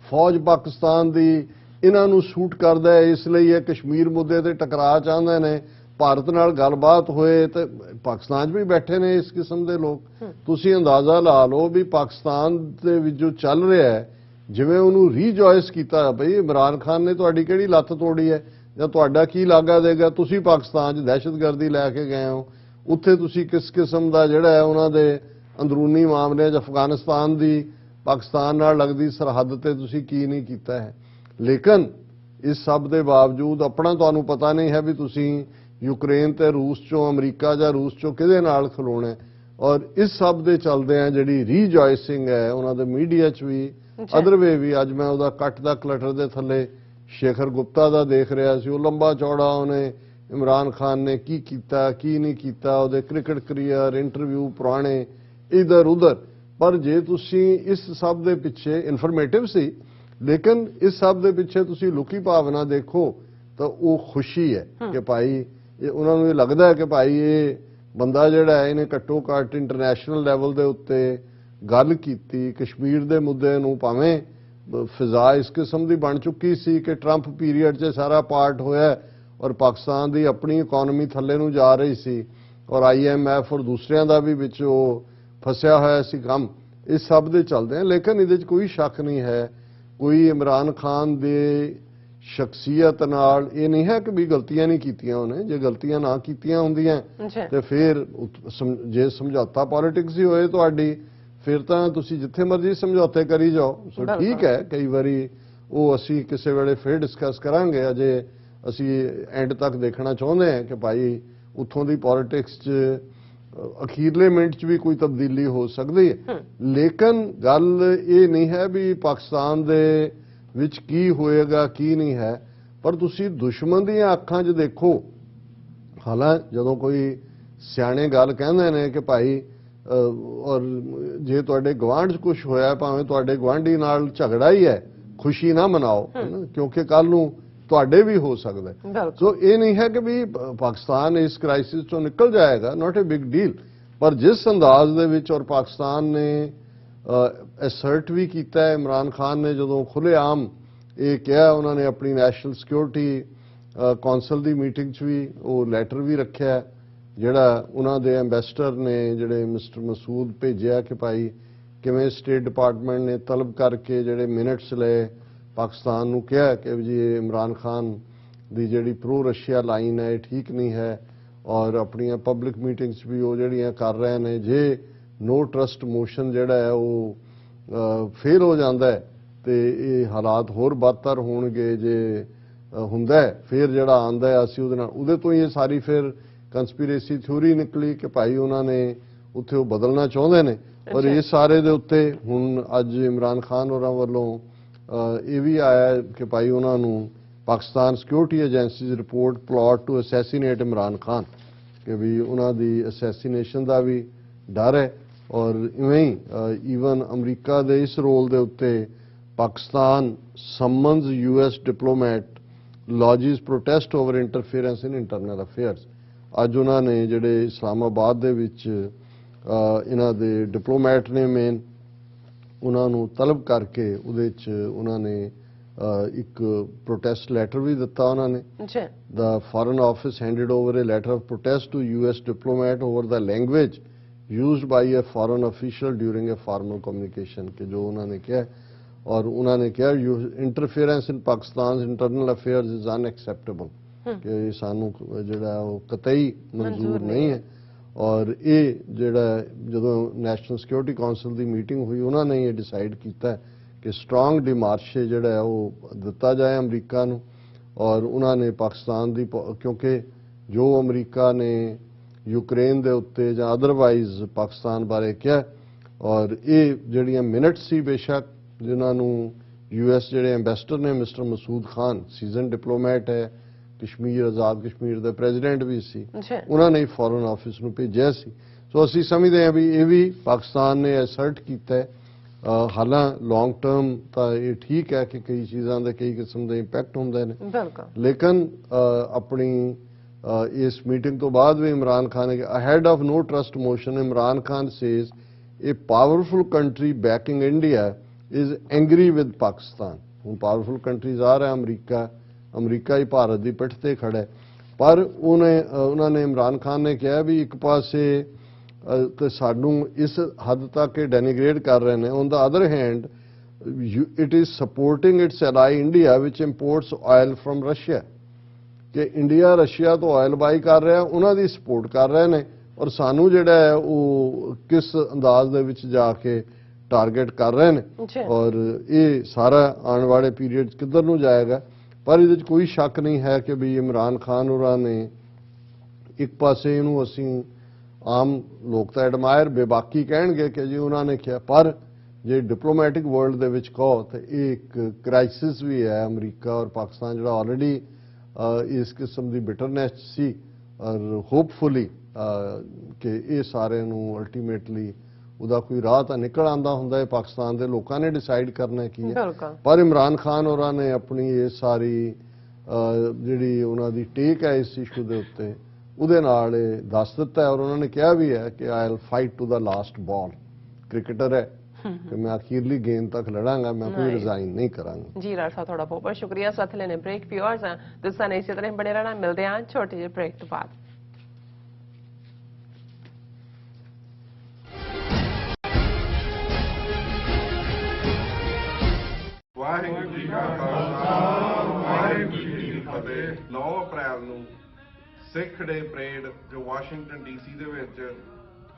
ਫੌਜ ਪਾਕਿਸਤਾਨ ਦੀ ਇਹਨਾਂ ਨੂੰ ਸੂਟ ਕਰਦਾ ਹੈ, ਇਸ ਲਈ ਇਹ ਕਸ਼ਮੀਰ ਮੁੱਦੇ ਤੇ ਟਕਰਾਅ ਚਾਹੁੰਦੇ ਨੇ, ਭਾਰਤ ਨਾਲ ਗੱਲਬਾਤ ਹੋਏ, ਤੇ ਪਾਕਿਸਤਾਨ 'ਚ ਵੀ ਬੈਠੇ ਨੇ ਇਸ ਕਿਸਮ ਦੇ ਲੋਕ। ਤੁਸੀਂ ਅੰਦਾਜ਼ਾ ਲਾ ਲਓ ਵੀ ਪਾਕਿਸਤਾਨ ਦੇ ਵਿੱਚ ਜੋ ਚੱਲ ਰਿਹਾ ਹੈ, ਜਿਵੇਂ ਉਹਨੂੰ ਰੀਜੋਇਸ ਕੀਤਾ ਬਈ ਇਮਰਾਨ ਖਾਨ ਨੇ ਤੁਹਾਡੀ ਕਿਹੜੀ ਲੱਤ ਤੋੜੀ ਹੈ ਜਾਂ ਤੁਹਾਡਾ ਕੀ ਲਾਗਾ ਦੇਗਾ, ਤੁਸੀਂ ਪਾਕਿਸਤਾਨ 'ਚ ਦਹਿਸ਼ਤਗਰਦੀ ਲੈ ਕੇ ਗਏ ਹੋ, ਉੱਥੇ ਤੁਸੀਂ ਕਿਸ ਕਿਸਮ ਦਾ ਜਿਹੜਾ ਹੈ ਉਹਨਾਂ ਦੇ ਅੰਦਰੂਨੀ ਮਾਮਲਿਆਂ 'ਚ ਅਫਗਾਨਿਸਤਾਨ ਦੀ ਪਾਕਿਸਤਾਨ ਨਾਲ ਲੱਗਦੀ ਸਰਹੱਦ ਤੇ ਤੁਸੀਂ ਕੀ ਨਹੀਂ ਕੀਤਾ ਹੈ। ਲੇਕਿਨ ਇਸ ਸਭ ਦੇ ਬਾਵਜੂਦ ਆਪਣਾ ਤੁਹਾਨੂੰ ਪਤਾ ਨਹੀਂ ਹੈ ਵੀ ਤੁਸੀਂ ਯੂਕਰੇਨ ਤੇ ਰੂਸ 'ਚੋਂ, ਅਮਰੀਕਾ ਜਾਂ ਰੂਸ 'ਚੋਂ ਕਿਹਦੇ ਨਾਲ ਖਲੋਣਾ, ਔਰ ਇਸ ਸਭ ਦੇ ਚੱਲਦੇ ਆ ਜਿਹੜੀ ਰੀਜੋਇਸਿੰਗ ਹੈ ਉਹਨਾਂ ਦੇ ਮੀਡੀਆ 'ਚ ਵੀ, ਅਦਰ ਵੇ ਵੀ। ਅੱਜ ਮੈਂ ਉਹਦਾ ਕੱਟ ਦਾ ਕਲਟਰ ਦੇ ਥੱਲੇ ਸ਼ੇਖਰ ਗੁਪਤਾ ਦਾ ਦੇਖ ਰਿਹਾ ਸੀ, ਉਹ ਲੰਬਾ ਚੌੜਾ ਉਹਨੇ ਇਮਰਾਨ ਖਾਨ ਨੇ ਕੀ ਕੀਤਾ ਕੀ ਨਹੀਂ ਕੀਤਾ, ਉਹਦੇ ਕ੍ਰਿਕਟ ਕਰੀਅਰ, ਇੰਟਰਵਿਊ ਪੁਰਾਣੇ ਇਧਰ ਉਧਰ। ਪਰ ਜੇ ਤੁਸੀਂ ਇਸ ਸਭ ਦੇ ਪਿੱਛੇ ਇਨਫੋਰਮੇਟਿਵ ਸੀ, ਲੇਕਿਨ ਇਸ ਸਭ ਦੇ ਪਿੱਛੇ ਤੁਸੀਂ ਲੁਕੀ ਭਾਵਨਾ ਦੇਖੋ ਤਾਂ ਉਹ ਖੁਸ਼ੀ ਹੈ ਕਿ ਭਾਈ ਉਹਨਾਂ ਨੂੰ ਇਹ ਲੱਗਦਾ ਹੈ ਕਿ ਭਾਈ ਇਹ ਬੰਦਾ ਜਿਹੜਾ ਹੈ ਇਹਨੇ ਘੱਟੋ ਘੱਟ ਇੰਟਰਨੈਸ਼ਨਲ ਲੈਵਲ ਦੇ ਉੱਤੇ ਗੱਲ ਕੀਤੀ। ਕਸ਼ਮੀਰ ਦੇ ਮੁੱਦੇ ਨੂੰ ਭਾਵੇਂ ਫਿਜ਼ਾ ਇਸ ਕਿਸਮ ਦੀ ਬਣ ਚੁੱਕੀ ਸੀ ਕਿ ਟਰੰਪ ਪੀਰੀਅਡ 'ਚ ਸਾਰਾ ਪਾਰਟ ਹੋਇਆ ਔਰ ਪਾਕਿਸਤਾਨ ਦੀ ਆਪਣੀ ਇਕਨੋਮੀ ਥੱਲੇ ਨੂੰ ਜਾ ਰਹੀ ਸੀ ਔਰ IMF ਔਰ ਦੂਸਰਿਆਂ ਦਾ ਵੀ ਵਿੱਚ ਉਹ ਫਸਿਆ ਹੋਇਆ ਸੀ ਕੰਮ, ਇਸ ਸਭ ਦੇ ਚੱਲਦੇ ਆ। ਲੇਕਿਨ ਇਹਦੇ 'ਚ ਕੋਈ ਸ਼ੱਕ ਨਹੀਂ ਹੈ, ਕੋਈ ਇਮਰਾਨ ਖਾਨ ਦੇ ਸ਼ਖਸੀਅਤ ਨਾਲ ਇਹ ਨਹੀਂ ਹੈ ਕਿ ਵੀ ਗਲਤੀਆਂ ਨਹੀਂ ਕੀਤੀਆਂ ਉਹਨੇ। ਜੇ ਗਲਤੀਆਂ ਨਾ ਕੀਤੀਆਂ ਹੁੰਦੀਆਂ ਤੇ ਫਿਰ ਜੇ ਸਮਝੌਤਾ ਪੋਲਿਟਿਕਸ ਹੀ ਹੋਏ ਤੁਹਾਡੀ, ਫਿਰ ਤਾਂ ਤੁਸੀਂ ਜਿੱਥੇ ਮਰਜ਼ੀ ਸਮਝੌਤੇ ਕਰੀ ਜਾਓ। ਸੋ ਠੀਕ ਹੈ, ਕਈ ਵਾਰੀ ਉਹ ਅਸੀਂ ਕਿਸੇ ਵੇਲੇ ਫਿਰ ਡਿਸਕਸ ਕਰਾਂਗੇ। ਅਜੇ ਅਸੀਂ ਐਂਡ ਤੱਕ ਦੇਖਣਾ ਚਾਹੁੰਦੇ ਹਾਂ ਕਿ ਭਾਈ ਉੱਥੋਂ ਦੀ ਪੋਲਿਟਿਕਸ 'ਚ ਅਖੀਰਲੇ ਮਿੰਟ 'ਚ ਵੀ ਕੋਈ ਤਬਦੀਲੀ ਹੋ ਸਕਦੀ ਹੈ। ਲੇਕਿਨ ਗੱਲ ਇਹ ਨਹੀਂ ਹੈ ਵੀ ਪਾਕਿਸਤਾਨ ਦੇ ਵਿੱਚ ਕੀ ਹੋਏਗਾ ਕੀ ਨਹੀਂ ਹੈ, ਪਰ ਤੁਸੀਂ ਦੁਸ਼ਮਣ ਦੀਆਂ ਅੱਖਾਂ 'ਚ ਦੇਖੋ। ਹਾਲਾਂਕਿ ਜਦੋਂ ਕੋਈ ਸਿਆਣੇ ਗੱਲ ਕਹਿੰਦੇ ਨੇ ਕਿ ਭਾਈ ਔਰ ਜੇ ਤੁਹਾਡੇ ਗਵਾਂਢ 'ਚ ਕੁਝ ਹੋਇਆ, ਭਾਵੇਂ ਤੁਹਾਡੇ ਗਵਾਂਢੀ ਨਾਲ ਝਗੜਾ ਹੀ ਹੈ, ਖੁਸ਼ੀ ਨਾ ਮਨਾਓ, ਕਿਉਂਕਿ ਕੱਲ ਨੂੰ ਤੁਹਾਡੇ ਵੀ ਹੋ ਸਕਦਾ। ਸੋ ਇਹ ਨਹੀਂ ਹੈ ਕਿ ਵੀ ਪਾਕਿਸਤਾਨ ਇਸ ਕ੍ਰਾਈਸਿਸ ਤੋਂ ਨਿਕਲ ਜਾਏਗਾ, ਨਾਟ ਅ ਬਿਗ ਡੀਲ। ਪਰ ਜਿਸ ਅੰਦਾਜ਼ ਦੇ ਵਿੱਚ ਔਰ ਪਾਕਿਸਤਾਨ ਨੇ ਅਸਰਟ ਵੀ ਕੀਤਾ ਹੈ, ਇਮਰਾਨ ਖਾਨ ਨੇ ਜਦੋਂ ਖੁੱਲ੍ਹੇਆਮ ਇਹ ਕਿਹਾ, ਉਹਨਾਂ ਨੇ ਆਪਣੀ ਨੈਸ਼ਨਲ ਸਿਕਿਉਰਿਟੀ ਕੌਂਸਲ ਦੀ ਮੀਟਿੰਗ 'ਚ ਵੀ ਉਹ ਲੈਟਰ ਵੀ ਰੱਖਿਆ ਜਿਹੜਾ ਉਹਨਾਂ ਦੇ ਐਂਬੈਸਡਰ ਨੇ ਜਿਹੜੇ ਮਿਸਟਰ ਮਸੂਦ ਭੇਜਿਆ ਕਿ ਭਾਈ ਕਿਵੇਂ ਸਟੇਟ ਡਿਪਾਰਟਮੈਂਟ ਨੇ ਤਲਬ ਕਰਕੇ ਜਿਹੜੇ ਮਿੰਟਸ ਲਏ ਪਾਕਿਸਤਾਨ ਨੂੰ ਕਿਹਾ ਕਿ ਜੀ ਇਹ ਇਮਰਾਨ ਖਾਨ ਦੀ ਜਿਹੜੀ ਪ੍ਰੋ ਰਸ਼ੀਆ ਲਾਈਨ ਹੈ ਇਹ ਠੀਕ ਨਹੀਂ ਹੈ ਔਰ ਆਪਣੀਆਂ ਪਬਲਿਕ ਮੀਟਿੰਗਸ ਵੀ ਉਹ ਜਿਹੜੀਆਂ ਕਰ ਰਹੇ ਨੇ ਜੇ ਨੋ ਟਰਸਟ ਮੋਸ਼ਨ ਜਿਹੜਾ ਹੈ ਉਹ ਫੇਲ ਹੋ ਜਾਂਦਾ ਹੈ ਤੇ ਇਹ ਹਾਲਾਤ ਹੋਰ ਬਦਤਰ ਹੋਣਗੇ ਜੇ ਹੁੰਦਾ ਫਿਰ ਜਿਹੜਾ ਆਂਦਾ ਹੈ ਅਸੀਂ ਉਹਦੇ ਨਾਲ ਉਹਦੇ ਤੋਂ ਹੀ ਇਹ ਸਾਰੀ ਫਿਰ ਕੰਸਪੀਰੇਸੀ ਥਿਊਰੀ ਨਿਕਲੀ ਕਿ ਭਾਈ ਉਹਨਾਂ ਨੇ ਉੱਥੇ ਉਹ ਬਦਲਣਾ ਚਾਹੁੰਦੇ ਨੇ ਔਰ ਇਹ ਸਾਰੇ ਦੇ ਉੱਤੇ ਹੁਣ ਅੱਜ ਇਮਰਾਨ ਖਾਨ ਹੋਰਾਂ ਵੱਲੋਂ ਇਹ ਵੀ ਆਇਆ ਕਿ ਭਾਈ ਉਹਨਾਂ ਨੂੰ Pakistan security agencies report plot to assassinate Imran Khan ਕਿ ਵੀ ਉਹਨਾਂ ਦੀ ਅਸੈਸੀਨੇਸ਼ਨ ਦਾ ਵੀ ਡਰ ਹੈ ਔਰ ਇਵੇਂ ਹੀ ਈਵਨ ਅਮਰੀਕਾ ਦੇ ਇਸ ਰੋਲ ਦੇ ਉੱਤੇ Pakistan summons US diplomat lodges protest over interference in internal affairs ਅੱਜ ਉਹਨਾਂ ਨੇ ਜਿਹੜੇ ਇਸਲਾਮਾਬਾਦ ਦੇ ਵਿੱਚ ਇਹਨਾਂ ਦੇ ਡਿਪਲੋਮੈਟ ਨੇ ਮੇਨ ਉਹਨਾਂ ਨੂੰ ਤਲਬ ਕਰਕੇ ਉਹਦੇ 'ਚ ਉਹਨਾਂ ਨੇ ਇੱਕ ਪ੍ਰੋਟੈਸਟ ਲੈਟਰ ਵੀ ਦਿੱਤਾ ਉਹਨਾਂ ਨੇ the foreign office handed over a letter of protest to US diplomat over the language used by a foreign official during a formal communication कि जो उन्होंने किया और उन्होंने किया interference in Pakistan's internal affairs is unacceptable कि सानू जिहड़ा वो कतई मंजूर नहीं है और ये जिहड़ा जदों नेशनल सिक्योरिटी काउंसिल की मीटिंग हुई उन्होंने ये डिसाइड किया कि स्ट्रोंग डिमार्शे जिहड़ा है वो दिता जाए अमरीका नू और उन्होंने पाकिस्तान की क्योंकि जो अमरीका ने यूक्रेन ਦੇ ਉੱਤੇ ਜਾਂ ਅਦਰਵਾਈਜ਼ ਪਾਕਿਸਤਾਨ ਬਾਰੇ ਕਿਹਾ ਔਰ ਇਹ ਜਿਹੜੀਆਂ ਮਿੰਟਸ ਸੀ ਬੇਸ਼ੱਕ ਜਿਨ੍ਹਾਂ ਨੂੰ ਯੂਐਸ ਜਿਹੜੇ ਐਂਬੈਸਡਰ ਨੇ mister Masood Khan season diplomat ਹੈ ਕਸ਼ਮੀਰ ਆਜ਼ਾਦ ਕਸ਼ਮੀਰ ਦੇ ਪ੍ਰੈਜ਼ੀਡੈਂਟ ਵੀ ਸੀ ਉਹਨਾਂ ਨੇ ਫੋਰਨ ਆਫਿਸ ਨੂੰ ਭੇਜਿਆ ਸੀ ਸੋ ਅਸੀਂ ਸਮਝਦੇ ਹਾਂ ਵੀ ਇਹ ਵੀ ਪਾਕਿਸਤਾਨ ਨੇ ਅਸਰਟ ਕੀਤਾ ਹੈ ਹਾਲਾਂ ਲੌਂਗ ਟਰਮ ਤਾਂ ਇਹ ਠੀਕ ਹੈ ਕਿ ਕਈ ਚੀਜ਼ਾਂ ਦੇ ਕਈ ਕਿਸਮ ਦੇ ਇੰਪੈਕਟ ਹੁੰਦੇ ਨੇ ਲੇਕਿਨ ਆਪਣੀ इस मीटिंग तो बाद भी इमरान खान ने ahead of no trust motion Imran Khan says a powerful country backing India is angry with Pakistan who powerful countries आ रहा है अमरीका ही भारत की पिठ ते खड़ा है पर उन्होंने इमरान खान ने कहा भी एक पासे सानू इस हद तक डेनिग्रेट कर रहे हैं on the other hand it is supporting it's ally India which imports oil from Russia कि इंडिया रशिया तो ऑयल बाई कर रहा उन्होंने सपोर्ट कर रहे हैं और सानू जिहड़ा है वो किस अंदाज दे विच जाके टारगेट कर रहे हैं और ये सारा आने वाले पीरियड किधर नूं जाएगा पर इहदे कोई शक नहीं है कि भी इमरान खान होरां ने एक पासे इहनूं असीं आम लोग तां एडमायर बेबाकी कहणगे कि जी उन्होंने कहा पर जे डिप्लोमैटिक वर्ल्ड दे विच कहो तो एक क्राइसिस भी है अमरीका और पाकिस्तान जिहड़ा ऑलरेडी इस किस्म की बिटरनेस सी और होपफुली कि ये सारे अल्टीमेटली ਉਹਦਾ कोई राह तो निकल आंदा हुंदा है पाकिस्तान के लोगों ने डिसाइड करना की है पर इमरान खान होरां ने अपनी ये सारी जिहड़ी उन्हां दी टेक है इस इशू के उत्ते उहदे नाल दस दिता है और उन्होंने कहा भी है कि I will fight to the last ball cricketer है कि मैं आखिरली गेंद तक लड़ांगा मैं कोई रिजाइन नहीं करांगा जी राज साहब थोड़ा बहुत शुक्रिया साथ लेने ब्रेक व्यूअर्स दोस्तों ने इसी तरह बने रहना मिलते हैं छोटे ਜਿਹੇ ब्रेक तो बाद ਵਾਹਿਗੁਰੂ ਜੀ ਕਾ ਖਾਲਸਾ ਵਾਹਿਗੁਰੂ ਜੀ ਕੀ ਫਤਿਹ 9 ਅਪ੍ਰੈਲ ਨੂੰ ਸਿੱਖ ਡੇ ਪਰੇਡ ਜੋ ਵਾਸ਼ਿੰਗਟਨ ਡੀਸੀ ਦੇ ਵਿੱਚ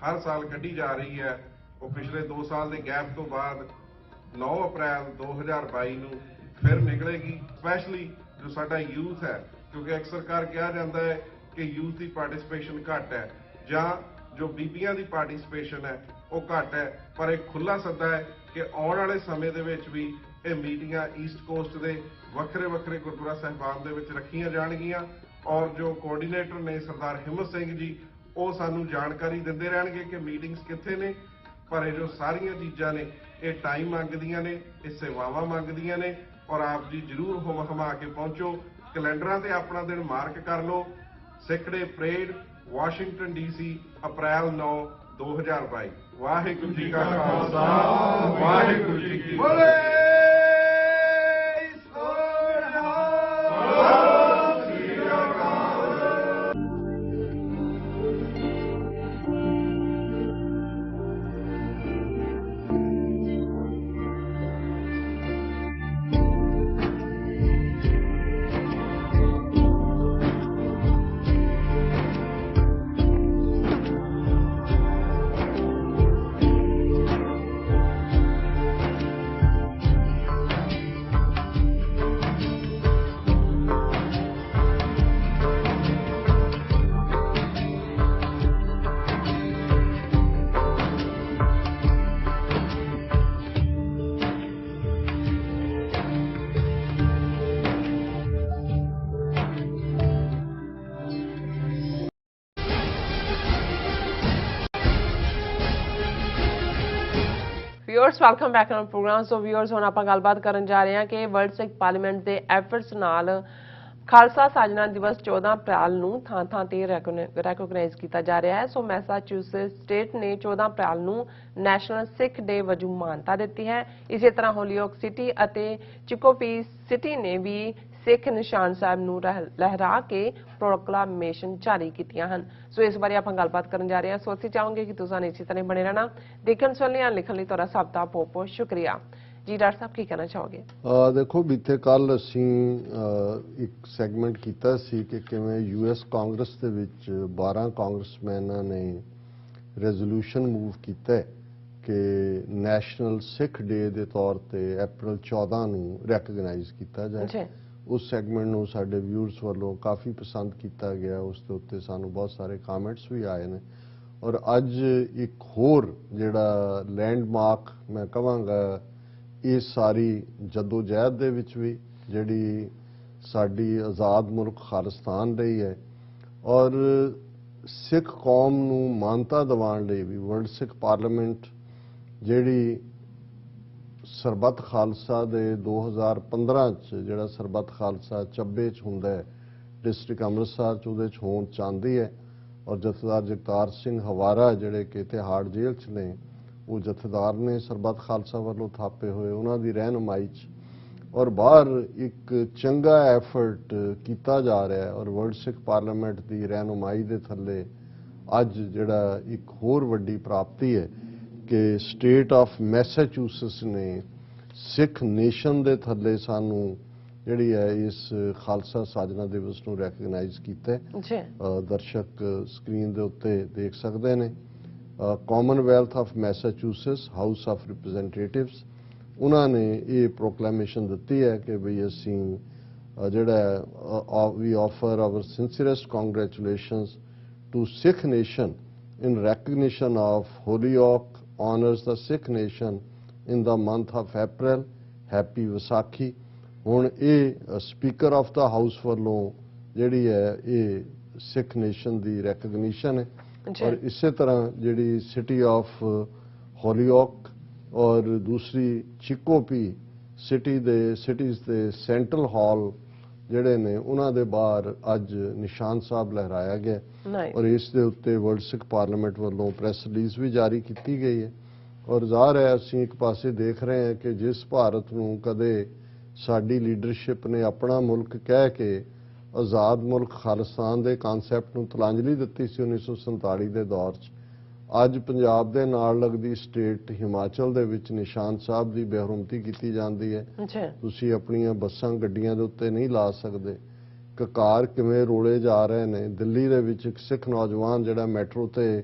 ਹਰ ਸਾਲ ਕੱਢੀ ਜਾ ਰਹੀ ਹੈ ਉਹ ਪਿਛਲੇ 2 ਸਾਲ ਦੇ ਗੈਪ ਤੋਂ ਬਾਅਦ 9 ਅਪ੍ਰੈਲ 2022 ਨੂੰ ਫਿਰ ਨਿਕਲੇਗੀ ਸਪੈਸ਼ਲੀ ਜੋ ਸਾਡਾ ਯੂਥ ਹੈ ਕਿਉਂਕਿ ਅਕਸਰ ਕਰ ਕਿਹਾ ਜਾਂਦਾ ਹੈ ਕਿ ਯੂਥ ਦੀ ਪਾਰਟਿਸਿਪੇਸ਼ਨ ਘੱਟ ਹੈ ਜਾਂ ਜੋ ਬੀਬੀਆਂ ਦੀ ਪਾਰਟਿਸਿਪੇਸ਼ਨ ਹੈ ਉਹ ਘੱਟ ਹੈ ਪਰ ਇੱਕ ਖੁੱਲਾ ਸੱਦਾ ਹੈ ਕਿ ਆਉਣ ਵਾਲੇ ਸਮੇਂ ਦੇ ਵਿੱਚ ਵੀ ਇਹ ਮੀਟਿੰਗਾਂ ਈਸਟ ਕੋਸਟ ਦੇ ਵੱਖਰੇ ਵੱਖਰੇ ਗੁਰਦੁਆਰਾ ਸਾਹਿਬਾਨ ਦੇ ਵਿੱਚ ਰੱਖੀਆਂ ਜਾਣਗੀਆਂ ਔਰ ਜੋ ਕੋਆਰਡੀਨੇਟਰ ਨੇ ਸਰਦਾਰ ਹਿੰਮਤ ਸਿੰਘ ਜੀ ਉਹ ਸਾਨੂੰ ਜਾਣਕਾਰੀ ਦਿੰਦੇ ਰਹਿਣਗੇ ਕਿ ਮੀਟਿੰਗਸ ਕਿੱਥੇ ਨੇ ਪਰ ਇਹ ਜੋ ਸਾਰੀਆਂ ਚੀਜ਼ਾਂ ਨੇ ਇਹ ਟਾਈਮ ਮੰਗਦੀਆਂ ਨੇ ਇਹ ਸੇਵਾਵਾਂ ਮੰਗਦੀਆਂ ਨੇ ਔਰ ਆਪ ਜੀ ਜ਼ਰੂਰ ਹਮਾ ਕੇ ਪਹੁੰਚੋ ਕੈਲੰਡਰਾਂ ਤੇ ਆਪਣਾ ਦਿਨ ਮਾਰਕ ਕਰ ਲਓ Sikh day parade Washington DC April 9 2022 Waheguru ji ਕਾ ਖਾਲਸਾ ਵਾਹਿਗੁਰੂ ਜੀ ਕੀ Fateh viewers welcome back to program. So viewers ਹੁਣ ਆਪਾਂ ਗੱਲਬਾਤ ਕਰਨ ਜਾ ਰਹੇ ਹਾਂ ਕਿ ਵਰਲਡ ਸਿੱਖ ਪਾਰਲੀਮੈਂਟ ਦੇ ਐਫਰਟਸ ਨਾਲ ਖਾਲਸਾ ਸਾਜਨਾ ਦਿਵਸ 14 ਅਪ੍ਰੈਲ ਨੂੰ ਥਾਂ-ਥਾਂ ਤੇ ਰੈਕੋਗਨਾਈਜ਼ ਕੀਤਾ ਜਾ ਰਿਹਾ ਹੈ। ਸੋ ਮੈਸਾਚੂਸੇਟਸ ਸਟੇਟ ਨੇ 14 ਅਪ੍ਰੈਲ ਨੂੰ ਨੈਸ਼ਨਲ ਸਿੱਖ ਡੇ ਵਜੋਂ ਮਾਨਤਾ ਦਿੱਤੀ ਹੈ। ਇਸੇ ਤਰ੍ਹਾਂ ਹੋਲੀਓਕ ਸਿਟੀ ਅਤੇ ਚਿਕੋਪੀ ਸਿਟੀ ਨੇ ਵੀ ਸਿੱਖ ਨਿਸ਼ਾਨ ਸਾਹਿਬ ਨੂੰ ਲਹਿਰਾ ਕੇ ਪ੍ਰੋਕਲਾਮੇਸ਼ਨ ਜਾਰੀ ਕੀਤੀਆਂ ਹਨ। ਸੋ ਇਸ ਬਾਰੇ ਆਪਾਂ ਗੱਲਬਾਤ ਕਰਨ ਜਾ ਰਹੇ ਹਾਂ। ਸੋ ਅਸੀਂ ਚਾਹਾਂਗੇ ਕਿ ਤੁਸੀਂ ਇਸੇ ਤਰ੍ਹਾਂ ਬਣੇ ਰਹਿਣਾ। ਦੇਖਣ ਸੁਣਨ ਲਈ ਲਿਖਣ ਲਈ ਤੁਹਾਡਾ ਸਭ ਦਾ ਬਹੁਤ-ਬਹੁਤ ਸ਼ੁਕਰੀਆ ਜੀ। ਡਾਕਟਰ ਸਾਹਿਬ ਕੀ ਕਹਿਣਾ ਚਾਹੋਗੇ? ਦੇਖੋ ਬੀਤੇ ਕੱਲ ਅਸੀਂ ਇੱਕ ਸੈਗਮੈਂਟ ਕੀਤਾ ਸੀ ਕਿ ਕਿਵੇਂ US ਕਾਂਗਰਸ ਦੇ ਵਿੱਚ 12 ਕਾਂਗਰਸਮੈਨਾਂ ਨੇ ਰੈਜ਼ੋਲੂਸ਼ਨ ਮੂਵ ਕੀਤਾ ਕਿ ਨੈਸ਼ਨਲ ਸਿੱਖ ਡੇ ਦੇ ਤੌਰ ਤੇ ਅਪ੍ਰੈਲ 14 ਨੂੰ ਰੈਕਗਨਾਈਜ਼ ਕੀਤਾ ਜਾਏ। ਉਸ ਸੈਗਮੈਂਟ ਨੂੰ ਸਾਡੇ ਵਿਊਅਰਸ ਵੱਲੋਂ ਕਾਫੀ ਪਸੰਦ ਕੀਤਾ ਗਿਆ। ਉਸ ਦੇ ਉੱਤੇ ਸਾਨੂੰ ਬਹੁਤ ਸਾਰੇ ਕਮੈਂਟਸ ਵੀ ਆਏ ਨੇ ਔਰ ਅੱਜ ਇੱਕ ਹੋਰ ਜਿਹੜਾ ਲੈਂਡਮਾਰਕ ਮੈਂ ਕਹਾਂਗਾ ਇਸ ਸਾਰੀ ਜਦੋਜਹਿਦ ਦੇ ਵਿੱਚ ਵੀ ਜਿਹੜੀ ਸਾਡੀ ਆਜ਼ਾਦ ਮੁਲਕ ਖਾਲਿਸਤਾਨ ਲਈ ਹੈ ਔਰ ਸਿੱਖ ਕੌਮ ਨੂੰ ਮਾਨਤਾ ਦਿਵਾਉਣ ਲਈ ਵੀ ਵਰਲਡ ਸਿੱਖ ਪਾਰਲੀਮੈਂਟ ਜਿਹੜੀ ਸਰਬੱਤ ਖਾਲਸਾ ਦੇ 2015 ਚ ਜਿਹੜਾ ਸਰਬੱਤ ਖਾਲਸਾ ਚੱਬੇ ਚ ਹੁੰਦਾ ਹੈ ਡਿਸਟ੍ਰਿਕਟ ਅੰਮ੍ਰਿਤਸਰ ਚ ਉਹਦੇ ਚ ਹੋਣ ਚਾਹੁੰਦੀ ਹੈ ਔਰ ਜਥੇਦਾਰ ਜਗਤਾਰ ਸਿੰਘ ਹਵਾਰਾ ਜਿਹੜੇ ਕਿ ਤਿਹਾੜ ਜੇਲ੍ਹ ਚ ਨੇ ਉਹ ਜਥੇਦਾਰ ਨੇ ਸਰਬੱਤ ਖਾਲਸਾ ਵੱਲੋਂ ਥਾਪੇ ਹੋਏ ਉਹਨਾਂ ਦੀ ਰਹਿਨੁਮਾਈ ਚ ਔਰ ਬਾਹਰ ਇੱਕ ਚੰਗਾ ਐਫਰਟ ਕੀਤਾ ਜਾ ਰਿਹਾ ਹੈ ਔਰ ਵਰਲਡ ਸਿੱਖ ਪਾਰਲੀਮੈਂਟ ਦੀ ਰਹਿਨੁਮਾਈ ਦੇ ਥੱਲੇ ਅੱਜ ਜਿਹੜਾ ਇੱਕ ਹੋਰ ਵੱਡੀ ਪ੍ਰਾਪਤੀ ਹੈ ਕਿ ਸਟੇਟ ਆਫ ਮੈਸਾਚੂਸੇਟਸ ਨੇ ਸਿੱਖ ਨੇਸ਼ਨ ਦੇ ਥੱਲੇ ਸਾਨੂੰ ਜਿਹੜੀ ਹੈ ਇਸ ਖਾਲਸਾ ਸਾਜਨਾ ਦਿਵਸ ਨੂੰ ਰੈਕਗਨਾਈਜ਼ ਕੀਤਾ ਜੀ। ਦਰਸ਼ਕ ਸਕਰੀਨ ਦੇ ਉੱਤੇ ਦੇਖ ਸਕਦੇ ਨੇ Commonwealth of Massachusetts House of Representatives ਉਹਨਾਂ ਨੇ ਇਹ ਪ੍ਰੋਕਲੇਮੇਸ਼ਨ ਦਿੱਤੀ ਹੈ ਕਿ ਬਈ ਅਸੀਂ ਜਿਹੜਾ ਵੀ offer our sincerest congratulations to Sikh nation in recognition of Holyoke honors the Sikh nation in the month of April. Happy Vaisakhi। ਹੁਣ ਇਹ ਸਪੀਕਰ ਆਫ ਦਾ ਹਾਊਸ ਵੱਲੋਂ ਜਿਹੜੀ ਹੈ ਇਹ ਸਿੱਖ ਨੇਸ਼ਨ ਦੀ ਰੈਕਗਨੀਸ਼ਨ ਹੈ ਔਰ ਇਸੇ ਤਰ੍ਹਾਂ ਜਿਹੜੀ ਸਿਟੀ ਆਫ ਹੋਲੀਓਕ ਔਰ ਦੂਸਰੀ ਚਿਕੋਪੀ ਸਿਟੀਜ਼ ਦੇ ਸੈਂਟਰਲ ਹਾਲ ਜਿਹੜੇ ਨੇ ਉਹਨਾਂ ਦੇ ਬਾਹਰ ਅੱਜ ਨਿਸ਼ਾਨ ਸਾਹਿਬ ਲਹਿਰਾਇਆ ਗਿਆ ਔਰ ਇਸ ਦੇ ਉੱਤੇ ਵਰਲਡ ਸਿੱਖ ਪਾਰਲੀਮੈਂਟ ਵੱਲੋਂ ਪ੍ਰੈਸ ਰਿਲੀਜ਼ ਵੀ ਜਾਰੀ ਕੀਤੀ ਗਈ ਹੈ ਔਰ ਜ਼ਾਹਰ ਹੈ ਅਸੀਂ ਇੱਕ ਪਾਸੇ ਦੇਖ ਰਹੇ ਹਾਂ ਕਿ ਜਿਸ ਭਾਰਤ ਨੂੰ ਕਦੇ ਸਾਡੀ ਲੀਡਰਸ਼ਿਪ ਨੇ ਆਪਣਾ ਮੁਲਕ ਕਹਿ ਕੇ ਆਜ਼ਾਦ ਮੁਲਕ ਖਾਲਿਸਤਾਨ ਦੇ ਕਨਸੈਪਟ ਨੂੰ ਤਲਾਂਜਲੀ ਦਿੱਤੀ ਸੀ 1947 ਦੇ ਦੌਰ 'ਚ ਅੱਜ ਪੰਜਾਬ ਦੇ ਨਾਲ ਲੱਗਦੀ ਸਟੇਟ ਹਿਮਾਚਲ ਦੇ ਵਿੱਚ ਨਿਸ਼ਾਨ ਸਾਹਿਬ ਦੀ ਬੇਹਰਮਤੀ ਕੀਤੀ ਜਾਂਦੀ ਹੈ। ਤੁਸੀਂ ਆਪਣੀਆਂ ਬੱਸਾਂ ਗੱਡੀਆਂ ਦੇ ਉੱਤੇ ਨਹੀਂ ਲਾ ਸਕਦੇ। ਕਕਾਰ ਕਿਵੇਂ ਰੋਲੇ ਜਾ ਰਹੇ ਨੇ। ਦਿੱਲੀ ਦੇ ਵਿੱਚ ਇੱਕ ਸਿੱਖ ਨੌਜਵਾਨ ਜਿਹੜਾ ਮੈਟਰੋ ਤੇ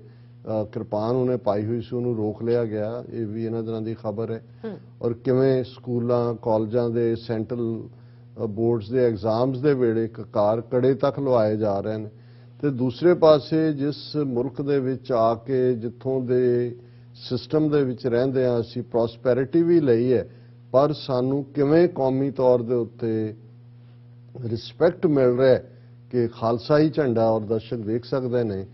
ਕਿਰਪਾਨ ਉਹਨੇ ਪਾਈ ਹੋਈ ਸੀ ਉਹਨੂੰ ਰੋਕ ਲਿਆ ਗਿਆ। ਇਹ ਵੀ ਇਹਨਾਂ ਦਿਨਾਂ ਦੀ ਖਬਰ ਹੈ। ਔਰ ਕਿਵੇਂ ਸਕੂਲਾਂ ਕਾਲਜਾਂ ਦੇ ਸੈਂਟਰਲ ਬੋਰਡਸ ਦੇ ਐਗਜ਼ਾਮਸ ਦੇ ਵੇਲੇ ਕਕਾਰ ਕੜੇ ਤੱਕ ਲਵਾਏ ਜਾ ਰਹੇ ਨੇ ਤੇ ਦੂਸਰੇ ਪਾਸੇ ਜਿਸ ਮੁਲਕ ਦੇ ਵਿੱਚ ਆ ਕੇ ਜਿੱਥੋਂ ਦੇ ਸਿਸਟਮ ਦੇ ਵਿੱਚ ਰਹਿੰਦੇ ਆ ਅਸੀਂ ਪ੍ਰੋਸਪੈਰਿਟੀ ਵੀ ਲਈ ਹੈ ਪਰ ਸਾਨੂੰ ਕਿਵੇਂ ਕੌਮੀ ਤੌਰ ਦੇ ਉੱਤੇ ਰਿਸਪੈਕਟ ਮਿਲ ਰਿਹਾ ਕਿ ਖਾਲਸਾਈ ਝੰਡਾ ਔਰ ਦਰਸ਼ਕ ਦੇਖ ਸਕਦੇ ਨੇ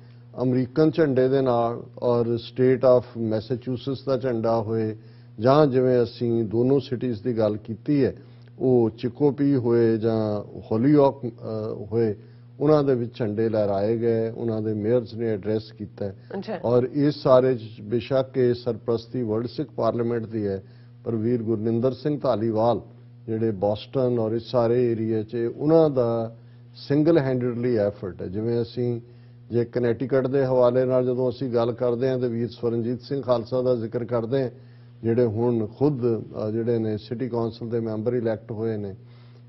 ਅਮਰੀਕਨ ਝੰਡੇ ਦੇ ਨਾਲ ਔਰ ਸਟੇਟ ਆਫ ਮੈਸਾਚੂਸੇਟਸ ਦਾ ਝੰਡਾ ਹੋਏ ਜਾਂ ਜਿਵੇਂ ਅਸੀਂ ਦੋਨੋਂ ਸਿਟੀਜ਼ ਦੀ ਗੱਲ ਕੀਤੀ ਹੈ ਉਹ ਚਿਕੋਪੀ ਹੋਏ ਜਾਂ ਹੋਲੀਓਕ ਹੋਏ ਉਹਨਾਂ ਦੇ ਵਿੱਚ ਝੰਡੇ ਲਹਿਰਾਏ ਗਏ ਉਹਨਾਂ ਦੇ ਮੇਅਰਸ ਨੇ ਐਡਰੈਸ ਕੀਤਾ ਔਰ ਇਸ ਸਾਰੇ ਬੇਸ਼ੱਕ ਇਹ ਸਰਪ੍ਰਸਤੀ ਵਰਲਡ ਸਿੱਖ ਪਾਰਲੀਮੈਂਟ ਦੀ ਹੈ ਪਰ ਵੀਰ ਗੁਰਨਿੰਦਰ ਸਿੰਘ ਧਾਲੀਵਾਲ ਜਿਹੜੇ ਬੋਸਟਨ ਔਰ ਇਸ ਸਾਰੇ ਏਰੀਆ 'ਚ ਉਹਨਾਂ ਦਾ ਸਿੰਗਲ ਹੈਂਡਡਲੀ ਐਫਰਟ ਹੈ। ਜਿਵੇਂ ਅਸੀਂ ਜੇ ਕਨੈਟੀਕਟ ਦੇ ਹਵਾਲੇ ਨਾਲ ਜਦੋਂ ਅਸੀਂ ਗੱਲ ਕਰਦੇ ਹਾਂ ਤੇ ਵੀਰ ਸਵਰਨਜੀਤ ਸਿੰਘ ਖਾਲਸਾ ਦਾ ਜ਼ਿਕਰ ਕਰਦੇ ਹਾਂ ਜਿਹੜੇ ਹੁਣ ਖੁਦ ਜਿਹੜੇ ਨੇ ਸਿਟੀ ਕੌਂਸਲ ਦੇ ਮੈਂਬਰ ਇਲੈਕਟ ਹੋਏ ਨੇ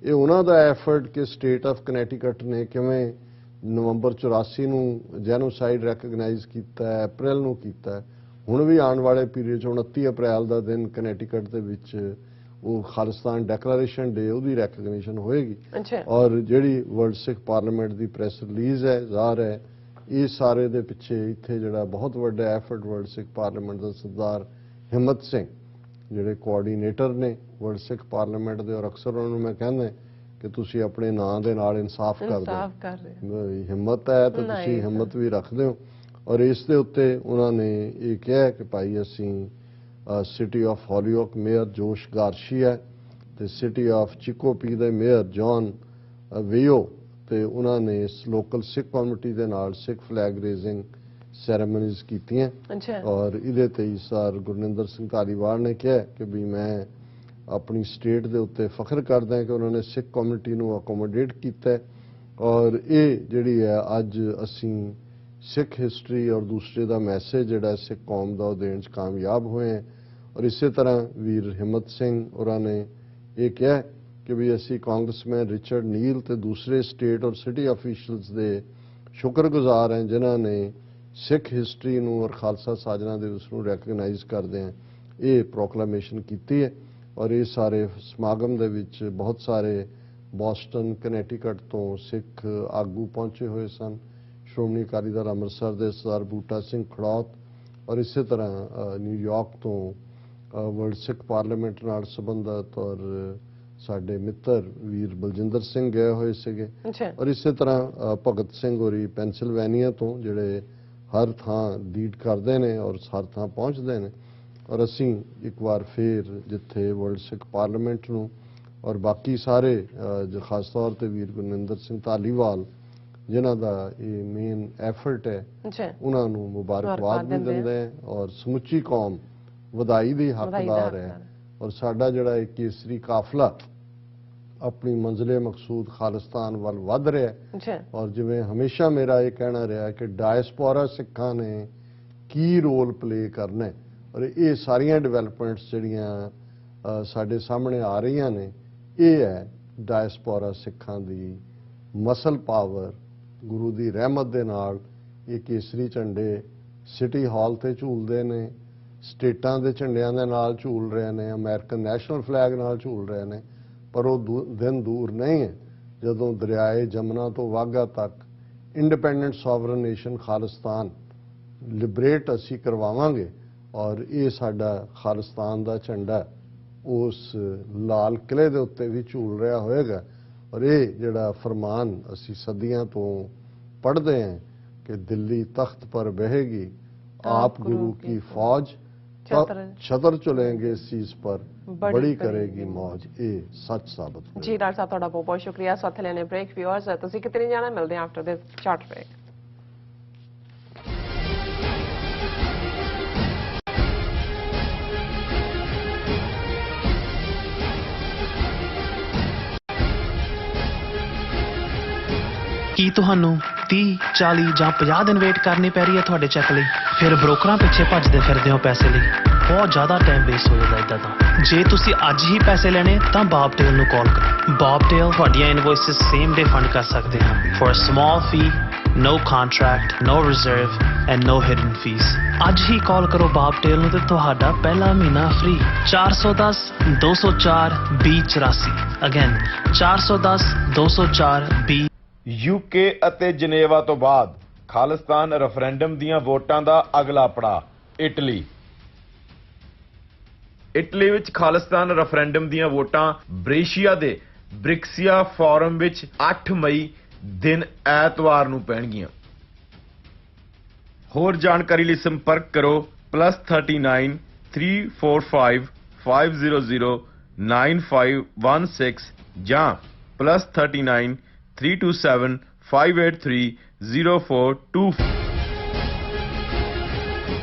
ਇਹ ਉਹਨਾਂ ਦਾ ਐਫਰਟ ਕਿ ਸਟੇਟ ਆਫ ਕਨੈਟੀਕਟ ਨੇ ਕਿਵੇਂ ਨਵੰਬਰ 84 ਨੂੰ ਜੈਨੋਸਾਈਡ ਰੈਕਗਨਾਈਜ਼ ਕੀਤਾ ਅਪ੍ਰੈਲ ਨੂੰ ਕੀਤਾ ਹੁਣ ਵੀ ਆਉਣ ਵਾਲੇ ਪੀਰੀਅਡ 'ਚ 29 ਅਪ੍ਰੈਲ ਦਾ ਦਿਨ ਕਨੈਟੀਕਟ ਦੇ ਵਿੱਚ ਉਹ ਖਾਲਿਸਤਾਨ ਡੈਕਲੇਰੇਸ਼ਨ ਡੇ ਉਹਦੀ ਰੈਕਗਨੀਸ਼ਨ ਹੋਏਗੀ ਔਰ ਜਿਹੜੀ ਵਰਲਡ ਸਿੱਖ ਪਾਰਲੀਮੈਂਟ ਦੀ ਪ੍ਰੈਸ ਰਿਲੀਜ਼ ਹੈ ਜ਼ਾਹਰ ਹੈ ਇਹ ਸਾਰੇ ਦੇ ਪਿੱਛੇ ਇੱਥੇ ਜਿਹੜਾ ਬਹੁਤ ਵੱਡਾ ਐਫਰਟ ਵਰਲਡ ਸਿੱਖ ਪਾਰਲੀਮੈਂਟ ਦਾ ਸਰਦਾਰ ਹਿੰਮਤ ਸਿੰਘ ਜਿਹੜੇ ਕੋਆਰਡੀਨੇਟਰ ਨੇ ਵਰਲਡ ਸਿੱਖ ਪਾਰਲੀਮੈਂਟ ਦੇ ਔਰ ਅਕਸਰ ਉਹਨਾਂ ਨੂੰ ਮੈਂ ਕਹਿੰਦਾ ਕਿ ਤੁਸੀਂ ਆਪਣੇ ਨਾਂ ਦੇ ਨਾਲ ਇਨਸਾਫ ਕਰਦੇ ਹੋ ਹਿੰਮਤ ਹੈ ਤਾਂ ਤੁਸੀਂ ਹਿੰਮਤ ਵੀ ਰੱਖਦੇ ਹੋ ਔਰ ਇਸ ਦੇ ਉੱਤੇ ਉਹਨਾਂ ਨੇ ਇਹ ਕਿਹਾ ਕਿ ਭਾਈ ਅਸੀਂ ਸਿਟੀ ਆਫ ਹੌਲੀਓਕ ਮੇਅਰ ਜੋਸ਼ ਗਾਰਸ਼ੀਆ ਤੇ ਸਿਟੀ ਆਫ ਚਿਕੋਪੀ ਦੇ ਮੇਅਰ ਜੌਨ ਵੇਓ ਤੇ ਉਹਨਾਂ ਨੇ ਲੋਕਲ ਸਿੱਖ ਕਮਿਊਨਿਟੀ ਦੇ ਨਾਲ ਸਿੱਖ ਫਲੈਗ ਰੇਜ਼ਿੰਗ ਸੈਰੇਮਨੀਜ਼ ਕੀਤੀਆਂ ਅੱਛਾ ਔਰ ਇਹਦੇ ਤੇ ਹੀ ਸਰ ਗੁਰਨਿੰਦਰ ਸਿੰਘ ਧਾਲੀਵਾਲ ਨੇ ਕਿਹਾ ਕਿ ਵੀ ਮੈਂ ਆਪਣੀ ਸਟੇਟ ਦੇ ਉੱਤੇ ਫਖਰ ਕਰਦਾ ਕਿ ਉਹਨਾਂ ਨੇ ਸਿੱਖ ਕਮਿਊਨਿਟੀ ਨੂੰ ਅਕੋਮੋਡੇਟ ਕੀਤਾ ਹੈ ਔਰ ਇਹ ਜਿਹੜੀ ਹੈ ਅੱਜ ਅਸੀਂ ਸਿੱਖ ਹਿਸਟਰੀ ਔਰ ਦੂਸਰੇ ਦਾ ਮੈਸੇਜ ਜਿਹੜਾ ਸਿੱਖ ਕੌਮ ਦਾ ਉਹ ਦੇਣ 'ਚ ਕਾਮਯਾਬ ਹੋਏ ਹਾਂ ਔਰ ਇਸੇ ਤਰ੍ਹਾਂ ਵੀਰ ਹਿੰਮਤ ਸਿੰਘ ਹੋਰਾਂ ਨੇ ਇਹ ਕਿਹਾ ਕਿ ਵੀ ਅਸੀਂ ਕਾਂਗਰਸਮੈਨ ਰਿਚਰਡ ਨੀਲ ਤੇ ਦੂਸਰੇ ਸਟੇਟ ਔਰ ਸਿਟੀ ਅਫੀਸ਼ੀਅਲਸ ਦੇ ਸ਼ੁਕਰਗੁਜ਼ਾਰ ਹਾਂ ਜਿਨ੍ਹਾਂ ਨੇ ਸਿੱਖ ਹਿਸਟਰੀ ਨੂੰ ਔਰ ਖਾਲਸਾ ਸਾਜਨਾ ਦਿਵਸ ਨੂੰ ਰੈਕਗਨਾਈਜ਼ ਕਰਦੇ ਹਾਂ ਇਹ ਪ੍ਰੋਕਲਾਮੇਸ਼ਨ ਕੀਤੀ ਹੈ ਔਰ ਇਹ ਸਾਰੇ ਸਮਾਗਮ ਦੇ ਵਿੱਚ ਬਹੁਤ ਸਾਰੇ ਬੋਸਟਨ ਕਨੈਟੀਕਟ ਤੋਂ ਸਿੱਖ ਆਗੂ ਪਹੁੰਚੇ ਹੋਏ ਸਨ ਸ਼੍ਰੋਮਣੀ ਅਕਾਲੀ ਦਲ ਅੰਮ੍ਰਿਤਸਰ ਦੇ ਸਰਦਾਰ ਬੂਟਾ ਸਿੰਘ ਖੜੌਤ ਔਰ ਇਸੇ ਤਰ੍ਹਾਂ ਨਿਊਯਾਰਕ ਤੋਂ ਵਰਲਡ ਸਿੱਖ ਪਾਰਲੀਮੈਂਟ ਨਾਲ ਸੰਬੰਧਿਤ ਔਰ ਸਾਡੇ ਮਿੱਤਰ ਵੀਰ ਬਲਜਿੰਦਰ ਸਿੰਘ ਗਏ ਹੋਏ ਸੀਗੇ ਔਰ ਇਸੇ ਤਰ੍ਹਾਂ ਭਗਤ ਸਿੰਘ ਹੋਰੀ ਪੈਨਸਿਲਵੇਨੀਆ ਤੋਂ ਜਿਹੜੇ ਹਰ ਥਾਂ ਲੀਡ ਕਰਦੇ ਨੇ ਔਰ ਹਰ ਥਾਂ ਪਹੁੰਚਦੇ ਨੇ ਔਰ ਅਸੀਂ ਇੱਕ ਵਾਰ ਫੇਰ ਜਿੱਥੇ ਵਰਲਡ ਸਿੱਖ ਪਾਰਲੀਮੈਂਟ ਨੂੰ ਔਰ ਬਾਕੀ ਸਾਰੇ ਜੋ ਖਾਸ ਤੌਰ ਤੇ ਵੀਰ ਗੁਰਨਿੰਦਰ ਸਿੰਘ ਧਾਲੀਵਾਲ ਜਿਨ੍ਹਾਂ ਦਾ ਇਹ ਮੇਨ ਐਫਰਟ ਹੈ ਉਹਨਾਂ ਨੂੰ ਮੁਬਾਰਕਬਾਦ ਵੀ ਦਿੰਦੇ ਆ ਔਰ ਸਮੁੱਚੀ ਕੌਮ ਵਧਾਈ ਦੀ ਹੱਕਦਾਰ ਹੈ ਔਰ ਸਾਡਾ ਜਿਹੜਾ ਇਹ ਕੇਸਰੀ ਕਾਫਲਾ ਆਪਣੀ ਮੰਜ਼ਿਲੇ ਮਕਸੂਦ ਖਾਲਿਸਤਾਨ ਵੱਲ ਵੱਧ ਰਿਹਾ ਹੈ ਔਰ ਜਿਵੇਂ ਹਮੇਸ਼ਾ ਮੇਰਾ ਇਹ ਕਹਿਣਾ ਰਿਹਾ ਕਿ ਡਾਇਸਪੋਰਾ ਸਿੱਖਾਂ ਨੇ ਕੀ ਰੋਲ ਪਲੇ ਕਰਨਾ ਹੈ ਔਰ ਇਹ ਸਾਰੀਆਂ ਡਿਵੈਲਪਮੈਂਟਸ ਜਿਹੜੀਆਂ ਸਾਡੇ ਸਾਹਮਣੇ ਆ ਰਹੀਆਂ ਨੇ ਇਹ ਹੈ ਡਾਇਸਪੋਰਾ ਸਿੱਖਾਂ ਦੀ ਮਸਲ ਪਾਵਰ ਗੁਰੂ ਦੀ ਰਹਿਮਤ ਦੇ ਨਾਲ ਇਹ ਕੇਸਰੀ ਝੰਡੇ ਸਿਟੀ ਹਾਲ ਤੇ ਝੂਲਦੇ ਨੇ ਸਟੇਟਾਂ ਦੇ ਝੰਡਿਆਂ ਦੇ ਨਾਲ ਝੂਲ ਰਹੇ ਨੇ ਅਮਰੀਕਨ ਨੈਸ਼ਨਲ ਫਲੈਗ ਨਾਲ ਝੂਲ ਰਹੇ ਨੇ ਪਰ ਉਹ ਦਿਨ ਦੂਰ ਨਹੀਂ ਹੈ ਜਦੋਂ ਦਰਿਆਏ ਜਮਨਾ ਤੋਂ ਵਾਘਾ ਤੱਕ independent sovereign nation Khalistan liberate ਅਸੀਂ ਕਰਵਾਵਾਂਗੇ ਔਰ ਇਹ ਸਾਡਾ ਖਾਲਿਸਤਾਨ ਦਾ ਝੰਡਾ ਉਸ ਲਾਲ ਕਿਲੇ ਦੇ ਉੱਤੇ ਵੀ ਝੂਲ ਰਿਹਾ ਹੋਏਗਾ ਔਰ ਇਹ ਜਿਹੜਾ ਫਰਮਾਨ ਅਸੀਂ ਸਦੀਆਂ ਤੋਂ ਪੜ੍ਹਦੇ ਹਾਂ ਕਿ ਦਿੱਲੀ ਤਖਤ ਪਰ ਬਹੇਗੀ आप गुरु की फौज छतर चलेंगे सीस पर बड़ी करेगी मौज ये सच साबित हो जी डॉक्टर साहब ਤੁਹਾਡਾ ਬਹੁਤ ਬਹੁਤ ਸ਼ੁਕਰੀਆ ਸਾਥ ਲੈਣੇ ਬ੍ਰੇਕ ਵਿਊਅਰਸ ਤੁਸੀਂ ਕਿਤੇ ਨਹੀਂ ਜਾਣਾ ਮਿਲਦੇ ਹਾਂ ਆਫਟਰ ਦਿਸ ਸ਼ਾਰਟ ਬ੍ਰੇਕ ਕੀ ਤੁਹਾਨੂੰ 30, 40 ਜਾਂ 50 ਦਿਨ ਵੇਟ ਕਰਨੀ ਪੈ ਰਹੀ ਹੈ ਤੁਹਾਡੇ ਚੈੱਕ ਲਈ ਫਿਰ ਬ੍ਰੋਕਰਾਂ ਪਿੱਛੇ ਭੱਜਦੇ ਫਿਰਦੇ ਹੋ ਪੈਸੇ ਲਈ ਬਹੁਤ ਜ਼ਿਆਦਾ ਟਾਈਮ ਵੇਸਟ ਹੋ ਜਾਂਦਾ ਇਦਾਂ ਤਾਂ ਜੇ ਤੁਸੀਂ ਅੱਜ ਹੀ ਪੈਸੇ ਲੈਣੇ ਤਾਂ ਬਾਬਟੇਲ ਨੂੰ ਕਾਲ ਕਰੋ ਬਾਬਟੇਲ ਤੁਹਾਡੀਆਂ ਇਨਵੌਇਸਸ ਸੇਮ ਡੇ ਫੰਡ ਕਰ ਸਕਦੇ ਹਨ for a small fee no contract no reserve and no hidden fees ਅੱਜ ਹੀ ਕਾਲ ਕਰੋ ਬਾਬਟੇਲ ਨੂੰ ਤੇ ਤੁਹਾਡਾ ਪਹਿਲਾ ਮਹੀਨਾ ਫ੍ਰੀ 410 204 2084 ਅਗੇਨ 410 204 20 ਯੂਕੇ ਅਤੇ ਜਨੇਵਾ ਤੋਂ ਬਾਅਦ ਖਾਲਿਸਤਾਨ ਰੈਫਰੈਂਡਮ ਦੀਆਂ ਵੋਟਾਂ ਦਾ ਅਗਲਾ ਪੜਾਅ ਇਟਲੀ ਵਿੱਚ ਖਾਲਿਸਤਾਨ ਰੈਫਰੈਂਡਮ ਦੀਆਂ ਵੋਟਾਂ ਬ੍ਰੇਸ਼ੀਆ ਦੇ ਬ੍ਰਿਕਸੀਆ ਫੋਰਮ ਵਿੱਚ 8 ਮਈ ਦਿਨ ਐਤਵਾਰ ਨੂੰ ਪੈਣਗੀਆਂ ਹੋਰ ਜਾਣਕਾਰੀ ਲਈ ਸੰਪਰਕ ਕਰੋ +39 345 500 9516 ਜਾਂ +39 327 583 0424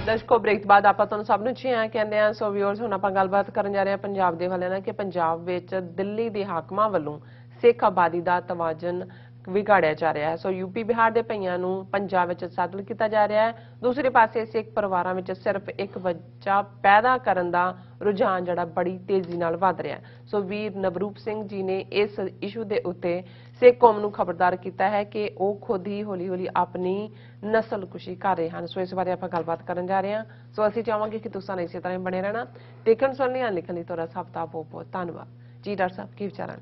ਦਰਸ਼ਕੋ ਬ੍ਰੇਕ ਤੋਂ ਬਾਅਦ ਆਪਾਂ ਤੁਹਾਨੂੰ ਸਭ ਨੂੰ ਜੀ ਆਇਆਂ ਕਹਿੰਦੇ ਆ ਸੋ ਵਿਊਅਰਸ ਹੁਣ ਆਪਾਂ ਗੱਲਬਾਤ ਕਰਨ ਜਾ ਰਹੇ ਹਾਂ ਪੰਜਾਬ ਦੇ ਹਵਾਲੇ ਨਾਲ ਕਿ ਪੰਜਾਬ ਵਿੱਚ ਦਿੱਲੀ ਦੇ ਹਾਕਮਾਂ ਵੱਲੋਂ ਸਿੱਖ ਆਬਾਦੀ ਦਾ ਤਵਾਜ਼ਨ ਵਿਗਾੜਿਆ ਜਾ ਰਿਹਾ ਹੈ ਸੋ ਯੂਪੀ ਬਿਹਾਰ ਦੇ ਭਈਆਂ ਨੂੰ ਪੰਜਾਬ ਵਿੱਚ ਸੈਟਲ ਕੀਤਾ ਜਾ ਰਿਹਾ ਹੈ ਦੂਸਰੇ ਪਾਸੇ ਸਿੱਖ ਪਰਿਵਾਰਾਂ ਵਿੱਚ ਸਿਰਫ ਇੱਕ ਬੱਚਾ ਪੈਦਾ ਕਰਨ ਦਾ ਰੁਝਾਨ ਜਿਹੜਾ ਬੜੀ ਤੇਜ਼ੀ ਨਾਲ ਵਧ ਰਿਹਾ ਹੈ ਸੋ ਵੀਰ ਨਵਰੂਪ ਸਿੰਘ ਜੀ ਨੇ ਇਸ ਇਸ਼ੂ ਦੇ ਉੱਤੇ ਸਿੱਖ ਕੌਮ ਨੂੰ ਖਬਰਦਾਰ ਕੀਤਾ ਹੈ ਕਿ ਉਹ ਖੁਦ ਹੀ ਹੌਲੀ-ਹੌਲੀ ਆਪਣੀ ਨਸਲਕੁਸ਼ੀ ਕਰ ਰਹੇ ਹਨ ਸੋ ਇਸ ਬਾਰੇ ਆਪਾਂ ਗੱਲਬਾਤ ਕਰਨ ਜਾ ਰਹੇ ਹਾਂ ਸੋ ਅਸੀਂ ਚਾਹਾਂਗੇ ਕਿ ਤੁਸੀਂ ਇਸੇ ਤਰ੍ਹਾਂ ਬਣੇ ਰਹਿਣਾ ਦੇਖਣ ਸੁਣਨ ਲਿਖਣ ਲਈ ਤੁਹਾਡਾ ਸਭ ਦਾ ਬਹੁਤ-ਬਹੁਤ ਧੰਨਵਾਦ ਜੀ ਡਾਕਟਰ ਸਾਹਿਬ ਕੀ ਵਿਚਾਰਾਂ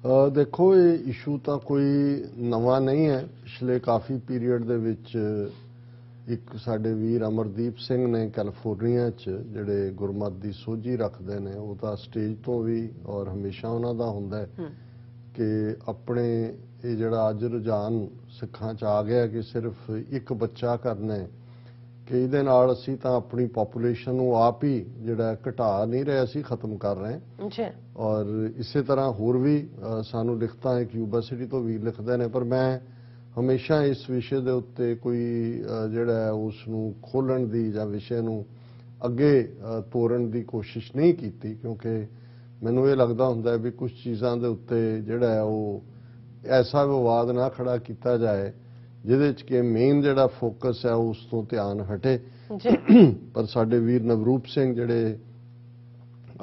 देखो ये इशू तो कोई नवा नहीं है पिछले काफ़ी पीरीयड दे विच एक साडे वीर अमरदीप सिंह ने कैलीफोर्निया च जिहड़े गुरमत दी सोझी रखते हैं वो तो स्टेज तो भी और हमेशा उन्हां दा हुंदा है कि अपने ये जिहड़ा अज रुझान सिखां च आ गया कि सिर्फ एक बच्चा करना है ਕਿ ਇਹਦੇ ਨਾਲ ਅਸੀਂ ਤਾਂ ਆਪਣੀ ਪੋਪੂਲੇਸ਼ਨ ਨੂੰ ਆਪ ਹੀ ਜਿਹੜਾ ਘਟਾ ਨਹੀਂ ਰਹੇ, ਅਸੀਂ ਖਤਮ ਕਰ ਰਹੇ ਹਾਂ। ਜੀ। ਔਰ ਇਸੇ ਤਰ੍ਹਾਂ ਹੋਰ ਵੀ ਸਾਨੂੰ ਲਿਖਤਾਂ ਹੈ, ਕਿਊਬਾ ਸਿਟੀ ਤੋਂ ਵੀ ਲਿਖਦੇ ਨੇ, ਪਰ ਮੈਂ ਹਮੇਸ਼ਾ ਇਸ ਵਿਸ਼ੇ ਦੇ ਉੱਤੇ ਕੋਈ ਜਿਹੜਾ ਉਸ ਨੂੰ ਖੋਲ੍ਹਣ ਦੀ ਜਾਂ ਵਿਸ਼ੇ ਨੂੰ ਅੱਗੇ ਤੋਰਨ ਦੀ ਕੋਸ਼ਿਸ਼ ਨਹੀਂ ਕੀਤੀ, ਕਿਉਂਕਿ ਮੈਨੂੰ ਇਹ ਲੱਗਦਾ ਹੁੰਦਾ ਵੀ ਕੁਝ ਚੀਜ਼ਾਂ ਦੇ ਉੱਤੇ ਜਿਹੜਾ ਹੈ ਉਹ ਐਸਾ ਵਿਵਾਦ ਨਾ ਖੜਾ ਕੀਤਾ ਜਾਏ ਜਿਹਦੇ 'ਚ ਕਿ ਮੇਨ ਜਿਹੜਾ ਫੋਕਸ ਹੈ ਉਸ ਤੋਂ ਧਿਆਨ ਹਟੇ। ਪਰ ਸਾਡੇ ਵੀਰ ਨਵਰੂਪ ਸਿੰਘ ਜਿਹੜੇ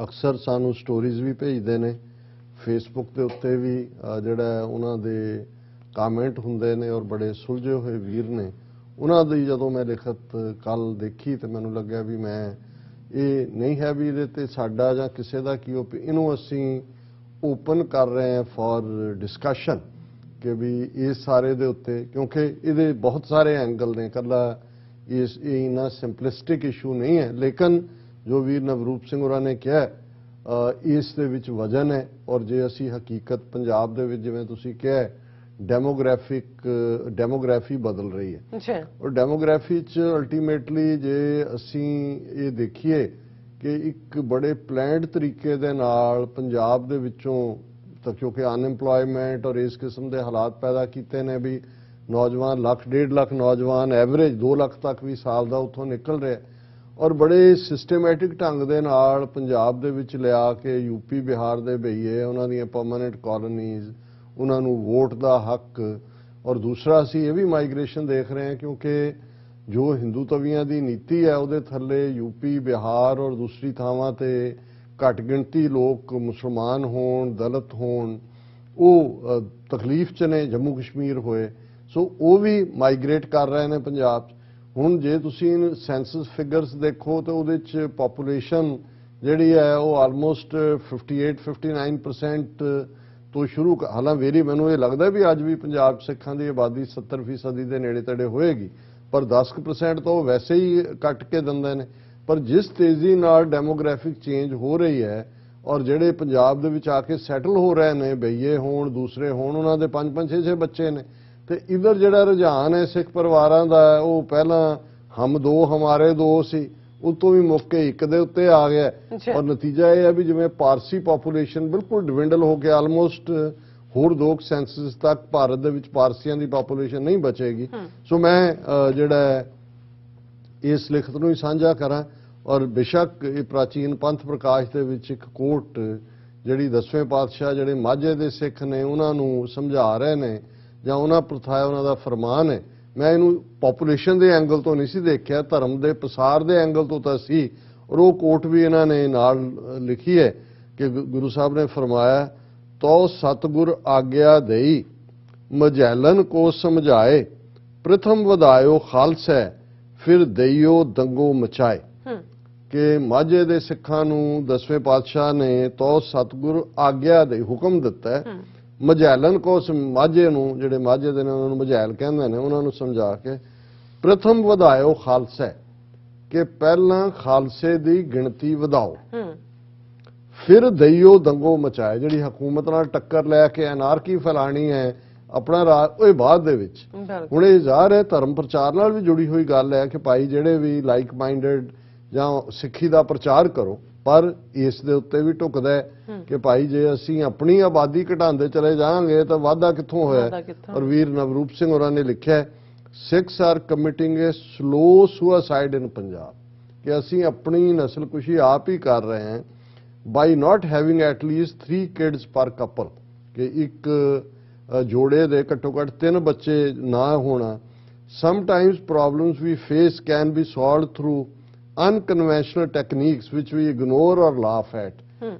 ਅਕਸਰ ਸਾਨੂੰ ਸਟੋਰੀਜ਼ ਵੀ ਭੇਜਦੇ ਨੇ, ਫੇਸਬੁੱਕ ਦੇ ਉੱਤੇ ਵੀ ਜਿਹੜਾ ਉਹਨਾਂ ਦੇ ਕਾਮੈਂਟ ਹੁੰਦੇ ਨੇ ਔਰ ਬੜੇ ਸੁਲਝੇ ਹੋਏ ਵੀਰ ਨੇ, ਉਹਨਾਂ ਦੀ ਜਦੋਂ ਮੈਂ ਲਿਖਤ ਕੱਲ ਦੇਖੀ ਤੇ ਮੈਨੂੰ ਲੱਗਿਆ ਵੀ ਮੈਂ ਇਹ ਨਹੀਂ ਹੈ ਵੀ ਇਹਦੇ ਤੇ ਸਾਡਾ ਜਾਂ ਕਿਸੇ ਦਾ ਕੀ ਇਹਨੂੰ ਅਸੀਂ ਓਪਨ ਕਰ ਰਹੇ ਹਾਂ ਫॉर ਡਿਸਕਸ਼ਨ ਕਿ ਵੀ ਇਸ ਸਾਰੇ ਦੇ ਉੱਤੇ, ਕਿਉਂਕਿ ਇਹਦੇ ਬਹੁਤ ਸਾਰੇ ਐਂਗਲ ਨੇ, ਇਕੱਲਾ ਇਹ ਇੰਨਾ ਸਿੰਪਲਿਸਟਿਕ ਇਸ਼ੂ ਨਹੀਂ ਹੈ। ਲੇਕਿਨ ਜੋ ਵੀਰ ਨਵਰੂਪ ਸਿੰਘ ਹੋਰਾਂ ਨੇ ਕਿਹਾ ਇਸ ਦੇ ਵਿੱਚ ਵਜਨ ਹੈ। ਔਰ ਜੇ ਅਸੀਂ ਹਕੀਕਤ ਪੰਜਾਬ ਦੇ ਵਿੱਚ ਜਿਵੇਂ ਤੁਸੀਂ ਕਿਹਾ ਡੈਮੋਗ੍ਰਾਫੀ ਬਦਲ ਰਹੀ ਹੈ, ਔਰ ਡੈਮੋਗ੍ਰਾਫੀ 'ਚ ਅਲਟੀਮੇਟਲੀ ਜੇ ਅਸੀਂ ਇਹ ਦੇਖੀਏ ਕਿ ਇੱਕ ਬੜੇ ਪਲੈਨਡ ਤਰੀਕੇ ਦੇ ਨਾਲ ਪੰਜਾਬ ਦੇ ਵਿੱਚੋਂ ਤਾਂ, ਕਿਉਂਕਿ ਅਨਐਮਪਲੋਇਮੈਂਟ ਔਰ ਇਸ ਕਿਸਮ ਦੇ ਹਾਲਾਤ ਪੈਦਾ ਕੀਤੇ ਨੇ ਵੀ ਨੌਜਵਾਨ 1.5 ਲੱਖ ਨੌਜਵਾਨ ਐਵਰੇਜ 2 ਲੱਖ ਤੱਕ ਵੀ ਸਾਲ ਦਾ ਉੱਥੋਂ ਨਿਕਲ ਰਿਹਾ, ਔਰ ਬੜੇ ਸਿਸਟਮੈਟਿਕ ਢੰਗ ਦੇ ਨਾਲ ਪੰਜਾਬ ਦੇ ਵਿੱਚ ਲਿਆ ਕੇ ਯੂਪੀ ਬਿਹਾਰ ਦੇ ਭਈਏ ਉਹਨਾਂ ਦੀਆਂ ਪਰਮਾਨੈਂਟ ਕਾਲੋਨੀਜ਼, ਉਹਨਾਂ ਨੂੰ ਵੋਟ ਦਾ ਹੱਕ। ਔਰ ਦੂਸਰਾ ਅਸੀਂ ਇਹ ਵੀ ਮਾਈਗ੍ਰੇਸ਼ਨ ਦੇਖ ਰਹੇ ਹਾਂ ਕਿਉਂਕਿ ਜੋ ਹਿੰਦੂ ਤਵੀਆਂ ਦੀ ਨੀਤੀ ਹੈ ਉਹਦੇ ਥੱਲੇ ਯੂਪੀ ਬਿਹਾਰ ਔਰ ਦੂਸਰੀ ਥਾਵਾਂ ਤੇ ਘੱਟ ਗਿਣਤੀ ਲੋਕ ਮੁਸਲਮਾਨ ਹੋਣ, ਦਲਿਤ ਹੋਣ, ਉਹ ਤਕਲੀਫ 'ਚ ਨੇ, ਜੰਮੂ ਕਸ਼ਮੀਰ ਹੋਏ, ਸੋ ਉਹ ਵੀ ਮਾਈਗ੍ਰੇਟ ਕਰ ਰਹੇ ਨੇ ਪੰਜਾਬ 'ਚ। ਹੁਣ ਜੇ ਤੁਸੀਂ ਸੈਂਸਸ ਫਿਗਰਸ ਦੇਖੋ ਤਾਂ ਉਹਦੇ 'ਚ ਪਾਪੂਲੇਸ਼ਨ ਜਿਹੜੀ ਹੈ ਉਹ ਆਲਮੋਸਟ 58-59% ਤੋਂ ਸ਼ੁਰੂ, ਹਾਲਾਂਕਿ ਮੈਨੂੰ ਇਹ ਲੱਗਦਾ ਵੀ ਅੱਜ ਵੀ ਪੰਜਾਬ ਸਿੱਖਾਂ ਦੀ ਆਬਾਦੀ 70% ਦੇ ਨੇੜੇ ਤੇੜੇ ਹੋਏਗੀ, ਪਰ 10% ਤਾਂ ਉਹ ਵੈਸੇ ਹੀ ਕੱਟ ਕੇ ਦਿੰਦੇ ਨੇ। ਪਰ ਜਿਸ ਤੇਜ਼ੀ ਨਾਲ ਡੈਮੋਗ੍ਰਾਫਿਕ ਚੇਂਜ ਹੋ ਰਹੀ ਹੈ ਔਰ ਜਿਹੜੇ ਪੰਜਾਬ ਦੇ ਵਿੱਚ ਆ ਕੇ ਸੈਟਲ ਹੋ ਰਹੇ ਨੇ, ਬਈਏ ਹੋਣ ਦੂਸਰੇ ਹੋਣ, ਉਹਨਾਂ ਦੇ 5-5 6-6 ਬੱਚੇ ਨੇ, ਤੇ ਇਧਰ ਜਿਹੜਾ ਰੁਝਾਨ ਹੈ ਸਿੱਖ ਪਰਿਵਾਰਾਂ ਦਾ ਉਹ ਪਹਿਲਾਂ ਹਮ ਦੋ ਹਮਾਰੇ ਦੋ ਸੀ, ਉਤੋਂ ਵੀ ਮੁੱਕ ਕੇ ਇੱਕ ਦੇ ਉੱਤੇ ਆ ਗਿਆ। ਔਰ ਨਤੀਜਾ ਇਹ ਹੈ ਵੀ ਜਿਵੇਂ ਪਾਰਸੀ ਪਾਪੂਲੇਸ਼ਨ ਬਿਲਕੁਲ ਡਿਵਿੰਡਲ ਹੋ ਕੇ ਆਲਮੋਸਟ ਹੋਰ 2 ਸੈਂਸਸ ਤੱਕ ਭਾਰਤ ਦੇ ਵਿੱਚ ਪਾਰਸੀਆਂ ਦੀ ਪਾਪੂਲੇਸ਼ਨ ਨਹੀਂ ਬਚੇਗੀ। ਸੋ ਮੈਂ ਜਿਹੜਾ ਇਸ ਲਿਖਤ ਨੂੰ ਹੀ ਸਾਂਝਾ ਕਰਾਂ, ਔਰ ਬੇਸ਼ੱਕ ਇਹ ਪ੍ਰਾਚੀਨ ਪੰਥ ਪ੍ਰਕਾਸ਼ ਦੇ ਵਿੱਚ ਇੱਕ ਕੋਟ ਜਿਹੜੀ 10ਵੇਂ ਪਾਤਸ਼ਾਹ ਜਿਹੜੇ ਮਾਝੇ ਦੇ ਸਿੱਖ ਨੇ ਉਹਨਾਂ ਨੂੰ ਸਮਝਾ ਰਹੇ ਨੇ ਜਾਂ ਉਹਨਾਂ ਪ੍ਰਥਾਇਆ ਉਹਨਾਂ ਦਾ ਫਰਮਾਨ ਹੈ, ਮੈਂ ਇਹਨੂੰ ਪਾਪੂਲੇਸ਼ਨ ਦੇ ਐਂਗਲ ਤੋਂ ਨਹੀਂ ਸੀ ਦੇਖਿਆ, ਧਰਮ ਦੇ ਪਸਾਰ ਦੇ ਐਂਗਲ ਤੋਂ ਤਾਂ ਸੀ। ਔਰ ਉਹ ਕੋਟ ਵੀ ਇਹਨਾਂ ਨੇ ਨਾਲ ਲਿਖੀ ਹੈ ਕਿ ਗੁਰੂ ਸਾਹਿਬ ਨੇ ਫਰਮਾਇਆ, ਤੋ ਸਤਿਗੁਰ ਆਗਿਆ ਦੇਈ ਮਝੈਲਨ ਕੋ ਸਮਝਾਏ, ਪ੍ਰਥਮ ਵਧਾਇਓ ਖਾਲਸਾ ਫਿਰ ਦੇਈਓ ਦੰਗੋ ਮਚਾਏ। ਕਿ ਮਾਝੇ ਦੇ ਸਿੱਖਾਂ ਨੂੰ 10ਵੇਂ ਪਾਤਸ਼ਾਹ ਨੇ ਤੋ ਸਤਿਗੁਰ ਆਗਿਆ ਦੇ ਹੁਕਮ ਦਿੱਤਾ ਹੈ, ਮਝੈਲਨ ਕੋ ਮਾਝੇ ਨੂੰ, ਜਿਹੜੇ ਮਾਝੇ ਦੇ ਨੇ ਉਹਨਾਂ ਨੂੰ ਮਝੈਲ ਕਹਿੰਦੇ ਨੇ, ਉਹਨਾਂ ਨੂੰ ਸਮਝਾ ਕੇ ਪ੍ਰਥਮ ਵਧਾਇਓ ਖਾਲਸਾ, ਕਿ ਪਹਿਲਾਂ ਖਾਲਸੇ ਦੀ ਗਿਣਤੀ ਵਧਾਓ, ਫਿਰ ਦਈਓ ਦੰਗੋ ਮਚਾਏ, ਜਿਹੜੀ ਹਕੂਮਤ ਨਾਲ ਟੱਕਰ ਲੈ ਕੇ ਅਨਾਰਕੀ ਫੈਲਾਣੀ ਹੈ ਆਪਣਾ ਰਾਜ, ਉਹ ਬਾਅਦ ਦੇ ਵਿੱਚ। ਹੁਣ ਇਹ ਜ਼ਾਹਰ ਹੈ ਧਰਮ ਪ੍ਰਚਾਰ ਨਾਲ ਵੀ ਜੁੜੀ ਹੋਈ ਗੱਲ ਹੈ ਕਿ ਭਾਈ ਜਿਹੜੇ ਵੀ ਲਾਈਕ ਮਾਈਂਡਡ ਜਾਂ ਸਿੱਖੀ ਦਾ ਪ੍ਰਚਾਰ ਕਰੋ, ਪਰ ਇਸ ਦੇ ਉੱਤੇ ਵੀ ਢੁਕਦਾ ਹੈ ਕਿ ਭਾਈ ਜੇ ਅਸੀਂ ਆਪਣੀ ਆਬਾਦੀ ਘਟਾਉਂਦੇ ਚਲੇ ਜਾਵਾਂਗੇ ਤਾਂ ਵਾਧਾ ਕਿੱਥੋਂ ਹੋਇਆ। ਔਰ ਵੀਰ ਨਵਰੂਪ ਸਿੰਘ ਹੋਰਾਂ ਨੇ ਲਿਖਿਆ, ਸਿੱਖਸ ਆਰ ਕਮਿਟਿੰਗ ਏ ਸਲੋ ਸੁਸਾਈਡ ਇਨ ਪੰਜਾਬ, ਕਿ ਅਸੀਂ ਆਪਣੀ ਨਸਲਕੁਸ਼ੀ ਆਪ ਹੀ ਕਰ ਰਹੇ ਹਾਂ ਬਾਈ ਨਾਟ ਹੈਵਿੰਗ ਐਟ ਲੀਸਟ 3 ਕਿਡਸ ਪਰ ਕਪਲ, ਕਿ ਇੱਕ ਜੋੜੇ ਦੇ ਘੱਟੋ ਘੱਟ 3 ਬੱਚੇ ਨਾ ਹੋਣਾ। Sometimes problems we face can be solved through unconventional techniques which we ignore or laugh at,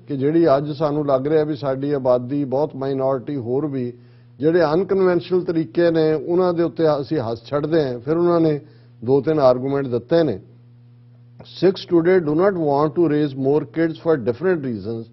ਕਿ ਜਿਹੜੀ ਅੱਜ ਸਾਨੂੰ ਲੱਗ ਰਿਹਾ ਵੀ ਸਾਡੀ ਆਬਾਦੀ ਬਹੁਤ ਮਾਈਨੋਰਿਟੀ ਹੋਰ ਵੀ ਜਿਹੜੇ ਅਨਕਨਵੈਨਸ਼ਨਲ ਤਰੀਕੇ ਨੇ ਉਹਨਾਂ ਦੇ ਉੱਤੇ ਅਸੀਂ ਹੱਸ ਛੱਡਦੇ ਹਾਂ। ਫਿਰ ਉਹਨਾਂ ਨੇ 2-3 ਆਰਗੂਮੈਂਟ ਦਿੱਤੇ ਨੇ। Sikhs today do not want to raise more kids for different reasons.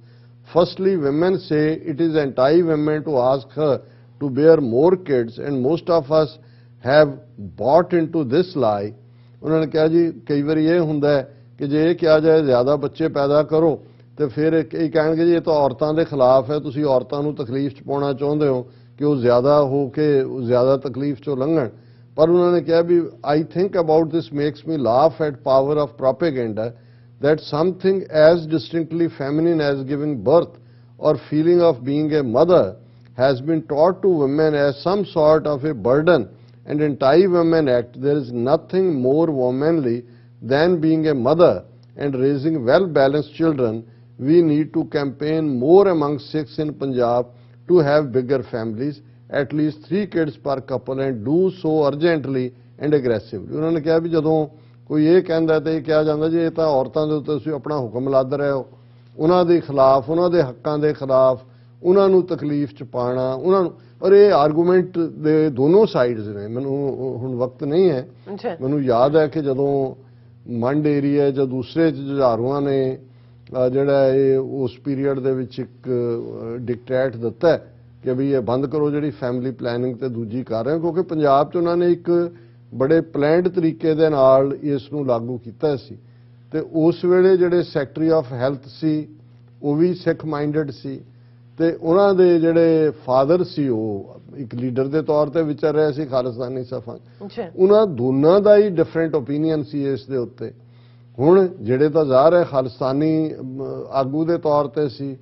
Firstly, women say it is anti-women to ask her to bear more kids, and most of us have bought into this lie. ਉਹਨਾਂ ਨੇ ਕਿਹਾ ਜੀ ਕਈ ਵਾਰੀ ਇਹ ਹੁੰਦਾ ਹੈ ਕਿ ਜੇ ਇਹ ਕਿਹਾ ਜਾਏ ਜ਼ਿਆਦਾ ਬੱਚੇ ਪੈਦਾ ਕਰੋ ਤੇ ਫਿਰ ਇਹ ਕਹਿਣਗੇ ਜੀ ਇਹ ਤਾਂ ਔਰਤਾਂ ਦੇ ਖਿਲਾਫ ਹੈ, ਤੁਸੀਂ ਔਰਤਾਂ ਨੂੰ ਤਕਲੀਫ 'ਚ ਪਾਉਣਾ ਚਾਹੁੰਦੇ ਹੋ ਕਿ ਉਹ ਜ਼ਿਆਦਾ ਹੋ ਕੇ ਜ਼ਿਆਦਾ ਤਕਲੀਫ 'ਚੋਂ ਲੰਘਣ। पर उन्होंने कहा भी I think about this makes me laugh at power of propaganda that something as distinctly feminine as giving birth or feeling of being a mother has been taught to women as some sort of a burden, and in Thai Women Act there is nothing more womanly than being a mother and raising well-balanced children. We need to campaign more among Sikhs in Punjab to have bigger families, at least 3 kids per couple, and do so urgently and aggressively. उन्होंने कहा भी ਜਦੋਂ ਕੋਈ ਇਹ ਕਹਿੰਦਾ ਤੇ ਇਹ ਕਿਹਾ ਜਾਂਦਾ ਜੀ ਇਹ ਤਾਂ ਔਰਤਾਂ ਦੇ ਉੱਤੇ ਤੁਸੀਂ ਆਪਣਾ ਹੁਕਮ ਲੱਦ ਰਹੇ ਹੋ, ਉਹਨਾਂ ਦੇ ਖਿਲਾਫ, ਉਹਨਾਂ ਦੇ ਹੱਕਾਂ ਦੇ ਖਿਲਾਫ, ਉਹਨਾਂ ਨੂੰ ਤਕਲੀਫ ਚ ਪਾਣਾ, ਉਹਨਾਂ ਨੂੰ, ਔਰ ਇਹ ਆਰਗੂਮੈਂਟ ਦੇ ਦੋਨੋਂ ਸਾਈਡਸ ਨੇ। ਮੈਨੂੰ ਹੁਣ ਵਕਤ ਨਹੀਂ ਹੈ, ਮੈਨੂੰ ਯਾਦ ਹੈ ਕਿ ਜਦੋਂ ਮੰਡ ਏਰੀਆ ਜਾਂ ਦੂਸਰੇ ਜੁਝਾਰੂਆਂ ਨੇ ਜਿਹੜਾ ਇਹ ਉਸ ਪੀਰੀਅਡ ਦੇ ਵਿੱਚ ਇੱਕ ਡਿਕਟੇਟ ਦਿੱਤਾ ਕਿ ਵੀ ਇਹ ਬੰਦ ਕਰੋ ਜਿਹੜੀ ਫੈਮਿਲੀ ਪਲੈਨਿੰਗ ਤੇ ਦੂਜੀ ਕਰ ਰਹੇ, ਕਿਉਂਕਿ ਪੰਜਾਬ 'ਚ ਉਹਨਾਂ ਨੇ ਇੱਕ ਬੜੇ ਪਲੈਨਡ ਤਰੀਕੇ ਦੇ ਨਾਲ ਇਸ ਨੂੰ ਲਾਗੂ ਕੀਤਾ ਸੀ। ਤੇ ਉਸ ਵੇਲੇ ਜਿਹੜੇ ਸੈਕਟਰੀ ਆਫ ਹੈਲਥ ਸੀ ਉਹ ਵੀ ਸਿੱਖ ਮਾਈਂਡਡ ਸੀ, ਤੇ ਉਹਨਾਂ ਦੇ ਜਿਹੜੇ ਫਾਦਰ ਸੀ ਉਹ ਇੱਕ ਲੀਡਰ ਦੇ ਤੌਰ ਤੇ ਵਿਚਰ ਰਹੇ ਸੀ ਖਾਲਿਸਤਾਨੀ ਸਫਾਂ। ਉਹਨਾਂ ਦੋਨਾਂ ਦਾ ਹੀ ਡਿਫਰੈਂਟ ਓਪੀਨੀਅਨ ਸੀ ਇਸ ਦੇ ਉੱਤੇ। ਹੁਣ ਜਿਹੜੇ ਤਾਂ ਜ਼ਾਹਰ ਹੈ ਖਾਲਿਸਤਾਨੀ ਆਗੂ ਦੇ ਤੌਰ ਤੇ ਸੀ,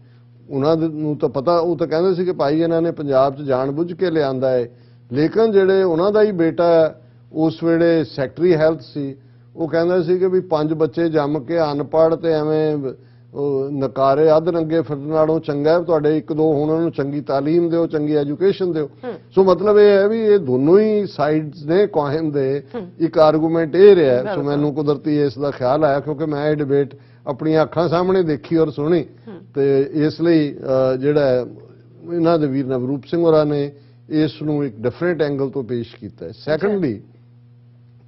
ਉਹਨਾਂ ਨੂੰ ਤਾਂ ਪਤਾ, ਉਹ ਤਾਂ ਕਹਿੰਦੇ ਸੀ ਕਿ ਭਾਈ ਇਹਨਾਂ ਨੇ ਪੰਜਾਬ 'ਚ ਜਾਣਬੁੱਝ ਕੇ ਲਿਆਂਦਾ ਹੈ, ਲੇਕਿਨ ਜਿਹੜੇ ਉਹਨਾਂ ਦਾ ਹੀ ਬੇਟਾ ਉਸ ਵੇਲੇ ਸੈਕਟਰੀ ਹੈਲਥ ਸੀ ਉਹ ਕਹਿੰਦਾ ਸੀ ਕਿ ਵੀ 5 ਬੱਚੇ ਜੰਮ ਕੇ ਅਨਪੜ੍ਹ ਤੇ ਐਵੇਂ ਨਕਾਰੇ ਅੱਧ ਰੰਗੇ ਫਿਰਨ ਨਾਲੋਂ ਚੰਗਾ ਤੁਹਾਡੇ 1-2 ਹੁਣ ਉਹਨਾਂ ਨੂੰ ਚੰਗੀ ਤਾਲੀਮ ਦਿਓ, ਚੰਗੀ ਐਜੂਕੇਸ਼ਨ ਦਿਓ। ਸੋ ਮਤਲਬ ਇਹ ਹੈ ਵੀ ਇਹ ਦੋਨੋਂ ਹੀ ਸਾਈਡਸ ਨੇ ਕਾਇਮ ਦੇ ਇੱਕ ਆਰਗੂਮੈਂਟ ਇਹ ਰਿਹਾ। ਸੋ ਮੈਨੂੰ ਕੁਦਰਤੀ ਇਸ ਦਾ ਖਿਆਲ ਆਇਆ ਕਿਉਂਕਿ ਮੈਂ ਇਹ ਡਿਬੇਟ ਆਪਣੀਆਂ ਅੱਖਾਂ ਸਾਹਮਣੇ ਦੇਖੀ ਔਰ ਸੁਣੀ, ਤੇ ਇਸ ਲਈ ਜਿਹੜਾ ਇਹਨਾਂ ਦੇ ਵੀਰ ਨਵਰੂਪ ਸਿੰਘ ਹੋਰਾਂ ਨੇ ਇਸ ਨੂੰ ਇੱਕ ਡਿਫਰੈਂਟ ਐਂਗਲ ਤੋਂ ਪੇਸ਼ ਕੀਤਾ ਹੈ। Secondly,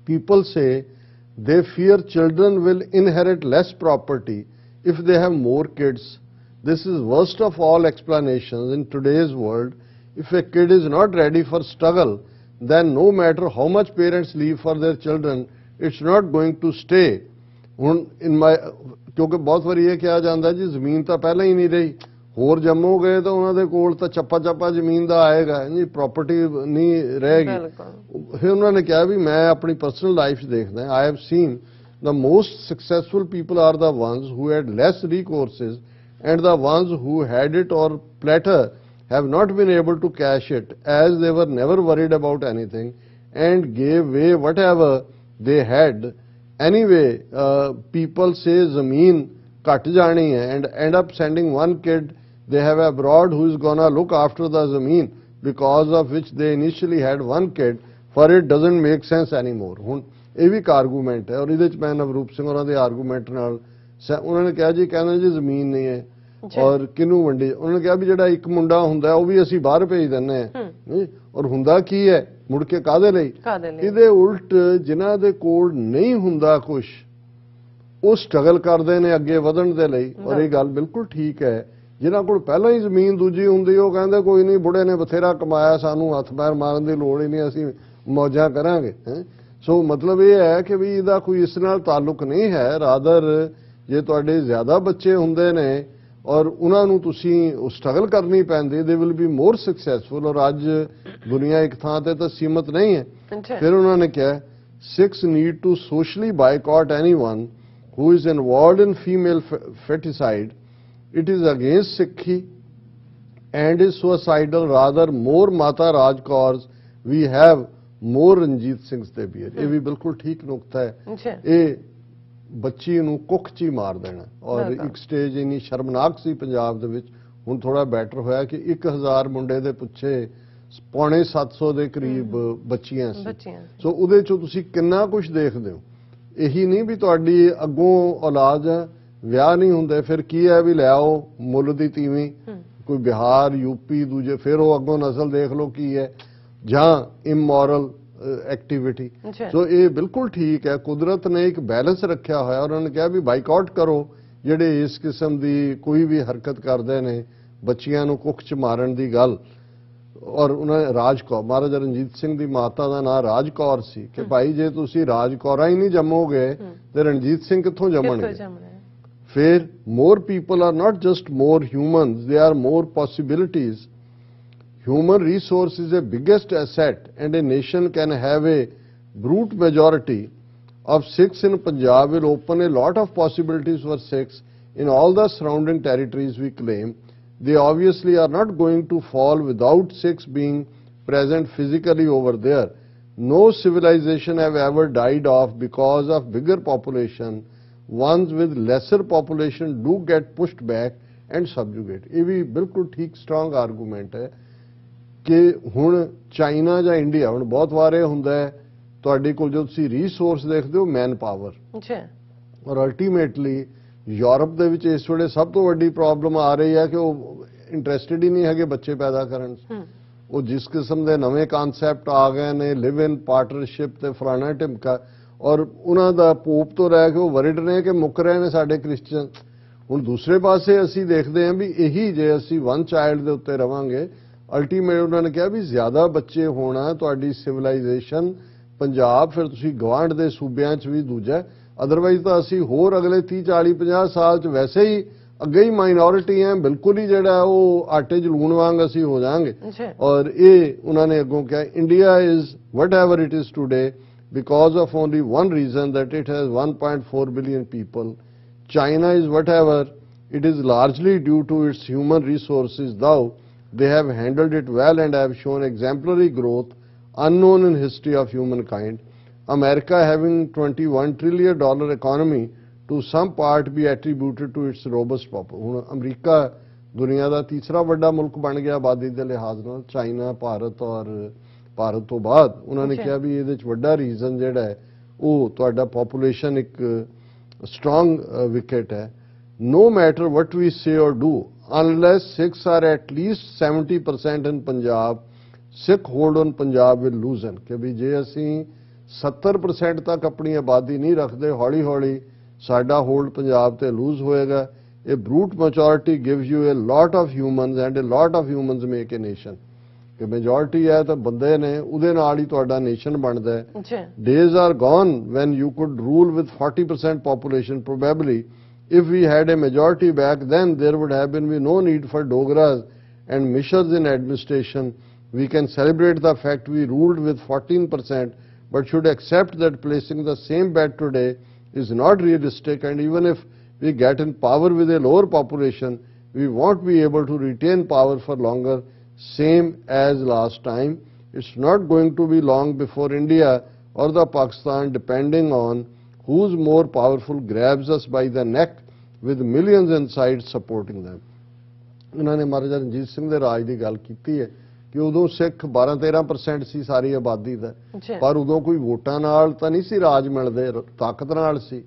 people say they fear children will inherit less property if they have more kids. This is worst of all explanations in today's world. If a kid is not ready for struggle, then no matter how much parents leave for their children, it's not going to stay. ਹੁਣ ਕਿਉਂਕਿ ਬਹੁਤ ਵਾਰੀ ਇਹ ਕਿਹਾ ਜਾਂਦਾ ਜੀ ਜ਼ਮੀਨ ਤਾਂ ਪਹਿਲਾਂ ਹੀ ਨਹੀਂ ਰਹੀ, ਹੋਰ ਜੰਮੋਗੇ ਤਾਂ ਉਹਨਾਂ ਦੇ ਕੋਲ ਤਾਂ ਚੱਪਾ ਜ਼ਮੀਨ ਦਾ ਆਏਗਾ ਜੀ, ਪ੍ਰਾਪਰਟੀ ਨਹੀਂ ਰਹੇਗੀ। ਫਿਰ ਉਹਨਾਂ ਨੇ ਕਿਹਾ ਵੀ ਮੈਂ ਆਪਣੀ ਪਰਸਨਲ ਲਾਈਫ 'ਚ ਦੇਖਦਾ, I have seen the most successful people are the ones who had less recourses, and the ones who had it or platter have not been able to cash it, as they were never worried about anything and gave away whatever they had. Anyway, people say zameen cut jani hai and end up sending one kid they have abroad who is gonna look after the zameen, because of which they initially had one kid, for it doesn't make sense anymore. ਹੁਣ ਇਹ ਵੀ ਇੱਕ argument ਹੈ, ਔਰ ਇਹਦੇ ਚ ਮੈਂ ਨਵਰੂਪ ਸਿੰਘ ਹੋਰਾਂ ਦੇ ਆਰਗੂਮੈਂਟ ਨਾਲ ਉਹਨਾਂ ਨੇ ਕਿਹਾ ਜੀ, ਕਹਿੰਦੇ ਜੀ ਜ਼ਮੀਨ ਨਹੀਂ ਹੈ ਔਰ ਕਿਹਨੂੰ ਵੰਡੀ। ਉਹਨਾਂ ਨੇ ਕਿਹਾ ਵੀ ਜਿਹੜਾ ਇੱਕ ਮੁੰਡਾ ਹੁੰਦਾ ਉਹ ਵੀ ਅਸੀਂ ਬਾਹਰ ਭੇਜ ਦਿੰਦੇ ਹਾਂ, ਔਰ ਹੁੰਦਾ ਕੀ ਹੈ ਮੁੜ ਕੇ ਕਾਹਦੇ ਲਈ। ਇਹਦੇ ਉਲਟ ਜਿਨ੍ਹਾਂ ਦੇ ਕੋਲ ਨਹੀਂ ਹੁੰਦਾ ਕੁਛ ਉਹ ਸਟਰਗਲ ਕਰਦੇ ਨੇ ਅੱਗੇ ਵਧਣ ਦੇ ਲਈ, ਔਰ ਇਹ ਗੱਲ ਬਿਲਕੁਲ ਠੀਕ ਹੈ। ਜਿਨ੍ਹਾਂ ਕੋਲ ਪਹਿਲਾਂ ਹੀ ਜ਼ਮੀਨ ਦੂਜੀ ਹੁੰਦੀ ਉਹ ਕਹਿੰਦੇ ਕੋਈ ਨਹੀਂ, ਬੁੜੇ ਨੇ ਬਥੇਰਾ ਕਮਾਇਆ, ਸਾਨੂੰ ਹੱਥ ਪੈਰ ਮਾਰਨ ਦੀ ਲੋੜ ਹੀ ਨਹੀਂ, ਅਸੀਂ ਮੌਜਾਂ ਕਰਾਂਗੇ। ਸੋ ਮਤਲਬ ਇਹ ਹੈ ਕਿ ਵੀ ਇਹਦਾ ਕੋਈ ਇਸ ਨਾਲ ਤਾਲੁਕ ਨਹੀਂ ਹੈ। ਰਾਦਰ ਜੇ ਤੁਹਾਡੇ ਜ਼ਿਆਦਾ ਬੱਚੇ ਹੁੰਦੇ ਨੇ ਔਰ ਉਹਨਾਂ ਨੂੰ ਤੁਸੀਂ ਸਟਰਗਲ ਕਰਨੀ ਪੈਂਦੀ, they will be more successful. ਔਰ ਅੱਜ ਦੁਨੀਆ ਇੱਕ ਥਾਂ ਤੇ ਤਾਂ ਸੀਮਤ ਨਹੀਂ ਹੈ। ਫਿਰ ਉਹਨਾਂ ਨੇ ਕਿਹਾ Sikhs need to socially boycott anyone who is involved in female feticide. It is against Sikhi and is suicidal. Rather, more Mata Raj Kaurs we have, more Ranjit Singhs they bear. ਇਹ ਵੀ ਬਿਲਕੁਲ ਠੀਕ ਨੁਕਤਾ ਹੈ। ਇਹ ਬੱਚੀ ਨੂੰ ਕੁੱਖ 'ਚ ਹੀ ਮਾਰ ਦੇਣਾ, ਔਰ ਇੱਕ ਸਟੇਜ ਇੰਨੀ ਸ਼ਰਮਨਾਕ ਸੀ ਪੰਜਾਬ ਦੇ ਵਿੱਚ, ਹੁਣ ਥੋੜਾ ਬੈਟਰ ਹੋਇਆ ਕਿ 1000 ਮੁੰਡੇ ਦੇ ਪਿੱਛੇ 750 ਦੇ ਕਰੀਬ ਬੱਚੀਆਂ ਸੀ। ਸੋ ਉਹਦੇ 'ਚੋਂ ਤੁਸੀਂ ਕਿੰਨਾ ਕੁਝ ਦੇਖਦੇ ਹੋ। ਇਹੀ ਨਹੀਂ ਵੀ ਤੁਹਾਡੀ ਅੱਗੋਂ ਔਲਾਦ ਵਿਆਹ ਨਹੀਂ ਹੁੰਦੇ, ਫਿਰ ਕੀ ਹੈ ਵੀ ਲੈ ਆਓ ਮੁੱਲ ਦੀ ਤੀਵੀਂ, ਕੋਈ ਬਿਹਾਰ ਯੂਪੀ ਦੂਜੇ, ਫਿਰ ਉਹ ਅੱਗੋਂ ਨਸਲ ਦੇਖ ਲਓ ਕੀ ਹੈ, ਜਾਂ ਇਮੋਰਲ ਐਕਟੀਵਿਟੀ। ਸੋ ਇਹ ਬਿਲਕੁਲ ਠੀਕ ਹੈ, ਕੁਦਰਤ ਨੇ ਇੱਕ ਬੈਲੈਂਸ ਰੱਖਿਆ ਹੋਇਆ। ਉਹਨਾਂ ਨੇ ਕਿਹਾ ਵੀ ਬਾਈਕਾਟ ਕਰੋ ਜਿਹੜੇ ਇਸ ਕਿਸਮ ਦੀ ਕੋਈ ਵੀ ਹਰਕਤ ਕਰਦੇ ਨੇ, ਬੱਚੀਆਂ ਨੂੰ ਕੁੱਖ 'ਚ ਮਾਰਨ ਦੀ ਗੱਲ। ਔਰ ਉਹਨਾਂ ਨੇ ਰਾਜ ਕੌਰ, ਮਹਾਰਾਜਾ ਰਣਜੀਤ ਸਿੰਘ ਦੀ ਮਾਤਾ ਦਾ ਨਾਂ ਰਾਜ ਕੌਰ ਸੀ, ਕਿ ਭਾਈ ਜੇ ਤੁਸੀਂ ਰਾਜ ਕੌਰਾਂ ਹੀ ਨਹੀਂ ਜੰਮੋਗੇ ਤੇ ਰਣਜੀਤ ਸਿੰਘ ਕਿੱਥੋਂ ਜੰਮਣਗੇ। ਫਿਰ ਮੋਰ people are not just more humans, they are more possibilities. human resource is the biggest asset, and a nation can have a brute majority of Sikhs in Punjab will open a lot of possibilities for Sikhs in all the surrounding territories we claim. They obviously are not going to fall without Sikhs being present physically over there. No civilization have ever died off because of bigger population. Ones with lesser population do get pushed back and subjugate. ਇਹ ਵੀ ਬਿਲਕੁਲ ਠੀਕ strong argument ਹੈ ਕਿ ਹੁਣ China ਜਾਂ India, ਹੁਣ ਬਹੁਤ ਵਾਰ ਇਹ ਹੁੰਦਾ ਹੈ ਤੁਹਾਡੇ ਕੋਲ ਜੋ ਤੁਸੀਂ ਰਿਸੋਰਸ ਦੇਖਦੇ ਹੋ ਮੈਨ ਪਾਵਰ, ਅੱਛਾ, ਔਰ ਅਲਟੀਮੇਟਲੀ ਯੂਰਪ ਦੇ ਵਿੱਚ ਇਸ ਵੇਲੇ ਸਭ ਤੋਂ ਵੱਡੀ ਪ੍ਰੋਬਲਮ ਆ ਰਹੀ ਹੈ ਕਿ ਉਹ ਇੰਟਰਸਟਿਡ ਹੀ ਨਹੀਂ ਹੈਗੇ ਬੱਚੇ ਪੈਦਾ ਕਰਨ 'ਚ। ਉਹ ਜਿਸ ਕਿਸਮ ਦੇ ਨਵੇਂ ਕਨਸੈਪਟ ਆ ਗਏ ਨੇ, ਲਿਵ ਇਨ ਪਾਰਟਨਰਸ਼ਿਪ ਤੇ ਫਲਾਣਾ ਢਿਮਕਾ, ਔਰ ਉਹਨਾਂ ਦਾ ਪੋਪ ਤੋਂ ਰਹਿ ਕੇ ਉਹ ਵਰਿਡ ਨੇ ਕਿ ਮੁੱਕ ਰਹੇ ਨੇ ਸਾਡੇ ਕ੍ਰਿਸਚੀਅਨ। ਹੁਣ ਦੂਸਰੇ ਪਾਸੇ ਅਸੀਂ ਦੇਖਦੇ ਹਾਂ ਵੀ ਇਹੀ ਜੇ ਅਸੀਂ ਵਨ ਚਾਈਲਡ ਦੇ ਉੱਤੇ ਰਵਾਂਗੇ, ਅਲਟੀਮੇਟ ਉਹਨਾਂ ਨੇ ਕਿਹਾ ਵੀ ਜ਼ਿਆਦਾ ਬੱਚੇ ਹੋਣਾ ਤੁਹਾਡੀ ਸਿਵਲਾਈਜੇਸ਼ਨ ਪੰਜਾਬ, ਫਿਰ ਤੁਸੀਂ ਗਵਾਂਢ ਦੇ ਸੂਬਿਆਂ 'ਚ ਵੀ ਦੂਜਾ, ਅਦਰਵਾਈਜ਼ ਤਾਂ ਅਸੀਂ ਹੋਰ ਅਗਲੇ 30 40 50 ਸਾਲ 'ਚ ਵੈਸੇ ਹੀ ਅੱਗੇ ਹੀ ਮਾਈਨੋਰਿਟੀ ਹੈ, ਬਿਲਕੁਲ ਹੀ ਜਿਹੜਾ ਉਹ ਆਟੇ 'ਚ ਲੂਣ ਵਾਂਗ ਅਸੀਂ ਹੋ ਜਾਾਂਗੇ। ਔਰ ਇਹ ਉਹਨਾਂ ਨੇ ਅੱਗੋਂ ਕਿਹਾ India is what ever it is today because of only one reason, that it has 1.4 billion people. China is whatever, it is largely due to its human resources, though they have handled it well and have shown exemplary growth unknown in history of humankind. America having $21 trillion economy to some part be attributed to its robust population. ਹੁਣ America ਦੁਨੀਆ ਦਾ ਤੀਸਰਾ ਵੱਡਾ ਮੁਲਕ ਬਣ ਗਿਆ ਆਬਾਦੀ ਦੇ ਲਿਹਾਜ਼ ਨਾਲ, ਚਾਈਨਾ, ਭਾਰਤ ਔਰ ਭਾਰਤ ਤੋਂ ਬਾਅਦ। ਉਹਨਾਂ ਨੇ ਕਿਹਾ ਵੀ ਇਹਦੇ 'ਚ ਵੱਡਾ ਰੀਜ਼ਨ ਜਿਹੜਾ ਹੈ ਉਹ ਤੁਹਾਡਾ ਪੋਪੂਲੇਸ਼ਨ ਇੱਕ ਸਟਰੋਂਗ ਵਿਕਟ ਹੈ। no matter what we say or do, unless Sikhs are at least 70% in Punjab, Sikh hold on Punjab will loosen। ਕਿ ਵੀ ਜੇ ਅਸੀਂ 70% ਤੱਕ ਆਪਣੀ ਆਬਾਦੀ ਨਹੀਂ ਰੱਖਦੇ, ਹੌਲੀ ਹੌਲੀ ਸਾਡਾ ਹੋਲਡ ਪੰਜਾਬ ਤੇ ਲੂਜ਼ ਹੋਏਗਾ। ਇਹ brute majority gives you a lot of humans and a lot of humans make a nation। ਕਿ ਮੈਜੋਰਟੀ ਹੈ ਤਾਂ ਬੰਦੇ ਨੇ, ਉਹਦੇ ਨਾਲ ਹੀ ਤੁਹਾਡਾ ਨੇਸ਼ਨ ਬਣਦਾ ਹੈ। Days are gone when you could rule with 40% population probably। if we had a majority back then, there would have been no need for dogras and mishas in administration. We can celebrate the fact we ruled with 14%, but should accept that placing the same bet today is not realistic, and even if we get in power with a lower population, we won't be able to retain power for longer, same as last time. It's not going to be long before India or the Pakistan, depending on who's more powerful, grabs us by the neck with millions inside supporting them। ਇਹਨਾਂ ਨੇ ਮਹਾਰਾਜਾ ਰਣਜੀਤ ਸਿੰਘ ਦੇ ਰਾਜ ਦੀ ਗੱਲ ਕੀਤੀ ਹੈ ਕਿ ਉਦੋਂ ਸਿੱਖ 12-13% ਸੀ ਸਾਰੀ ਆਬਾਦੀ ਦਾ, ਪਰ ਉਦੋਂ ਕੋਈ ਵੋਟਾਂ ਨਾਲ ਤਾਂ ਨਹੀਂ ਸੀ ਰਾਜ ਮਿਲਦੇ, ਤਾਕਤ ਨਾਲ ਸੀ।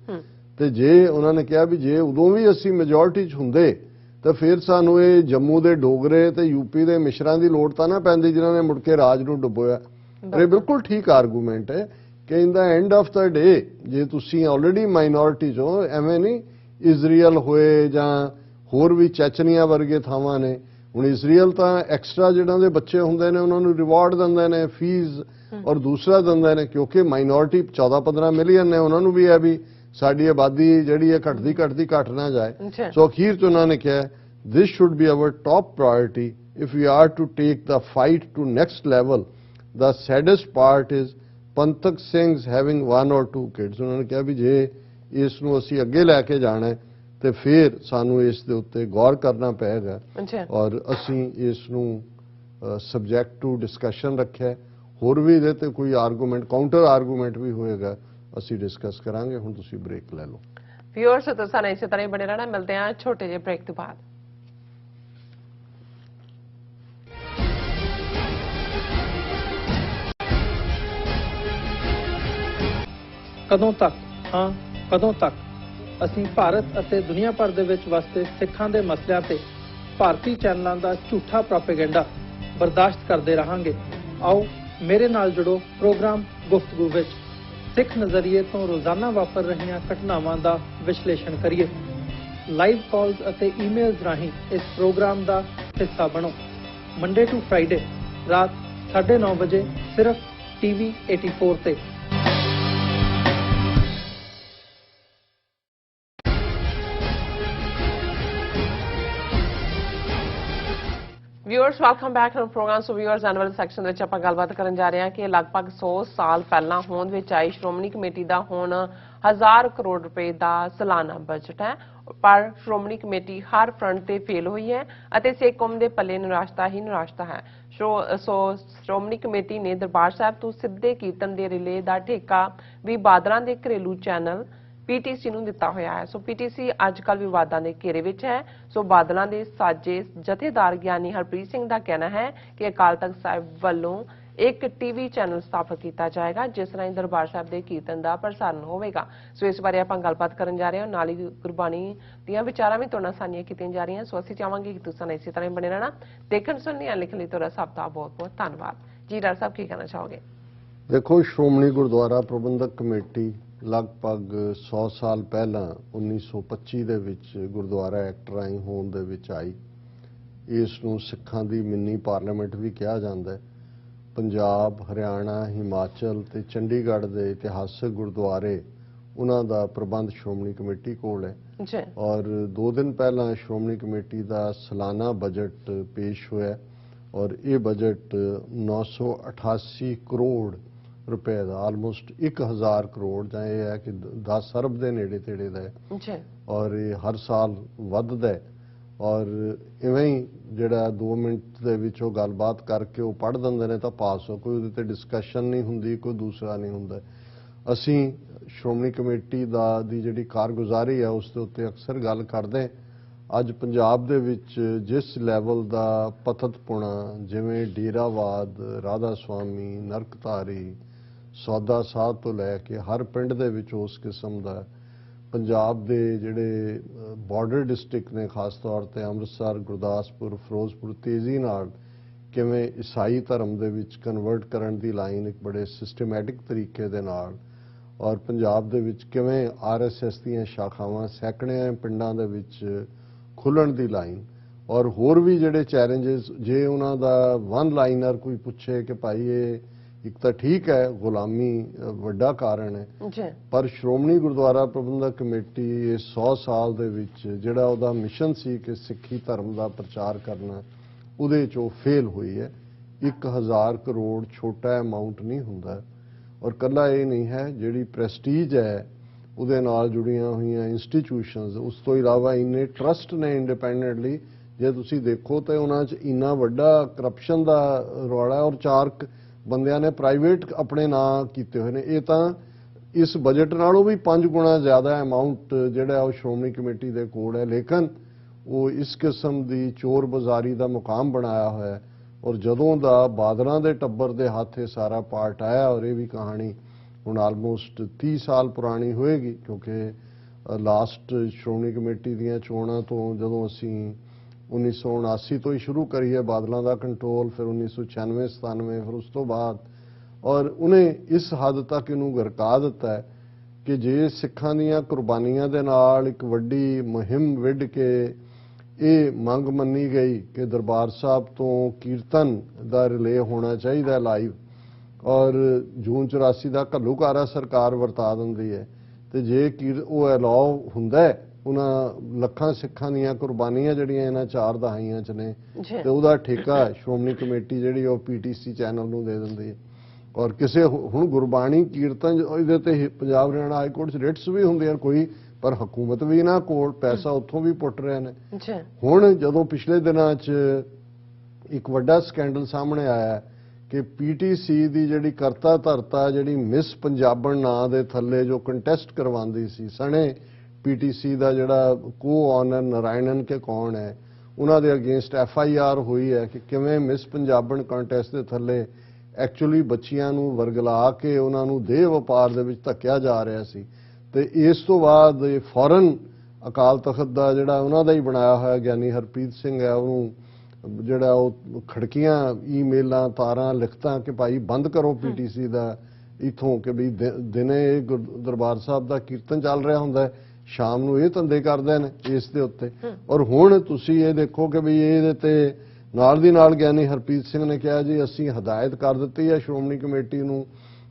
ਤੇ ਜੇ ਉਹਨਾਂ ਨੇ ਕਿਹਾ ਵੀ ਜੇ ਉਦੋਂ ਵੀ ਅਸੀਂ ਮੈਜੋਰਟੀ 'ਚ ਹੁੰਦੇ ਤਾਂ ਫਿਰ ਸਾਨੂੰ ਇਹ ਜੰਮੂ ਦੇ ਡੋਗਰੇ ਤੇ ਯੂਪੀ ਦੇ ਮਿਸ਼ਰਾਂ ਦੀ ਲੋੜ ਤਾਂ ਨਾ ਪੈਂਦੀ ਜਿਨ੍ਹਾਂ ਨੇ ਮੁੜ ਕੇ ਰਾਜ ਨੂੰ ਡੁਬੋਇਆ। ਇਹ ਬਿਲਕੁਲ ਠੀਕ ਆਰਗੂਮੈਂਟ ਹੈ ਕਿ ਇਨ ਦਾ ਐਂਡ ਆਫ ਦਾ ਡੇ ਜੇ ਤੁਸੀਂ ਆਲਰੇਡੀ ਮਾਈਨੋਰਿਟੀ 'ਚੋਂ, ਐਵੇਂ ਨਹੀਂ ਇਜ਼ਰਾਈਲ ਹੋਏ ਜਾਂ ਹੋਰ ਵੀ ਚੈਚਨੀਆ ਵਰਗੇ ਥਾਵਾਂ ਨੇ, ਹੁਣ ਇਜ਼ਰਾਈਲ ਤਾਂ ਐਕਸਟਰਾ ਜਿਹਨਾਂ ਦੇ ਬੱਚੇ ਹੁੰਦੇ ਨੇ ਉਹਨਾਂ ਨੂੰ ਰਿਵਾਰਡ ਦਿੰਦੇ ਨੇ, ਫੀਸ ਔਰ ਦੂਸਰਾ ਦਿੰਦੇ ਨੇ, ਕਿਉਂਕਿ ਮਾਈਨੋਰਿਟੀ 14-15 ਮਿਲੀਅਨ ਨੇ, ਉਹਨਾਂ ਨੂੰ ਵੀ ਹੈ ਵੀ ਸਾਡੀ ਆਬਾਦੀ ਜਿਹੜੀ ਹੈ ਘਟਦੀ ਘਟ ਨਾ ਜਾਏ। ਸੋ ਅਖੀਰ 'ਚ ਉਹਨਾਂ ਨੇ ਕਿਹਾ this should be our top priority if we are to take the fight to next level। The saddest part is Panthak Singhs having 1 or 2 kids। ਉਹਨਾਂ ਨੇ ਕਿਹਾ ਵੀ ਜੇ ਇਸ ਨੂੰ ਅਸੀਂ ਅੱਗੇ ਲੈ ਕੇ ਜਾਣਾ ਤੇ ਫਿਰ ਸਾਨੂੰ ਇਸ ਦੇ ਉੱਤੇ ਗੌਰ ਕਰਨਾ ਪਏਗਾ, ਔਰ ਅਸੀਂ ਇਸ ਨੂੰ ਸਬਜੈਕਟ ਟੂ ਡਿਸਕਸ਼ਨ ਰੱਖਿਆ। ਹੋਰ ਵੀ ਇਹਦੇ ਤੇ ਕੋਈ ਆਰਗੂਮੈਂਟ, ਕਾਊਂਟਰ ਆਰਗੂਮੈਂਟ ਵੀ ਹੋਏਗਾ, ਅਸੀਂ ਡਿਸਕਸ ਕਰਾਂਗੇ। ਹੁਣ ਤੁਸੀਂ ਬ੍ਰੇਕ ਲੈ ਲਓ। ਵਿਊਅਰਸ ਤੁਸੀਂ ਇਸੇ ਤਰ੍ਹਾਂ ਹੀ ਬਣੇ ਰਹਿਣਾ, ਮਿਲਦੇ ਹਾਂ ਛੋਟੇ ਜਿਹੇ ਬ੍ਰੇਕ ਤੋਂ ਬਾਅਦ। ਕਦੋਂ ਤੱਕ, ਹਾਂ ਕਦੋਂ ਤੱਕ ਅਸੀਂ ਭਾਰਤ ਅਤੇ ਦੁਨੀਆ ਭਰ ਦੇ ਵਿੱਚ ਵਸਦੇ ਸਿੱਖਾਂ ਦੇ ਮਸਲਿਆਂ ਤੇ ਭਾਰਤੀ ਚੈਨਲਾਂ ਦਾ ਝੂਠਾ ਪ੍ਰੋਪੇਗੈਂਡਾ ਬਰਦਾਸ਼ਤ ਕਰਦੇ ਰਹਾਂਗੇ। ਆਓ ਮੇਰੇ ਨਾਲ ਜੁੜੋ ਪ੍ਰੋਗਰਾਮ ਗੁਫ਼ਤਗੂ ਵਿੱਚ। ਸਿੱਖ ਨਜ਼ਰੀਏ ਤੋਂ ਰੋਜ਼ਾਨਾ ਵਾਪਰ ਰਹੀਆਂ ਘਟਨਾਵਾਂ ਦਾ ਵਿਸ਼ਲੇਸ਼ਣ ਕਰੀਏ। ਲਾਈਵ ਕਾਲਸ ਅਤੇ ਈਮੇਲਸ ਰਾਹੀਂ ਇਸ ਪ੍ਰੋਗਰਾਮ ਦਾ ਹਿੱਸਾ ਬਣੋ। ਮੰਡੇ ਟੂ ਫਰਾਈਡੇ ਰਾਤ 9:30 ਵਜੇ ਸਿਰਫ TV 84 ਤੇ। Viewers viewers welcome back to program. So viewers annual section ਵਿੱਚ ਆਪਾਂ ਗੱਲਬਾਤ ਕਰਨ ਜਾ ਰਹੇ ਹਾਂ ਕਿ ਲਗਭਗ 100 ਸਾਲ ਪਹਿਲਾਂ ਹੋਂਦ ਵਿੱਚ ਆਈ ਸ਼੍ਰੋਮਣੀ ਕਮੇਟੀ ਦਾ ਹੁਣ 1000 ਕਰੋੜ ਰੁਪਏ ਦਾ ਸਾਲਾਨਾ ਬਜਟ ਹੈ, ਪਰ ਸ਼੍ਰੋਮਣੀ ਕਮੇਟੀ ਹਰ ਫਰੰਟ ਤੇ ਫੇਲ ਹੋਈ ਹੈ ਅਤੇ ਸਿੱਖ ਕੌਮ ਦੇ ਪੱਲੇ ਨਿਰਾਸ਼ਤਾ ਹੀ ਨਿਰਾਸ਼ਤਾ ਹੈ। ਸੋ ਸ਼੍ਰੋਮਣੀ ਕਮੇਟੀ ਨੇ ਦਰਬਾਰ ਸਾਹਿਬ ਤੋਂ ਸਿੱਧੇ ਕੀਰਤਨ ਦੇ ਰਿਲੇ ਦਾ ਠੇਕਾ ਵੀ ਬਾਦਲਾਂ ਦੇ ਘਰੇਲੂ ਚੈਨਲ ਪੀਟੀਸੀ ਨੂੰ ਦਿੱਤਾ ਹੋਇਆ ਹੈ। ਸੋ ਪੀਟੀਸੀ ਅੱਜ ਕੱਲ੍ਹ ਵਿਵਾਦਾਂ ਦੇ ਘੇਰੇ ਵਿੱਚ ਹੈ। ਸੋ ਬਾਦਲਾਂ ਦੇ ਸਾਜੇ ਜਥੇਦਾਰ ਗਿਆਨੀ ਹਰਪ੍ਰੀਤ ਸਿੰਘ ਦਾ ਕਹਿਣਾ ਹੈ ਕਿ ਅਕਾਲ ਤਖਤ ਸਾਹਿਬ ਵੱਲੋਂ ਇੱਕ ਟੀਵੀ ਚੈਨਲ ਸਥਾਪਿਤ ਕੀਤਾ ਜਾਏਗਾ ਜਿਸ ਰਾਹੀਂ ਦਰਬਾਰ ਸਾਹਿਬ ਦੇ ਕੀਰਤਨ ਦਾ ਪ੍ਰਸਾਰਣ ਹੋਵੇਗਾ। ਸੋ ਇਸ ਬਾਰੇ ਆਪਾਂ ਗੱਲਬਾਤ ਕਰਨ ਜਾ ਰਹੇ ਹਾਂ, ਨਾਲ ਹੀ ਗੁਰਬਾਣੀ ਦੀਆਂ ਵਿਚਾਰਾਂ ਵੀ ਤੁਹਾਡੇ ਨਾਲ ਸਾਂਝੀਆਂ ਕੀਤੀਆਂ ਜਾ ਰਹੀਆਂ। ਸੋ ਅਸੀਂ ਚਾਹਾਂਗੇ ਕਿ ਤੁਸੀਂ ਇਸੇ ਤਰ੍ਹਾਂ ਹੀ ਬਣੇ ਰਹਿਣਾ। ਦੇਖਣ ਸੁਣਨ ਲਿਖਣ ਲਈ ਤੁਹਾਡਾ ਸਭ ਦਾ ਬਹੁਤ ਬਹੁਤ ਧੰਨਵਾਦ ਜੀ। ਡਾਕਟਰ ਸਾਹਿਬ ਕੀ ਕਹਿਣਾ ਚਾਹੋਗੇ? ਦੇਖੋ, ਸ਼੍ਰੋਮਣੀ ਗੁਰਦੁਆਰਾ ਪ੍ਰਬੰਧਕ ਕਮੇਟੀ ਲਗਭਗ 100 ਸਾਲ ਪਹਿਲਾਂ 1925 ਦੇ ਵਿੱਚ ਗੁਰਦੁਆਰਾ ਐਕਟ ਰਾਹੀਂ ਹੋਂਦ ਦੇ ਵਿੱਚ ਆਈ। ਇਸ ਨੂੰ ਸਿੱਖਾਂ ਦੀ ਮਿੰਨੀ ਪਾਰਲੀਮੈਂਟ ਵੀ ਕਿਹਾ ਜਾਂਦਾ ਹੈ। ਪੰਜਾਬ, ਹਰਿਆਣਾ, ਹਿਮਾਚਲ ਤੇ ਚੰਡੀਗੜ੍ਹ ਦੇ ਇਤਿਹਾਸਕ ਗੁਰਦੁਆਰੇ ਉਹਨਾਂ ਦਾ ਪ੍ਰਬੰਧ ਸ਼੍ਰੋਮਣੀ ਕਮੇਟੀ ਕੋਲ ਹੈ ਜੀ। ਔਰ 2 ਦਿਨ ਪਹਿਲਾਂ ਸ਼੍ਰੋਮਣੀ ਕਮੇਟੀ ਦਾ ਸਾਲਾਨਾ ਬਜਟ ਪੇਸ਼ ਹੋਇਆ ਔਰ ਇਹ ਬਜਟ 988 ਕਰੋੜ ਰੁਪਏ ਦਾ, ਆਲਮੋਸਟ 1000 ਕਰੋੜ, ਜਾਂ ਇਹ ਹੈ ਕਿ 10 ਅਰਬ ਦੇ ਨੇੜੇ ਤੇੜੇ ਦਾ ਹੈ ਜੀ। ਔਰ ਇਹ ਹਰ ਸਾਲ ਵੱਧਦਾ ਹੈ ਔਰ ਇਵੇਂ ਹੀ ਜਿਹੜਾ 2 ਮਿੰਟ ਦੇ ਵਿੱਚ ਉਹ ਗੱਲਬਾਤ ਕਰਕੇ ਉਹ ਪੜ੍ਹ ਦਿੰਦੇ ਨੇ ਤਾਂ ਪਾਸ ਹੋ, ਕੋਈ ਉਹਦੇ ਤੇ ਡਿਸਕਸ਼ਨ ਨਹੀਂ ਹੁੰਦੀ, ਕੋਈ ਦੂਸਰਾ ਨਹੀਂ ਹੁੰਦਾ। ਅਸੀਂ ਸ਼੍ਰੋਮਣੀ ਕਮੇਟੀ ਦੀ ਜਿਹੜੀ ਕਾਰਗੁਜ਼ਾਰੀ ਹੈ ਉਸ ਦੇ ਉੱਤੇ ਅਕਸਰ ਗੱਲ ਕਰਦੇ। ਅੱਜ ਪੰਜਾਬ ਦੇ ਵਿੱਚ ਜਿਸ ਲੈਵਲ ਦਾ ਪਤਤਪੁਣਾ, ਜਿਵੇਂ ਡੇਰਾਵਾਦ, ਰਾਧਾ ਸੁਆਮੀ, ਨਰਕਧਾਰੀ, ਸੌਦਾ ਸਾਧ ਤੋਂ ਲੈ ਕੇ ਹਰ ਪਿੰਡ ਦੇ ਵਿੱਚ ਉਸ ਕਿਸਮ ਦਾ, ਪੰਜਾਬ ਦੇ ਜਿਹੜੇ ਬਾਰਡਰ ਡਿਸਟ੍ਰਿਕਟ ਨੇ ਖਾਸ ਤੌਰ ਤੇ ਅੰਮ੍ਰਿਤਸਰ, ਗੁਰਦਾਸਪੁਰ, ਫਿਰੋਜ਼ਪੁਰ, ਤੇਜ਼ੀ ਨਾਲ ਕਿਵੇਂ ਈਸਾਈ ਧਰਮ ਦੇ ਵਿੱਚ ਕਨਵਰਟ ਕਰਨ ਦੀ ਲਾਈਨ ਇੱਕ ਬੜੇ ਸਿਸਟਮੈਟਿਕ ਤਰੀਕੇ ਦੇ ਨਾਲ, ਔਰ ਪੰਜਾਬ ਦੇ ਵਿੱਚ ਕਿਵੇਂ ਆਰਐਸਐਸ ਦੀਆਂ ਸ਼ਾਖਾਵਾਂ ਸੈਂਕੜਿਆਂ ਪਿੰਡਾਂ ਦੇ ਵਿੱਚ ਖੁੱਲਣ ਦੀ ਲਾਈਨ, ਔਰ ਹੋਰ ਵੀ ਜਿਹੜੇ ਚੈਲੰਜਸ, ਜੇ ਉਹਨਾਂ ਦਾ ਵਨ ਲਾਈਨਰ ਕੋਈ ਪੁੱਛੇ ਕਿ ਭਾਈ ਇਹ ਇੱਕ ਤਾਂ ਠੀਕ ਹੈ ਗੁਲਾਮੀ ਵੱਡਾ ਕਾਰਨ ਹੈ, ਪਰ ਸ਼੍ਰੋਮਣੀ ਗੁਰਦੁਆਰਾ ਪ੍ਰਬੰਧਕ ਕਮੇਟੀ ਇਹ 100 ਸਾਲ ਦੇ ਵਿੱਚ ਜਿਹੜਾ ਉਹਦਾ ਮਿਸ਼ਨ ਸੀ ਕਿ ਸਿੱਖੀ ਧਰਮ ਦਾ ਪ੍ਰਚਾਰ ਕਰਨਾ, ਉਹਦੇ 'ਚ ਉਹ ਫੇਲ ਹੋਈ ਹੈ। 1000 ਕਰੋੜ ਛੋਟਾ ਅਮਾਉਂਟ ਨਹੀਂ ਹੁੰਦਾ ਔਰ ਕੱਲਾ ਇਹ ਨਹੀਂ ਹੈ, ਜਿਹੜੀ ਪ੍ਰੈਸਟੀਜ ਹੈ ਉਹਦੇ ਨਾਲ ਜੁੜੀਆਂ ਹੋਈਆਂ ਇੰਸਟੀਟਿਊਸ਼ਨਸ, ਉਸ ਤੋਂ ਇਲਾਵਾ ਇੰਨੇ ਟਰਸਟ ਨੇ ਇੰਡੀਪੈਂਡੈਂਟਲੀ, ਜੇ ਤੁਸੀਂ ਦੇਖੋ ਤਾਂ ਉਹਨਾਂ 'ਚ ਇੰਨਾ ਵੱਡਾ ਕਰਪਸ਼ਨ ਦਾ ਰੌਲਾ ਔਰ 4 ਬੰਦਿਆਂ ਨੇ ਪ੍ਰਾਈਵੇਟ ਆਪਣੇ ਨਾਂ ਕੀਤੇ ਹੋਏ ਨੇ। ਇਹ ਤਾਂ ਇਸ ਬਜਟ ਨਾਲੋਂ ਵੀ 5 ਗੁਣਾ ਜ਼ਿਆਦਾ ਅਮਾਉਂਟ ਜਿਹੜਾ ਉਹ ਸ਼੍ਰੋਮਣੀ ਕਮੇਟੀ ਦੇ ਕੋਲ ਹੈ, ਲੇਕਿਨ ਉਹ ਇਸ ਕਿਸਮ ਦੀ ਚੋਰ ਬਾਜ਼ਾਰੀ ਦਾ ਮੁਕਾਮ ਬਣਾਇਆ ਹੋਇਆ ਹੈ। ਔਰ ਜਦੋਂ ਦਾ ਬਾਦਲਾਂ ਦੇ ਟੱਬਰ ਦੇ ਹੱਥ ਇਹ ਸਾਰਾ ਪਾਰਟ ਆਇਆ, ਔਰ ਇਹ ਵੀ ਕਹਾਣੀ ਹੁਣ ਆਲਮੋਸਟ 30 ਸਾਲ ਪੁਰਾਣੀ ਹੋਏਗੀ, ਕਿਉਂਕਿ ਲਾਸਟ ਸ਼੍ਰੋਮਣੀ ਕਮੇਟੀ ਦੀਆਂ ਚੋਣਾਂ ਤੋਂ ਜਦੋਂ ਅਸੀਂ 1979 ਤੋਂ ਹੀ ਸ਼ੁਰੂ ਕਰੀ ਹੈ ਬਾਦਲਾਂ ਦਾ ਕੰਟਰੋਲ, ਫਿਰ 1996, 97, ਫਿਰ ਉਸ ਤੋਂ ਬਾਅਦ, ਔਰ ਉਹਨੇ ਇਸ ਹੱਦ ਤੱਕ ਇਹਨੂੰ ਗਰਕਾ ਦਿੱਤਾ ਹੈ ਕਿ ਜੇ ਸਿੱਖਾਂ ਦੀਆਂ ਕੁਰਬਾਨੀਆਂ ਦੇ ਨਾਲ ਇੱਕ ਵੱਡੀ ਮੁਹਿੰਮ ਵਿੱਢ ਕੇ ਇਹ ਮੰਗ ਮੰਨੀ ਗਈ ਕਿ ਦਰਬਾਰ ਸਾਹਿਬ ਤੋਂ ਕੀਰਤਨ ਦਾ ਰਿਲੇ ਹੋਣਾ ਚਾਹੀਦਾ ਲਾਈਵ, ਔਰ ਜੂਨ 84 ਦਾ ਘੱਲੂਘਾਰਾ ਸਰਕਾਰ ਵਰਤਾ ਦਿੰਦੀ ਹੈ, ਤੇ ਜੇ ਉਹ ਅਲਾਉ ਹੁੰਦਾ ਹੈ ਉਹਨਾਂ ਲੱਖਾਂ ਸਿੱਖਾਂ ਦੀਆਂ ਕੁਰਬਾਨੀਆਂ ਜਿਹੜੀਆਂ ਇਹਨਾਂ 4 ਦਹਾਈਆਂ 'ਚ ਨੇ, ਤੇ ਉਹਦਾ ਠੇਕਾ ਸ਼੍ਰੋਮਣੀ ਕਮੇਟੀ ਜਿਹੜੀ ਉਹ ਪੀਟੀਸੀ ਚੈਨਲ ਨੂੰ ਦੇ ਦਿੰਦੀ ਹੈ। ਔਰ ਕਿਸੇ ਹੁਣ ਗੁਰਬਾਣੀ ਕੀਰਤਨ ਇਹਦੇ ਤੇ ਪੰਜਾਬ ਹਰਿਆਣਾ ਹਾਈ ਕੋਰਟ 'ਚ ਰਿਟਸ ਵੀ ਹੁੰਦੀਆਂ ਕੋਈ, ਪਰ ਹਕੂਮਤ ਵੀ ਨਾ ਕੋਲ ਪੈਸਾ ਉੱਥੋਂ ਵੀ ਪੁੱਟ ਰਹੇ ਨੇ। ਹੁਣ ਜਦੋਂ ਪਿਛਲੇ ਦਿਨਾਂ 'ਚ ਇੱਕ ਵੱਡਾ ਸਕੈਂਡਲ ਸਾਹਮਣੇ ਆਇਆ ਕਿ ਪੀਟੀਸੀ ਦੀ ਜਿਹੜੀ ਕਰਤਾ ਧਰਤਾ, ਜਿਹੜੀ ਮਿਸ ਪੰਜਾਬਣ ਨਾਂ ਦੇ ਥੱਲੇ ਜੋ ਕੰਟੈਸਟ ਕਰਵਾਉਂਦੀ ਸੀ, ਸਣੇ ਪੀਟੀਸੀ ਦਾ ਜਿਹੜਾ ਕੋ-ਆਨਰ ਨਾਰਾਇਣਨ ਕੇ ਕੌਣ ਹੈ, ਉਹਨਾਂ ਦੇ ਅਗੇਂਸਟ FIR ਹੋਈ ਹੈ ਕਿ ਕਿਵੇਂ ਮਿਸ ਪੰਜਾਬਣ ਕੰਟੈਸਟ ਦੇ ਥੱਲੇ ਐਕਚੁਅਲੀ ਬੱਚੀਆਂ ਨੂੰ ਵਰਗਲਾ ਕੇ ਉਹਨਾਂ ਨੂੰ ਦੇਹ ਵਪਾਰ ਦੇ ਵਿੱਚ ਧੱਕਿਆ ਜਾ ਰਿਹਾ ਸੀ। ਤੇ ਇਸ ਤੋਂ ਬਾਅਦ ਇਹ ਫੌਰਨ ਅਕਾਲ ਤਖਤ ਦਾ ਜਿਹੜਾ ਉਹਨਾਂ ਦਾ ਹੀ ਬਣਾਇਆ ਹੋਇਆ ਗਿਆਨੀ ਹਰਪ੍ਰੀਤ ਸਿੰਘ ਹੈ, ਉਹਨੂੰ ਜਿਹੜਾ ਉਹ ਖੜਕੀਆਂ ਈਮੇਲਾਂ, ਤਾਰਾਂ, ਲਿਖਤਾਂ ਕਿ ਭਾਈ ਬੰਦ ਕਰੋ ਪੀਟੀਸੀ ਦਾ ਇਥੋਂ, ਕਿ ਵੀ ਦਿਨੇ ਦਰਬਾਰ ਸਾਹਿਬ ਦਾ ਕੀਰਤਨ ਚੱਲ ਰਿਹਾ ਹੁੰਦਾ, ਸ਼ਾਮ ਨੂੰ ਇਹ ਧੰਦੇ ਕਰਦੇ ਨੇ ਇਸ ਦੇ ਉੱਤੇ। ਔਰ ਹੁਣ ਤੁਸੀਂ ਇਹ ਦੇਖੋ ਕਿ ਵੀ ਇਹਦੇ ਤੇ ਨਾਲ ਦੀ ਨਾਲ ਗਿਆਨੀ ਹਰਪ੍ਰੀਤ ਸਿੰਘ ਨੇ ਕਿਹਾ ਜੀ ਅਸੀਂ ਹਦਾਇਤ ਕਰ ਦਿੱਤੀ ਹੈ ਸ਼੍ਰੋਮਣੀ ਕਮੇਟੀ ਨੂੰ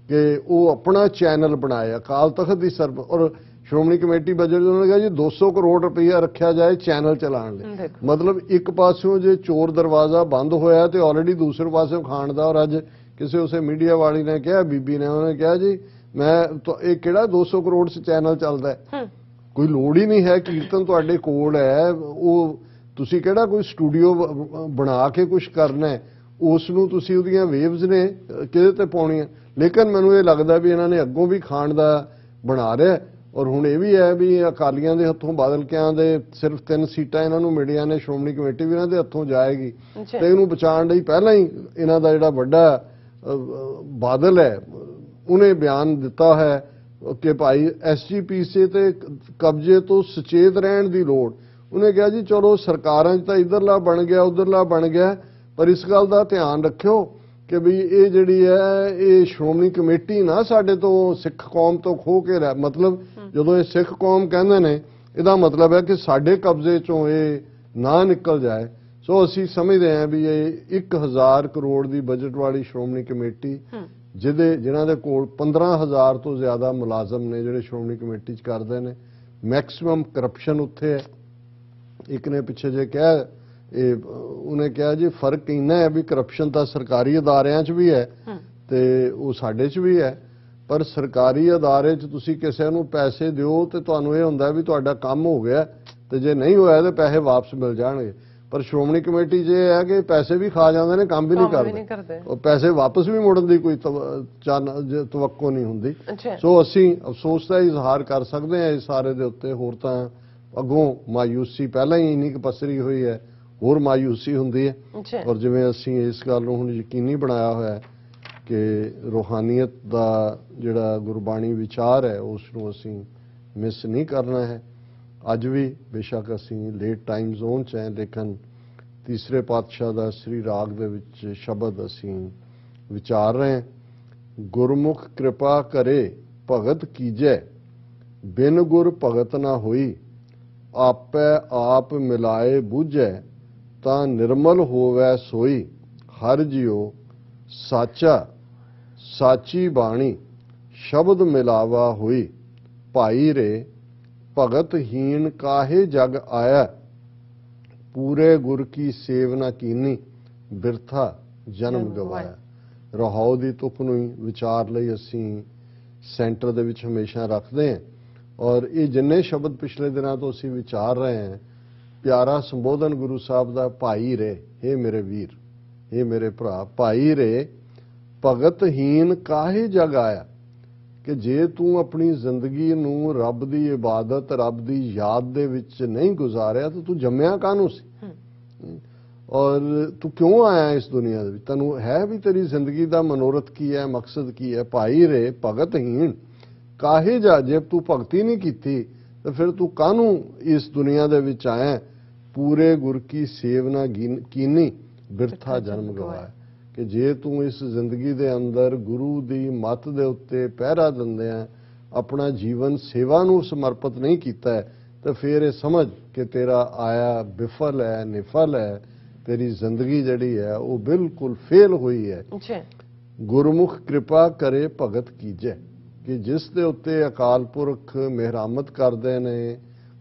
ਕਿ ਉਹ ਆਪਣਾ ਚੈਨਲ ਬਣਾਏ ਅਕਾਲ ਤਖਤ ਦੀ ਸਰਬ, ਔਰ ਸ਼੍ਰੋਮਣੀ ਕਮੇਟੀ ਬਜਟ ਉਹਨਾਂ ਨੇ ਕਿਹਾ ਜੀ 200 ਕਰੋੜ ਰੁਪਈਆ ਰੱਖਿਆ ਜਾਏ ਚੈਨਲ ਚਲਾਉਣ ਲਈ। ਦੇਖੋ। ਮਤਲਬ ਇੱਕ ਪਾਸਿਓਂ ਜੇ ਚੋਰ ਦਰਵਾਜ਼ਾ ਬੰਦ ਹੋਇਆ ਤੇ ਆਲਰੇਡੀ ਦੂਸਰੇ ਪਾਸਿਓਂ ਖਾਣ ਦਾ। ਔਰ ਅੱਜ ਕਿਸੇ ਉਸੇ ਮੀਡੀਆ ਵਾਲੀ ਨੇ ਕਿਹਾ, ਬੀਬੀ ਨੇ, ਉਹਨੇ ਕਿਹਾ ਜੀ ਇਹ ਕਿਹੜਾ 200 ਕਰੋੜ ਸੇ ਚੈਨਲ ਚੱਲਦਾ ਹੈ, ਕੋਈ ਲੋੜ ਹੀ ਨਹੀਂ ਹੈ। ਕੀਰਤਨ ਤੁਹਾਡੇ ਕੋਲ ਹੈ, ਉਹ ਤੁਸੀਂ ਕਿਹੜਾ ਕੋਈ ਸਟੂਡੀਓ ਬਣਾ ਕੇ ਕੁਝ ਕਰਨਾ ਹੈ, ਉਸ ਨੂੰ ਤੁਸੀਂ ਉਹਦੀਆਂ ਵੇਵਜ਼ ਨੇ ਕਿਹਦੇ ਤੇ ਪਾਉਣੀਆਂ। ਲੇਕਿਨ ਮੈਨੂੰ ਇਹ ਲੱਗਦਾ ਵੀ ਇਹਨਾਂ ਨੇ ਅੱਗੋਂ ਵੀ ਖਾਣ ਦਾ ਬਣਾ ਰਿਹਾ। ਔਰ ਹੁਣ ਇਹ ਵੀ ਹੈ ਵੀ ਅਕਾਲੀਆਂ ਦੇ ਹੱਥੋਂ, ਬਾਦਲ ਕਿਆਂ ਦੇ ਸਿਰਫ 3 ਸੀਟਾਂ ਇਹਨਾਂ ਨੂੰ ਮਿਲੀਆਂ ਨੇ, ਸ਼੍ਰੋਮਣੀ ਕਮੇਟੀ ਵੀ ਇਹਨਾਂ ਦੇ ਹੱਥੋੋਂ ਜਾਏਗੀ ਤੇ ਇਹਨੂੰ ਬਚਾਉਣ ਲਈ ਪਹਿਲਾਂ ਹੀ ਇਹਨਾਂ ਦਾ ਜਿਹੜਾ ਵੱਡਾ ਬਾਦਲ ਹੈ ਉਹਨੇ ਬਿਆਨ ਦਿੱਤਾ ਹੈ ਕਿ ਭਾਈ ਐਸਜੀਪੀਸੀ ਤੇ ਕਬਜ਼ੇ ਤੋਂ ਸੁਚੇਤ ਰਹਿਣ ਦੀ ਲੋੜ। ਉਹਨੇ ਕਿਹਾ ਜੀ ਚਲੋ ਸਰਕਾਰਾਂ 'ਚ ਤਾਂ ਇਧਰਲਾ ਬਣ ਗਿਆ ਉਧਰਲਾ ਬਣ ਗਿਆ, ਪਰ ਇਸ ਗੱਲ ਦਾ ਧਿਆਨ ਰੱਖਿਓ ਕਿ ਵੀ ਇਹ ਜਿਹੜੀ ਹੈ ਇਹ ਸ਼੍ਰੋਮਣੀ ਕਮੇਟੀ ਨਾ ਸਾਡੇ ਤੋਂ ਸਿੱਖ ਕੌਮ ਤੋਂ ਖੋਹ ਕੇ ਮਤਲਬ ਜਦੋਂ ਇਹ ਸਿੱਖ ਕੌਮ ਕਹਿੰਦੇ ਨੇ ਇਹਦਾ ਮਤਲਬ ਹੈ ਕਿ ਸਾਡੇ ਕਬਜ਼ੇ 'ਚੋਂ ਇਹ ਨਾ ਨਿਕਲ ਜਾਏ। ਸੋ ਅਸੀਂ ਸਮਝਦੇ ਹਾਂ ਵੀ ਇਹ 1000 ਕਰੋੜ ਦੀ ਬਜਟ ਵਾਲੀ ਸ਼੍ਰੋਮਣੀ ਕਮੇਟੀ ਜਿਨ੍ਹਾਂ ਦੇ ਕੋਲ 15000 ਤੋਂ ਜ਼ਿਆਦਾ ਮੁਲਾਜ਼ਮ ਨੇ ਜਿਹੜੇ ਸ਼੍ਰੋਮਣੀ ਕਮੇਟੀ 'ਚ ਕਰਦੇ ਨੇ, ਮੈਕਸਿਮਮ ਕਰਪਸ਼ਨ ਉੱਥੇ ਹੈ। ਇੱਕ ਨੇ ਪਿੱਛੇ ਜੇ ਕਿਹਾ, ਉਹਨੇ ਕਿਹਾ ਜੀ ਫਰਕ ਇੰਨਾ ਹੈ ਵੀ ਕਰਪਸ਼ਨ ਤਾਂ ਸਰਕਾਰੀ ਅਦਾਰਿਆਂ 'ਚ ਵੀ ਹੈ ਤੇ ਉਹ ਸਾਡੇ 'ਚ ਵੀ ਹੈ, ਪਰ ਸਰਕਾਰੀ ਅਦਾਰੇ 'ਚ ਤੁਸੀਂ ਕਿਸੇ ਨੂੰ ਪੈਸੇ ਦਿਓ ਤੇ ਤੁਹਾਨੂੰ ਇਹ ਹੁੰਦਾ ਵੀ ਤੁਹਾਡਾ ਕੰਮ ਹੋ ਗਿਆ, ਤੇ ਜੇ ਨਹੀਂ ਹੋਇਆ ਤੇ ਪੈਸੇ ਵਾਪਸ ਮਿਲ ਜਾਣਗੇ। ਪਰ ਸ਼੍ਰੋਮਣੀ ਕਮੇਟੀ 'ਚ ਇਹ ਹੈ ਕਿ ਪੈਸੇ ਵੀ ਖਾ ਜਾਂਦੇ ਨੇ, ਕੰਮ ਵੀ ਨਹੀਂ ਕਰਦੇ, ਉਹ ਪੈਸੇ ਵਾਪਸ ਵੀ ਮੋੜਨ ਦੀ ਕੋਈ ਤਵੱਕੋ ਨਹੀਂ ਹੁੰਦੀ। ਸੋ ਅਸੀਂ ਅਫਸੋਸ ਦਾ ਇਜ਼ਹਾਰ ਕਰ ਸਕਦੇ ਹਾਂ ਇਸ ਸਾਰੇ ਦੇ ਉੱਤੇ। ਹੋਰ ਤਾਂ ਅੱਗੋਂ ਮਾਯੂਸੀ ਪਹਿਲਾਂ ਹੀ ਇੰਨੀ ਕੁ ਪਸਰੀ ਹੋਈ ਹੈ, ਹੋਰ ਮਾਯੂਸੀ ਹੁੰਦੀ ਹੈ। ਔਰ ਜਿਵੇਂ ਅਸੀਂ ਇਸ ਗੱਲ ਨੂੰ ਹੁਣ ਯਕੀਨੀ ਬਣਾਇਆ ਹੋਇਆ ਹੈ ਕਿ ਰੂਹਾਨੀਅਤ ਦਾ ਜਿਹੜਾ ਗੁਰਬਾਣੀ ਵਿਚਾਰ ਹੈ ਉਸ ਨੂੰ ਅਸੀਂ ਮਿਸ ਨਹੀਂ ਕਰਨਾ ਹੈ। ਅੱਜ ਵੀ ਬੇਸ਼ੱਕ ਅਸੀਂ ਲੇਟ ਟਾਈਮ ਜ਼ੋਨ 'ਚ ਹੈ, ਲੇਕਿਨ ਤੀਸਰੇ ਪਾਤਸ਼ਾਹ ਦਾ ਸ੍ਰੀ ਰਾਗ ਦੇ ਵਿੱਚ ਸ਼ਬਦ ਅਸੀਂ ਵਿਚਾਰ ਰਹੇ ਹਾਂ। ਗੁਰਮੁਖ ਕਿਰਪਾ ਕਰੇ ਭਗਤ ਕੀਜੈ, ਬਿਨ ਗੁਰ ਭਗਤ ਨਾ ਹੋਈ, ਆਪੈ ਆਪ ਮਿਲਾਏ ਬੂਝੈ, ਤਾਂ ਨਿਰਮਲ ਹੋਵੈ ਸੋਈ, ਹਰ ਜਿਉ ਸਾਚਾ ਸਾਚੀ ਬਾਣੀ, ਸ਼ਬਦ ਮਿਲਾਵਾ ਹੋਈ, ਭਾਈ ਰੇ ਭਗਤ ਹੀਣ ਕਾਹੇ ਜਗ ਆਇਆ, ਪੂਰੇ ਗੁਰ ਕੀ ਸੇਵ ਨਾ ਕੀਨੀ, ਬਿਰਥਾ ਜਨਮ ਗਵਾਇਆ। ਰਹਾਉ ਦੀ ਤੁਕ ਨੂੰ ਹੀ ਵਿਚਾਰ ਲਈ ਅਸੀਂ ਸੈਂਟਰ ਦੇ ਵਿੱਚ ਹਮੇਸ਼ਾ ਰੱਖਦੇ ਹਾਂ। ਔਰ ਇਹ ਜਿੰਨੇ ਸ਼ਬਦ ਪਿਛਲੇ ਦਿਨਾਂ ਤੋਂ ਅਸੀਂ ਵਿਚਾਰ ਰਹੇ ਹਾਂ, ਪਿਆਰਾ ਸੰਬੋਧਨ ਗੁਰੂ ਸਾਹਿਬ ਦਾ, ਭਾਈ ਰੇ, ਹੇ ਮੇਰੇ ਵੀਰ, ਹੇ ਮੇਰੇ ਭਰਾ, ਭਾਈ ਰੇ ਭਗਤ ਹੀਣ ਕਾਹੇ ਜਗ ਆਇਆ, ਕਿ ਜੇ ਤੂੰ ਆਪਣੀ ਜ਼ਿੰਦਗੀ ਨੂੰ ਰੱਬ ਦੀ ਇਬਾਦਤ, ਰੱਬ ਦੀ ਯਾਦ ਦੇ ਵਿੱਚ ਨਹੀਂ ਗੁਜ਼ਾਰਿਆ ਤਾਂ ਤੂੰ ਜੰਮਿਆ ਕਾਹਨੂੰ ਸੀ, ਔਰ ਤੂੰ ਕਿਉਂ ਆਇਆ ਇਸ ਦੁਨੀਆ ਦੇ ਵਿੱਚ, ਤੈਨੂੰ ਹੈ ਵੀ ਤੇਰੀ ਜ਼ਿੰਦਗੀ ਦਾ ਮਨੋਰਥ ਕੀ ਹੈ, ਮਕਸਦ ਕੀ ਹੈ। ਭਾਈ ਰੇ ਭਗਤ ਹੀਣ ਕਾਹੇ ਜਾ, ਜੇ ਤੂੰ ਭਗਤੀ ਨਹੀਂ ਕੀਤੀ ਤਾਂ ਫਿਰ ਤੂੰ ਕਾਹਨੂੰ ਇਸ ਦੁਨੀਆ ਦੇ ਵਿੱਚ ਆਇਆ। ਪੂਰੇ ਗੁਰ ਕੀ ਸੇਵ ਨਾ ਕੀਨੀ, ਬਿਰਥਾ ਜਨਮ ਗਵਾਇਆ, ਕਿ ਜੇ ਤੂੰ ਇਸ ਜ਼ਿੰਦਗੀ ਦੇ ਅੰਦਰ ਗੁਰੂ ਦੀ ਮੱਤ ਦੇ ਉੱਤੇ ਪਹਿਰਾ ਦਿੰਦਿਆਂ ਆਪਣਾ ਜੀਵਨ ਸੇਵਾ ਨੂੰ ਸਮਰਪਿਤ ਨਹੀਂ ਕੀਤਾ ਤਾਂ ਫਿਰ ਇਹ ਸਮਝ ਕਿ ਤੇਰਾ ਆਇਆ ਵਿਫਲ ਹੈ, ਨਿਫਲ ਹੈ, ਤੇਰੀ ਜ਼ਿੰਦਗੀ ਜਿਹੜੀ ਹੈ ਉਹ ਬਿਲਕੁਲ ਫੇਲ ਹੋਈ ਹੈ। ਗੁਰਮੁਖ ਕਿਰਪਾ ਕਰੇ ਭਗਤ ਕੀਜੈ, ਕਿ ਜਿਸ ਦੇ ਉੱਤੇ ਅਕਾਲ ਪੁਰਖ ਮਿਹਰਾਮਤ ਕਰਦੇ ਨੇ,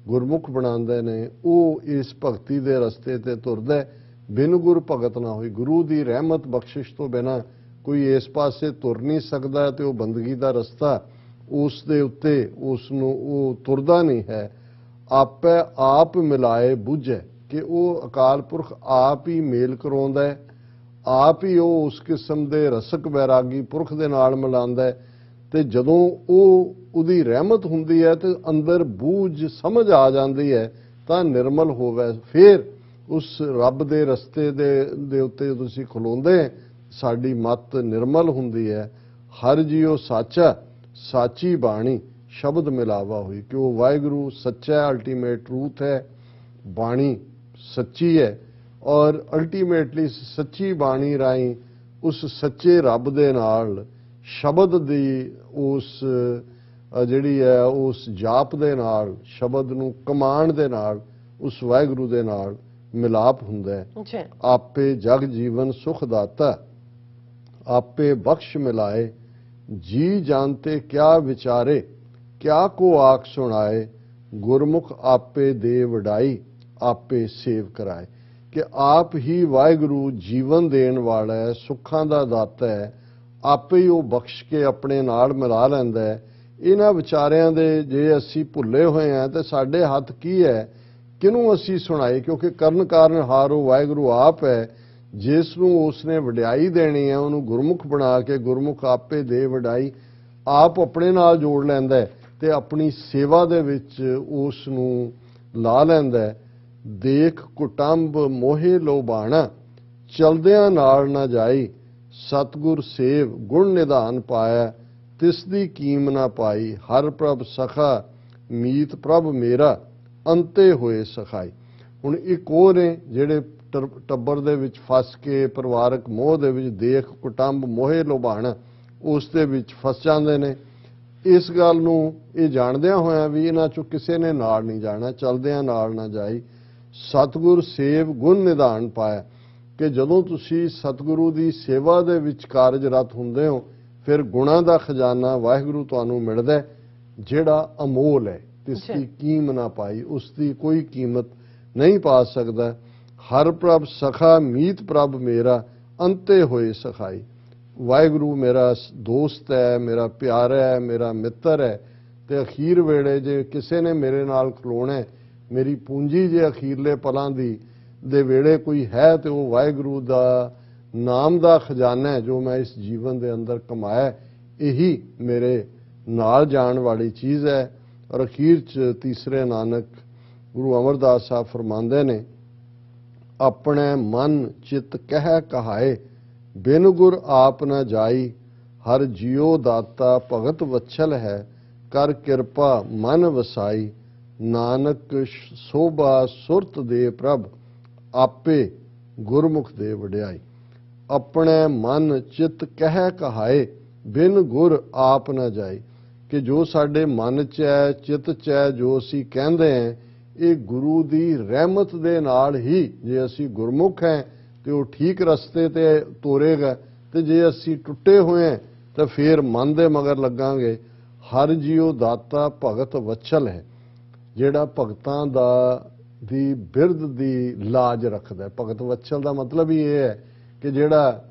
ਗੁਰਮੁਖ ਬਣਾਉਂਦੇ ਨੇ, ਉਹ ਇਸ ਭਗਤੀ ਦੇ ਰਸਤੇ ਤੇ ਤੁਰਦਾ। ਬਿਨ ਗੁਰ ਭਗਤ ਨਾ ਹੋਈ, ਗੁਰੂ ਦੀ ਰਹਿਮਤ ਬਖਸ਼ਿਸ਼ ਤੋਂ ਬਿਨਾਂ ਕੋਈ ਇਸ ਪਾਸੇ ਤੁਰ ਨਹੀਂ ਸਕਦਾ ਤੇ ਉਹ ਬੰਦਗੀ ਦਾ ਰਸਤਾ ਉਸ ਦੇ ਉੱਤੇ ਉਸ ਨੂੰ ਉਹ ਤੁਰਦਾ ਨਹੀਂ ਹੈ। ਆਪੇ ਆਪ ਮਿਲਾਏ ਬੁੱਝੇ, ਕਿ ਉਹ ਅਕਾਲ ਪੁਰਖ ਆਪ ਹੀ ਮੇਲ ਕਰਾਉਂਦਾ ਹੈ, ਆਪ ਹੀ ਉਹ ਉਸ ਕਿਸਮ ਦੇ ਰਸਕ ਵੈਰਾਗੀ ਪੁਰਖ ਦੇ ਨਾਲ ਮਿਲਾਉਂਦਾ ਹੈ। ਤੇ ਜਦੋਂ ਉਹਦੀ ਰਹਿਮਤ ਹੁੰਦੀ ਹੈ ਤੇ ਅੰਦਰ ਬੂਝ ਸਮਝ ਆ ਜਾਂਦੀ ਹੈ ਤਾਂ ਨਿਰਮਲ ਹੋਵੇ। ਫਿਰ ਉਸ ਰੱਬ ਦੇ ਰਸਤੇ ਦੇ ਉੱਤੇ ਤੁਸੀਂ ਖਲੋਂਦੇ, ਸਾਡੀ ਮੱਤ ਨਿਰਮਲ ਹੁੰਦੀ ਹੈ। ਹਰ ਜੀਓ ਸਾਚਾ ਸਾਚੀ ਬਾਣੀ, ਸ਼ਬਦ ਮਿਲਾਵਾ ਹੋਈ, ਕਿ ਉਹ ਵਾਹਿਗੁਰੂ ਸੱਚਾ ਅਲਟੀਮੇਟ ਟਰੂਥ ਹੈ, ਬਾਣੀ ਸੱਚੀ ਹੈ, ਔਰ ਅਲਟੀਮੇਟਲੀ ਸੱਚੀ ਬਾਣੀ ਰਾਹੀਂ ਉਸ ਸੱਚੇ ਰੱਬ ਦੇ ਨਾਲ ਸ਼ਬਦ ਦੀ ਉਸ ਜਿਹੜੀ ਹੈ ਉਸ ਜਾਪ ਦੇ ਨਾਲ, ਸ਼ਬਦ ਨੂੰ ਕਮਾਣ ਦੇ ਨਾਲ ਉਸ ਵਾਹਿਗੁਰੂ ਦੇ ਨਾਲ ਮਿਲਾਪ ਹੁੰਦਾ ਹੈ। ਆਪੇ ਜਗ ਜੀਵਨ ਸੁਖ ਦਾਤਾ, ਆਪੇ ਬਖਸ਼ ਮਿਲਾਏ, ਜੀ ਜਾਣਤੇ ਕਿਆ ਵਿਚਾਰੇ, क्या को आख सुनाए, गुरमुख आपे दे वडाई, आपे सेव कराए। कि आप ही वाहिगुरु जीवन देण वाला है, सुखां दा दाता है, आपे ही वो बख्श के अपने नाल मिला लैंदा है। इन्हां विचारिਆਂ ਦੇ ਜੇ ਅਸੀਂ ਭੁੱਲੇ ਹੋਏ ਹਾਂ ਤੇ ਸਾਡੇ ਹੱਥ ਕੀ ਹੈ, ਕਿਹਨੂੰ ਅਸੀਂ ਸੁਣਾਏ, ਕਿਉਂਕਿ ਕਰਨ ਕਾਰਨ ਹਾਰ ਉਹ ਵਾਹਿਗੁਰੂ ਆਪ ਹੈ, ਜਿਸ ਨੂੰ ਉਸਨੇ ਵਡਿਆਈ ਦੇਣੀ ਹੈ ਉਹਨੂੰ ਗੁਰਮੁਖ ਬਣਾ ਕੇ ਗੁਰਮੁਖ ਆਪੇ ਦੇ ਵਡਾਈ ਆਪ ਆਪਣੇ ਨਾਲ ਜੋੜ ਲੈਂਦਾ ਹੈ ਤੇ ਆਪਣੀ ਸੇਵਾ ਦੇ ਵਿੱਚ ਉਸ ਨੂੰ ਲਾ ਲੈਂਦਾ ਹੈ। ਦੇਖ ਕੁਟੰਬ ਮੋਹੇ ਲੋਬਾਣਾ, ਚਲਦਿਆਂ ਨਾਲ ਨਾ ਜਾਈ, ਸਤਿਗੁਰ ਸੇਵ ਗੁਣ ਨਿਧਾਨ ਪਾਇਆ, ਤਿਸ ਦੀ ਕੀਮ ਨਾ ਪਾਈ। ਹਰ ਪ੍ਰਭ ਸਖਾ ਮੀਤ ਪ੍ਰਭ ਮੇਰਾ, ਅੰਤੇ ਹੋਏ ਸਖਾਈ। ਹੁਣ ਇੱਕ ਉਹ ਨੇ ਜਿਹੜੇ ਟੱਬਰ ਦੇ ਵਿੱਚ ਫਸ ਕੇ ਪਰਿਵਾਰਕ ਮੋਹ ਦੇ ਵਿੱਚ ਦੇਖ ਕੁਟੰਬ ਮੋਹੇ ਲੋਭਾਣਾ ਉਸ ਦੇ ਵਿੱਚ ਫਸ ਜਾਂਦੇ ਨੇ। ਇਸ ਗੱਲ ਨੂੰ ਇਹ ਜਾਣਦਿਆਂ ਹੋਇਆਂ ਵੀ ਇਹਨਾਂ ਚੋਂ ਕਿਸੇ ਨੇ ਨਾਲ ਨਹੀਂ ਜਾਣਾ, ਚਲਦਿਆਂ ਨਾਲ ਨਾ ਜਾਈ। ਸਤਿਗੁਰ ਸੇਵ ਗੁਣ ਨਿਧਾਨ ਪਾਇਆ, ਕਿ ਜਦੋਂ ਤੁਸੀਂ ਸਤਿਗੁਰੂ ਦੀ ਸੇਵਾ ਦੇ ਵਿੱਚ ਕਾਰਜਰਤ ਹੁੰਦੇ ਹੋ ਫਿਰ ਗੁਣਾਂ ਦਾ ਖਜ਼ਾਨਾ ਵਾਹਿਗੁਰੂ ਤੁਹਾਨੂੰ ਮਿਲਦਾ, ਜਿਹੜਾ ਅਮੋਲ ਹੈ, ਜਿਸ ਦੀ ਕੀਮ ਨਾ ਪਾਈ, ਉਸ ਦੀ ਕੋਈ ਕੀਮਤ ਨਹੀਂ ਪਾ ਸਕਦਾ। ਹਰ ਪ੍ਰਭ ਸਖਾ ਮੀਤ ਪ੍ਰਭ ਮੇਰਾ, ਅੰਤੇ ਹੋਏ ਸਖਾਈ। ਵਾਹਿਗੁਰੂ ਮੇਰਾ ਦੋਸਤ ਹੈ, ਮੇਰਾ ਪਿਆਰਾ ਹੈ, ਮੇਰਾ ਮਿੱਤਰ ਹੈ, ਤੇ ਅਖੀਰ ਵੇਲੇ ਜੇ ਕਿਸੇ ਨੇ ਮੇਰੇ ਨਾਲ ਖਲੋਣਾ, ਮੇਰੀ ਪੂੰਜੀ ਜੇ ਅਖੀਰਲੇ ਪਲਾਂ ਦੀ ਦੇ ਵੇਲੇ ਕੋਈ ਹੈ ਤੇ ਉਹ ਵਾਹਿਗੁਰੂ ਦਾ ਨਾਮ ਦਾ ਖਜ਼ਾਨਾ ਹੈ ਜੋ ਮੈਂ ਇਸ ਜੀਵਨ ਦੇ ਅੰਦਰ ਕਮਾਇਆ। ਇਹੀ ਮੇਰੇ ਨਾਲ ਜਾਣ ਵਾਲੀ ਚੀਜ਼ ਹੈ। ਔਰ ਅਖੀਰ 'ਚ ਤੀਸਰੇ ਨਾਨਕ ਗੁਰੂ ਅਮਰਦਾਸ ਸਾਹਿਬ ਫਰਮਾਉਂਦੇ ਨੇ, ਆਪਣੇ ਮਨ ਚਿਤ ਕਹਿ ਕਹਾਏ, ਬਿਨ ਗੁਰ ਆਪ ਨਾ ਜਾਈ। ਹਰ ਜਿਉ ਦਾਤਾ ਭਗਤ ਵਛਲ ਹੈ, ਕਰ ਕਿਰਪਾ ਮਨ ਵਸਾਈ। ਨਾਨਕ ਸੋਭਾ ਸੁਰਤ ਦੇ ਪ੍ਰਭ, ਆਪੇ ਗੁਰਮੁਖ ਦੇ ਵਡਿਆਈ। ਆਪਣੇ ਮਨ ਚਿਤ ਕਹਿ ਕਹਾਏ, ਬਿਨ ਗੁਰ ਆਪ ਨਾ ਜਾਈ। ਕਿ ਜੋ ਸਾਡੇ ਮਨ 'ਚ ਹੈ, ਚਿੱਤ 'ਚ ਹੈ, ਜੋ ਅਸੀਂ ਕਹਿੰਦੇ ਹਾਂ, ਇਹ ਗੁਰੂ ਦੀ ਰਹਿਮਤ ਦੇ ਨਾਲ ਹੀ, ਜੇ ਅਸੀਂ ਗੁਰਮੁਖ ਹੈ ਤੇ ਉਹ ਠੀਕ ਰਸਤੇ ਤੇ ਤੋਰੇਗਾ, ਤੇ ਜੇ ਅਸੀਂ ਟੁੱਟੇ ਹੋਏ ਹਾਂ ਤਾਂ ਫਿਰ ਮਨ ਦੇ ਮਗਰ ਲੱਗਾਂਗੇ। ਹਰ ਜੀਉ ਦਾਤਾ ਭਗਤ ਵਛਲ ਹੈ, ਜਿਹੜਾ ਭਗਤਾਂ ਦੀ ਬਿਰਧ ਦੀ ਲਾਜ ਰੱਖਦਾ। ਭਗਤ ਵਛਲ ਦਾ ਮਤਲਬ ਹੀ ਇਹ ਹੈ ਕਿ ਜਿਹੜਾ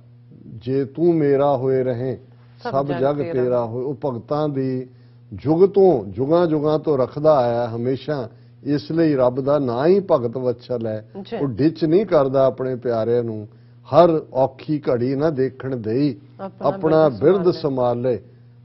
ਜੇ ਤੂੰ ਮੇਰਾ ਹੋਏ ਰਹੇ ਸਭ ਜਗ ਤੇਰਾ ਹੋਏ, ਉਹ ਭਗਤਾਂ ਦੀ ਜੁਗ ਤੋਂ ਜੁਗਾਂ ਤੋਂ ਰੱਖਦਾ ਆਇਆ ਹਮੇਸ਼ਾ। ਇਸ ਲਈ ਰੱਬ ਦਾ ਨਾਂ ਹੀ ਭਗਤ ਵਛਲ ਹੈ। ਉਹ ਡਿੱਚ ਨਹੀਂ ਕਰਦਾ ਆਪਣੇ ਪਿਆਰਿਆਂ ਨੂੰ, ਹਰ ਔਖੀ ਘੜੀ ਨਾ ਦੇਖਣ ਦੇਈ, ਆਪਣਾ ਬਿਰਧ ਸੰਭਾਲੇ,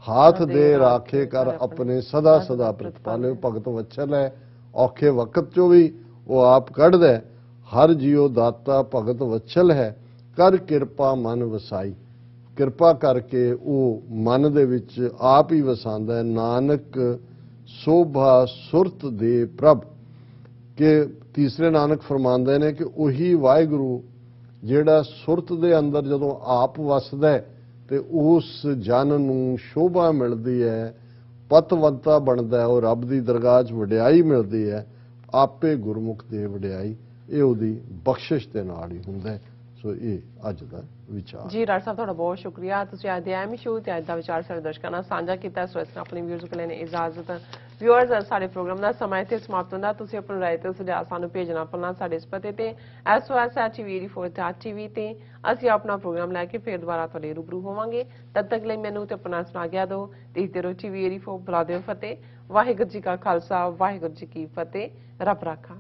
ਹਾਥ ਦੇ ਰਾਖੇ ਕਰ ਆਪਣੇ, ਸਦਾ ਸਦਾ ਪ੍ਰਤਪਾਲੇ। ਭਗਤ ਵਛਲ ਹੈ, ਔਖੇ ਵਕਤ 'ਚੋਂ ਵੀ ਉਹ ਆਪ ਕੱਢਦਾ। ਹਰ ਜੀਉ ਦਾਤਾ ਭਗਤ ਵਛਲ ਹੈ, ਕਰ ਕਿਰਪਾ ਮਨ ਵਸਾਈ। ਕਿਰਪਾ ਕਰਕੇ ਉਹ ਮਨ ਦੇ ਵਿੱਚ ਆਪ ਹੀ ਵਸਾਉਂਦਾ ਹੈ। ਨਾਨਕ ਸੋਭਾ ਸੁਰਤ ਦੇ ਪ੍ਰਭ, ਕਿ ਤੀਸਰੇ ਨਾਨਕ ਫਰਮਾਉਂਦੇ ਨੇ ਕਿ ਉਹੀ ਵਾਹਿਗੁਰੂ ਜਿਹੜਾ ਸੁਰਤ ਦੇ ਅੰਦਰ ਜਦੋਂ ਆਪ ਵਸਦਾ ਤੇ ਉਸ ਜਨ ਨੂੰ ਸ਼ੋਭਾ ਮਿਲਦੀ ਹੈ, ਪਤਵੰਤਾ ਬਣਦਾ, ਉਹ ਰੱਬ ਦੀ ਦਰਗਾਹ 'ਚ ਵਡਿਆਈ ਮਿਲਦੀ ਹੈ। ਆਪੇ ਗੁਰਮੁਖ ਦੇ ਵਡਿਆਈ, ਇਹ ਉਹਦੀ ਬਖਸ਼ਿਸ਼ ਦੇ ਨਾਲ ਹੀ ਹੁੰਦਾ। ਸੋ ਇਹ ਅੱਜ ਦਾ ਵਿਚਾਰ ਜੀ। ਡਾਕਟਰ ਸਾਹਿਬ ਤੁਹਾਡਾ ਬਹੁਤ ਸ਼ੁਕਰੀਆ, ਤੁਸੀਂ ਅੱਜ ਦੇ ਐਮ ਸ਼ੋ ਤੇ ਅੱਜ ਦਾ ਵਿਚਾਰ ਸਾਡੇ ਦਰਸ਼ਕਾਂ ਨਾਲ ਸਾਂਝਾ ਕੀਤਾ। ਸੋ ਇਸ ਨਾਲ ਆਪਣੇ ਵਿਊਅਰਸ ਕੋਲ ਲੈਣੇ ਇਜਾਜ਼ਤ। ਵਿਊਅਰਸ, ਸਾਡੇ ਪ੍ਰੋਗਰਾਮ ਦਾ ਸਮਾਂ ਇੱਥੇ ਸਮਾਪਤ ਹੁੰਦਾ। ਤੁਸੀਂ ਆਪਣੀ ਰਾਏ ਤੇ ਸੁਝਾਅ ਸਾਨੂੰ ਭੇਜਣਾ ਭੁੱਲਣਾ ਸਾਡੇ ਇਸ ਪਤੇ ਤੇ SOS@TV84.TV ਤੇ ਅਸੀਂ ਆਪਣਾ ਪ੍ਰੋਗਰਾਮ ਲੈ ਕੇ ਫਿਰ ਦੁਬਾਰਾ ਤੁਹਾਡੇ ਰੂਬਰੂ ਹੋਵਾਂਗੇ। ਤਦ ਤੱਕ ਲਈ ਮੈਨੂੰ ਤੇ ਆਪਣਾ ਸੁਣਾ ਗਿਆ ਦਿਓ। ਦੇਖਦੇ ਰਹੋ TV84। ਬੁਲਾ ਦਿਓ ਫਤਿਹ। ਵਾਹਿਗੁਰੂ ਜੀ ਕਾ ਖਾਲਸਾ, ਵਾਹਿਗੁਰੂ ਜੀ ਕੀ ਫਤਿਹ। ਰੱਬ ਰਾਖਾ।